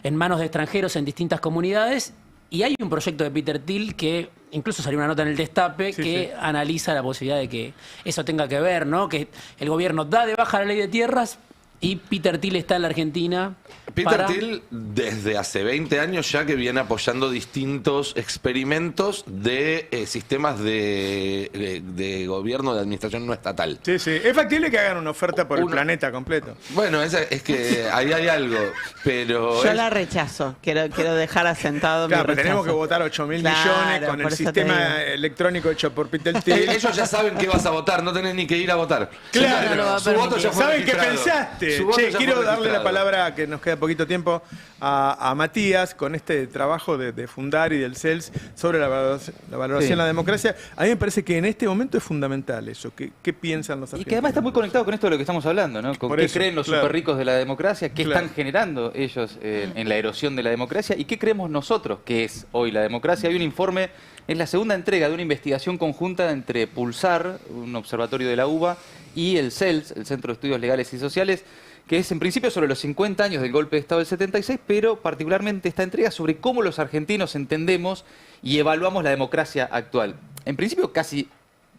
en manos de extranjeros en distintas comunidades. Y hay un proyecto de Peter Thiel que incluso salió una nota en el Destape que analiza la posibilidad de que eso tenga que ver, ¿no? Que el gobierno da de baja la ley de tierras y Peter Thiel está en la Argentina. Peter Thiel desde hace 20 años ya que viene apoyando distintos experimentos de sistemas de gobierno, de administración no estatal. Sí, sí. Es factible que hagan una oferta por el planeta completo. Bueno, es que ahí hay algo, pero... Yo la rechazo, quiero dejar asentado mi Claro, pero rechazo. tenemos que votar 8.000 millones con el por eso te sistema digo. electrónico hecho por Peter Thiel. Ellos ya saben qué vas a votar, no tenés ni que ir a votar. Claro, No lo va a su voto ya fue ¿Saben qué registrado. pensaste? Su Su voto Che, ya quiero fue darle la registrado. palabra, que nos queda poquito tiempo, a Matías con este trabajo de Fundar y del CELS sobre la valoración de la democracia. A mí me parece que en este momento es fundamental eso. ¿Qué piensan los argentinos? Y que además está muy conectado con esto de lo que estamos hablando, ¿no? Con Por qué eso, creen los claro. superricos de la democracia, qué Claro. están generando ellos en la erosión de la democracia y qué creemos nosotros que es hoy la democracia. Hay un informe, es la segunda entrega de una investigación conjunta entre Pulsar, un observatorio de la UBA, y el CELS, el Centro de Estudios Legales y Sociales, que es en principio sobre los 50 años del golpe de Estado del 76, pero particularmente esta entrega sobre cómo los argentinos entendemos y evaluamos la democracia actual. En principio, casi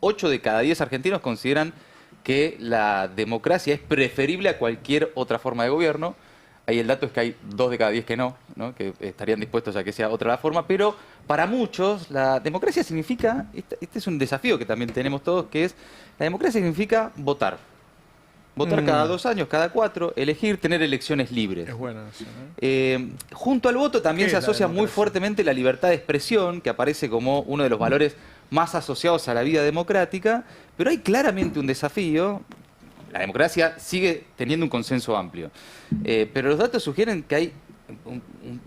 8 de cada 10 argentinos consideran que la democracia es preferible a cualquier otra forma de gobierno. Ahí el dato es que hay 2 de cada 10 que no, que estarían dispuestos a que sea otra la forma, pero para muchos la democracia significa, este es un desafío que también tenemos todos, que es, la democracia significa votar. Votar cada 2 años, cada 4, elegir, tener elecciones libres. Es bueno eso, ¿no? Junto al voto también ¿Qué se es la asocia muy democracia? fuertemente la libertad de expresión, que aparece como uno de los valores más asociados a la vida democrática, pero hay claramente un desafío. La democracia sigue teniendo un consenso amplio, pero los datos sugieren que hay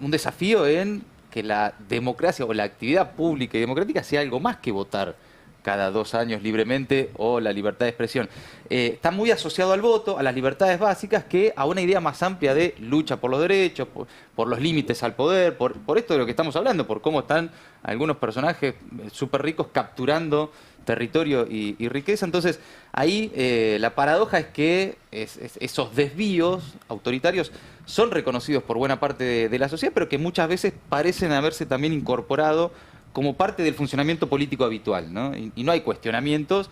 un desafío en que la democracia o la actividad pública y democrática sea algo más que votar cada 2 años libremente o la libertad de expresión. Está muy asociado al voto, a las libertades básicas, que a una idea más amplia de lucha por los derechos, por los límites al poder, por esto de lo que estamos hablando, por cómo están algunos personajes súper ricos capturando territorio y riqueza. Entonces, ahí la paradoja es que esos desvíos autoritarios son reconocidos por buena parte de la sociedad, pero que muchas veces parecen haberse también incorporado como parte del funcionamiento político habitual, ¿no? Y no hay cuestionamientos,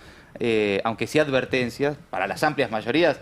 aunque sí advertencias. Para las amplias mayorías,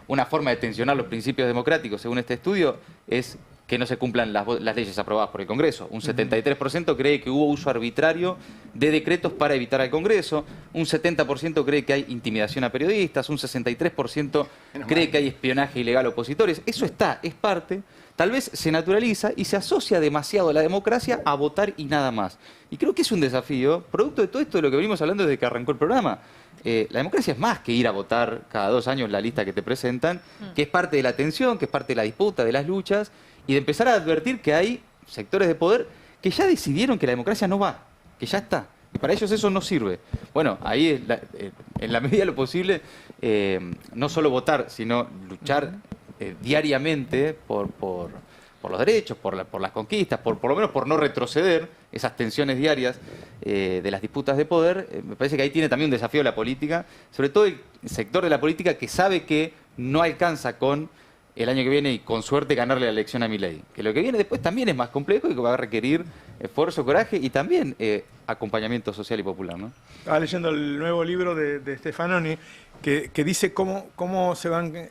una forma de tensionar los principios democráticos, según este estudio, es que no se cumplan las leyes aprobadas por el Congreso. Un 73% cree que hubo uso arbitrario de decretos para evitar al Congreso, un 70% cree que hay intimidación a periodistas, un 63% cree que hay espionaje ilegal a opositores. Eso es parte. Tal vez se naturaliza y se asocia demasiado a la democracia a votar y nada más. Y creo que es un desafío, producto de todo esto de lo que venimos hablando desde que arrancó el programa. La democracia es más que ir a votar cada 2 años la lista que te presentan, que es parte de la tensión, que es parte de la disputa, de las luchas, y de empezar a advertir que hay sectores de poder que ya decidieron que la democracia no va, que ya está. Y para ellos eso no sirve. Bueno, ahí en la medida de lo posible, no solo votar, sino luchar diariamente por los derechos, por las conquistas, por lo menos por no retroceder esas tensiones diarias de las disputas de poder. Me parece que ahí tiene también un desafío la política, sobre todo el sector de la política que sabe que no alcanza con el año que viene y con suerte ganarle la elección a Milei. Que lo que viene después también es más complejo y que va a requerir esfuerzo, coraje y también acompañamiento social y popular, ¿no? Estaba leyendo el nuevo libro de Stefanoni que dice cómo se van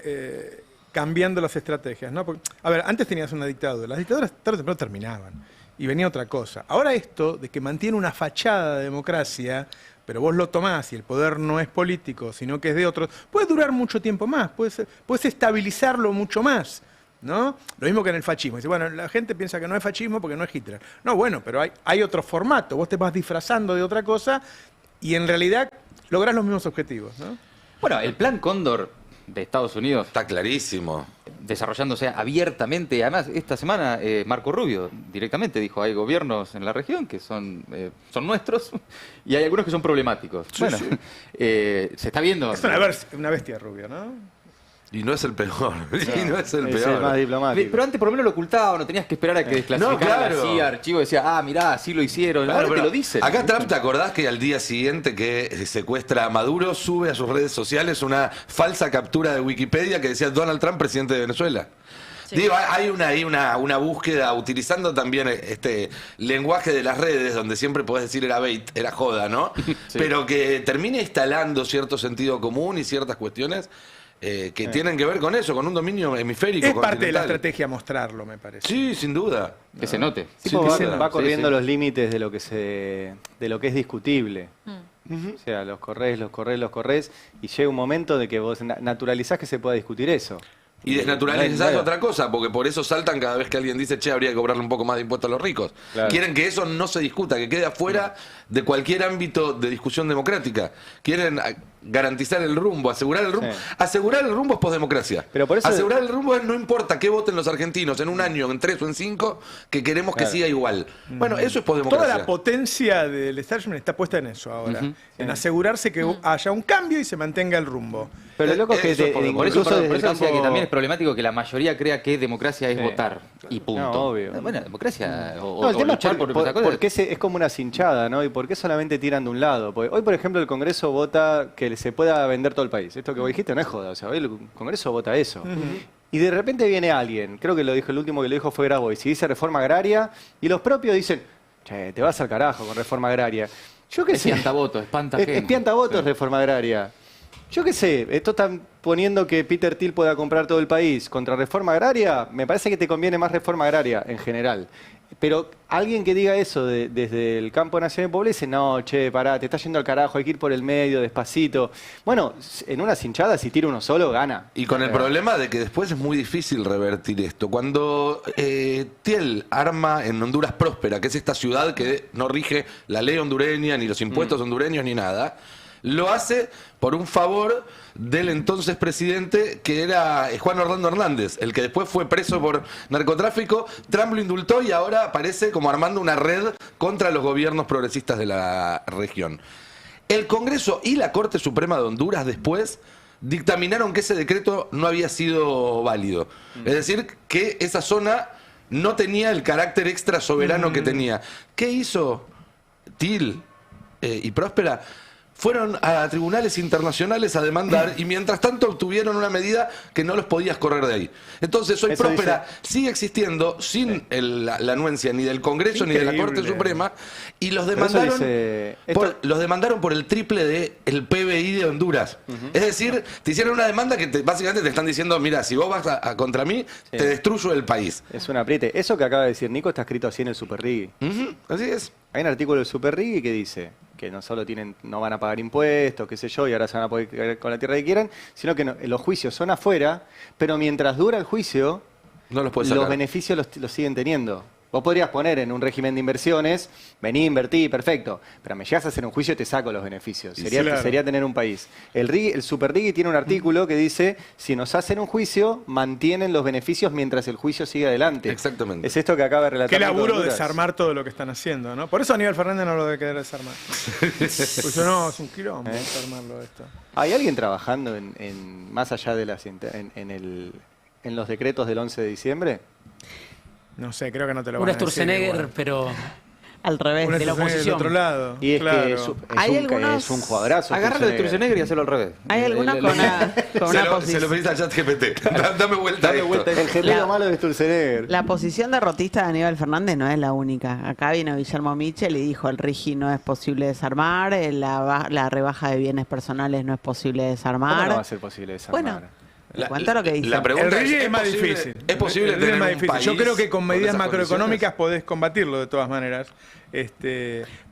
cambiando las estrategias, ¿no? Porque, a ver, antes tenías una dictadura, las dictaduras tarde o temprano terminaban y venía otra cosa. Ahora esto de que mantiene una fachada de democracia, pero vos lo tomás y el poder no es político, sino que es de otros, puede durar mucho tiempo más, puedes estabilizarlo mucho más, ¿no? Lo mismo que en el fascismo. Dice, bueno, la gente piensa que no es fascismo porque no es Hitler. No, bueno, pero hay otro formato, vos te vas disfrazando de otra cosa y en realidad lográs los mismos objetivos, ¿no? Bueno, el plan Cóndor de Estados Unidos está clarísimo. desarrollándose abiertamente. Además, esta semana Marco Rubio directamente dijo, hay gobiernos en la región que son nuestros y hay algunos que son problemáticos. Sí, bueno, sí. Se está viendo. Es una bestia Rubio, ¿no? Y no es el peor. Y no es el Es peor. el más diplomático. Pero antes por lo menos lo ocultaba, no tenías que esperar a que desclasificaran claro. así, archivo, decía, mirá, así lo hicieron. Claro, Ahora te pero lo dicen. Acá Trump, ¿te acordás que al día siguiente que secuestra a Maduro, sube a sus redes sociales una falsa captura de Wikipedia que decía Donald Trump, presidente de Venezuela? Sí. Digo, hay una búsqueda utilizando también este lenguaje de las redes, donde siempre podés decir era bait, era joda, ¿no? Sí. Pero que termina instalando cierto sentido común y ciertas cuestiones que tienen que ver con eso, con un dominio hemisférico. Es parte de la continental. estrategia mostrarlo, me parece. Sí, sin duda. Que se note. Sí, Sin va, duda. va corriendo Sí, sí. los límites de lo que es discutible. O sea, los corres, y llega un momento de que vos naturalizás que se pueda discutir eso. Y desnaturalizás otra cosa, porque por eso saltan cada vez que alguien dice, che, habría que cobrarle un poco más de impuestos a los ricos. Claro. Quieren que eso no se discuta, que quede afuera de cualquier ámbito de discusión democrática. Quieren garantizar el rumbo, asegurar el rumbo. Sí. Asegurar el rumbo es posdemocracia. Pero por eso- Asegurar el rumbo es no importa qué voten los argentinos en un año, en 3 o en 5, que queremos que Claro. siga igual. Bueno, eso es Toda posdemocracia. la potencia del establishment está puesta en eso ahora. Ujú. En asegurarse que haya un cambio y se mantenga el rumbo. Pero lo loco es que Eso es Por eso, incluso por desde el eso decía campo- que también es problemático que la mayoría crea que democracia es Sí. votar y punto. No, obvio. Bueno, democracia o, No, el o tema luchar es por esa cosa. porque es como una cinchada, ¿no? ¿Y por qué solamente tiran de un lado? Porque hoy, por ejemplo, el Congreso vota que se pueda vender todo el país. Esto que vos dijiste no es joda. O sea, hoy el Congreso vota eso. Y de repente viene alguien, creo que lo dijo, el último que lo dijo fue Grabois, y dice reforma agraria, y los propios dicen, che, te vas al carajo con reforma agraria. Yo qué Es sé. piantavoto, espanta Es gente. piantavoto reforma agraria. Yo qué sé, esto están poniendo que Peter Thiel pueda comprar todo el país contra reforma agraria, me parece que te conviene más reforma agraria en general. Pero alguien que diga eso desde el campo nacional y popular dice, no, che, pará, te está yendo al carajo, hay que ir por el medio, despacito. Bueno, en una cinchada, si tira uno solo, gana. Y con el problema de que después es muy difícil revertir esto. Cuando Thiel arma en Honduras Próspera, que es esta ciudad que no rige la ley hondureña, ni los impuestos hondureños, ni nada, lo hace por un favor del entonces presidente, que era Juan Orlando Hernández, el que después fue preso por narcotráfico. Trump lo indultó y ahora aparece como armando una red contra los gobiernos progresistas de la región. El Congreso y la Corte Suprema de Honduras después dictaminaron que ese decreto no había sido válido. Es decir, que esa zona no tenía el carácter extra soberano que tenía. ¿Qué hizo Thiel y Próspera? Fueron a tribunales internacionales a demandar y mientras tanto obtuvieron una medida que no los podías correr de ahí. Entonces hoy Eso Próspera sigue existiendo sin la anuencia ni del Congreso ni de la Corte Increíble. Suprema y los Pero eso demandaron, dice- los demandaron por el triple del PBI de Honduras. Es decir, te hicieron una demanda que básicamente te están diciendo, mira, si vos vas contra mí, te destruyo el país. Es un apriete. Eso que acaba de decir Nico está escrito así en el Super Riggy. Así es. Hay un artículo del Super Riggy que dice que no solo no van a pagar impuestos, qué sé yo, y ahora se van a poder quedar con la tierra que quieran, sino que los juicios son afuera, pero mientras dura el juicio, no los puedes los sacar. beneficios los siguen teniendo. Vos podrías poner en un régimen de inversiones, vení, invertí, perfecto, pero me llegas a hacer un juicio y te saco los beneficios. Y Sería, claro. sería tener un país. El Super Riggy tiene un artículo que dice, si nos hacen un juicio, mantienen los beneficios mientras el juicio sigue adelante. Exactamente. Es esto que acaba de relatar. Qué Nico laburo Honduras. desarmar todo lo que están haciendo, ¿no? Por eso Aníbal Fernández no lo debe querer desarmar. Pues no, es un quilombo desarmarlo esto. ¿Hay alguien trabajando más allá de en los decretos del 11 de diciembre? No sé, creo que no te lo Un van a decir Sturzenegger, igual. pero al revés, Un de la Sturzenegger del oposición. otro lado. Y es claro. que Hay algunos- es un jugadorazo. Agárralo de Sturzenegger y hacelo al revés. Hay algunos con una Se lo posición. pedís al chat GPT. Dame vuelta a esto. El gemelo La- malo de Sturzenegger. La posición derrotista de Aníbal Fernández no es la única. Acá vino Guillermo Michel y dijo el RIGI no es posible desarmar, la rebaja de bienes personales no es posible ¿Cómo desarmar. no va a ser posible desarmar? Bueno, cuenta lo que dice. La pregunta El RIGI es más posible- difícil. ¿Es posible El RIGI tener es más un difícil. país Yo creo que con medidas esas macroeconómicas podés combatirlo de todas maneras.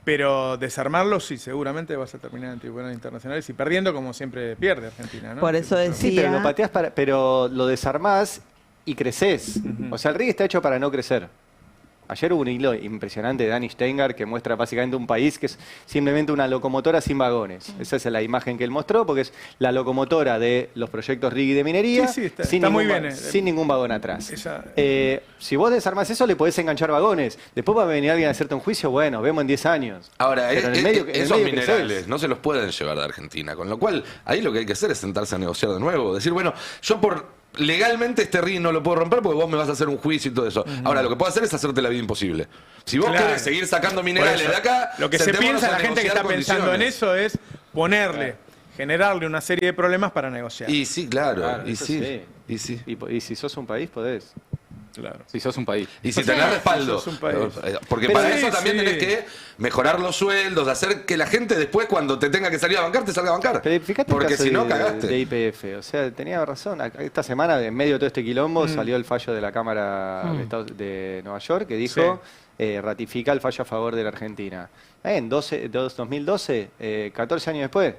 Pero desarmarlo sí, seguramente vas a terminar en tribunales internacionales y perdiendo como siempre pierde Argentina, ¿no? Por eso decía... Sí, pero lo pateás pero lo desarmás y creces. O sea, el RIGI está hecho para no crecer. Ayer hubo un hilo impresionante de Dani Steingart que muestra básicamente un país que es simplemente una locomotora sin vagones. Esa es la imagen que él mostró, porque es la locomotora de los proyectos Rigui de minería, está muy bien. Sin ningún vagón atrás. Si vos desarmás eso, le podés enganchar vagones. Después va a venir alguien a hacerte un juicio, bueno, vemos en 10 años. Ahora, Pero en el medio, esos minerales no se los pueden llevar de Argentina, con lo cual ahí lo que hay que hacer es sentarse a negociar de nuevo. Decir, bueno, yo legalmente este ring no lo puedo romper porque vos me vas a hacer un juicio y todo eso. Ahora, lo que puedo hacer es hacerte la vida imposible. Si vos querés seguir sacando minerales de acá, lo que se piensa, la gente que está pensando en eso es generarle una serie de problemas para negociar. Y sí, claro. Y sí. Y si sos un país, podés. Claro. Si sos un país. Y si tenés respaldo. Porque para eso también tenés que mejorar los sueldos, hacer que la gente después, cuando te tenga que salir a bancar, te salga a bancar. Pero fíjate porque si no, cagaste. De YPF. O sea, tenía razón. Esta semana, en medio de todo este quilombo, salió el fallo de la Cámara de Nueva York que dijo ratifica el fallo a favor de la Argentina. En 2012, 14 años después.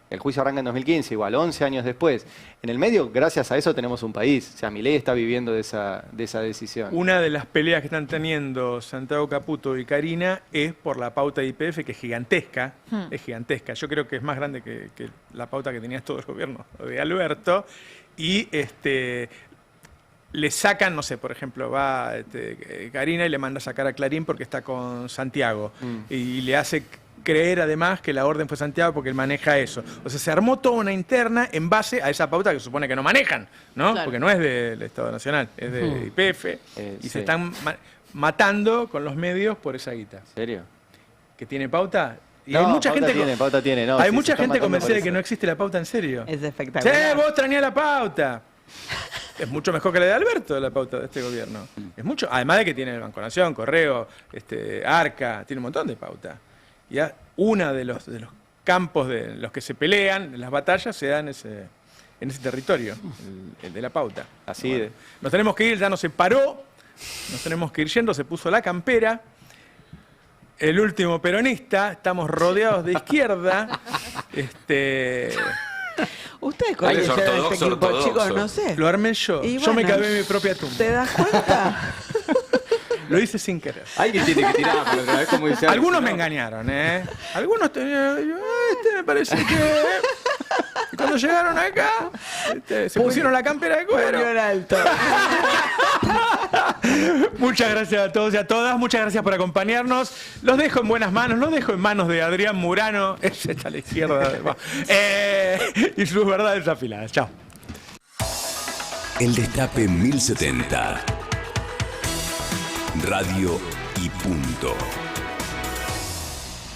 El juicio arranca en 2015, igual, 11 años después. En el medio, gracias a eso, tenemos un país. O sea, Milei está viviendo de esa decisión. Una de las peleas que están teniendo Santiago Caputo y Karina es por la pauta de YPF, que es gigantesca. Es gigantesca. Yo creo que es más grande que la pauta que tenía todo el gobierno de Alberto. Y le sacan, no sé, por ejemplo, va Karina y le manda a sacar a Clarín porque está con Santiago. Y le hace creer además que la orden fue Santiago porque él maneja eso. O sea, se armó toda una interna en base a esa pauta que se supone que no manejan, ¿no? Claro. Porque no es del Estado Nacional, es de YPF. Y se están matando con los medios por esa guita. ¿En serio? ¿Que tiene pauta? Y No, hay mucha pauta gente, tiene, pauta tiene. No, hay sí, mucha se gente están matando convencida de por que eso. no existe la pauta en serio. Es espectacular. Vos trañás la pauta. Es mucho mejor que la de Alberto, la pauta de este gobierno. Es mucho, además de que tiene el Banco Nación, Correo, Arca, tiene un montón de pauta. Y uno de los campos de los que se pelean, las batallas, se dan en ese territorio, el de la pauta. Así bueno, de. nos tenemos que ir, ya no se paró, nos tenemos que ir yendo, se puso la campera. El último peronista, estamos rodeados de izquierda. Ustedes conocen este equipo, chicos, no sé. Lo armé yo. Y yo me bueno, cavé en mi propia tumba. ¿Te das cuenta? Lo hice sin querer. Alguien tiene que tirar, por otra vez, como dice algunos me engañaron, ¿eh? Algunos tenían. Me parece que. Y cuando llegaron acá, se pusieron la campera de cuero. Alto. Muchas gracias a todos y a todas. Muchas gracias por acompañarnos. Los dejo en buenas manos. Los dejo en manos de Adrián Murano. Ese está a la izquierda, además. Y sus verdades afiladas. Chao. El Destape 1070. Radio y punto.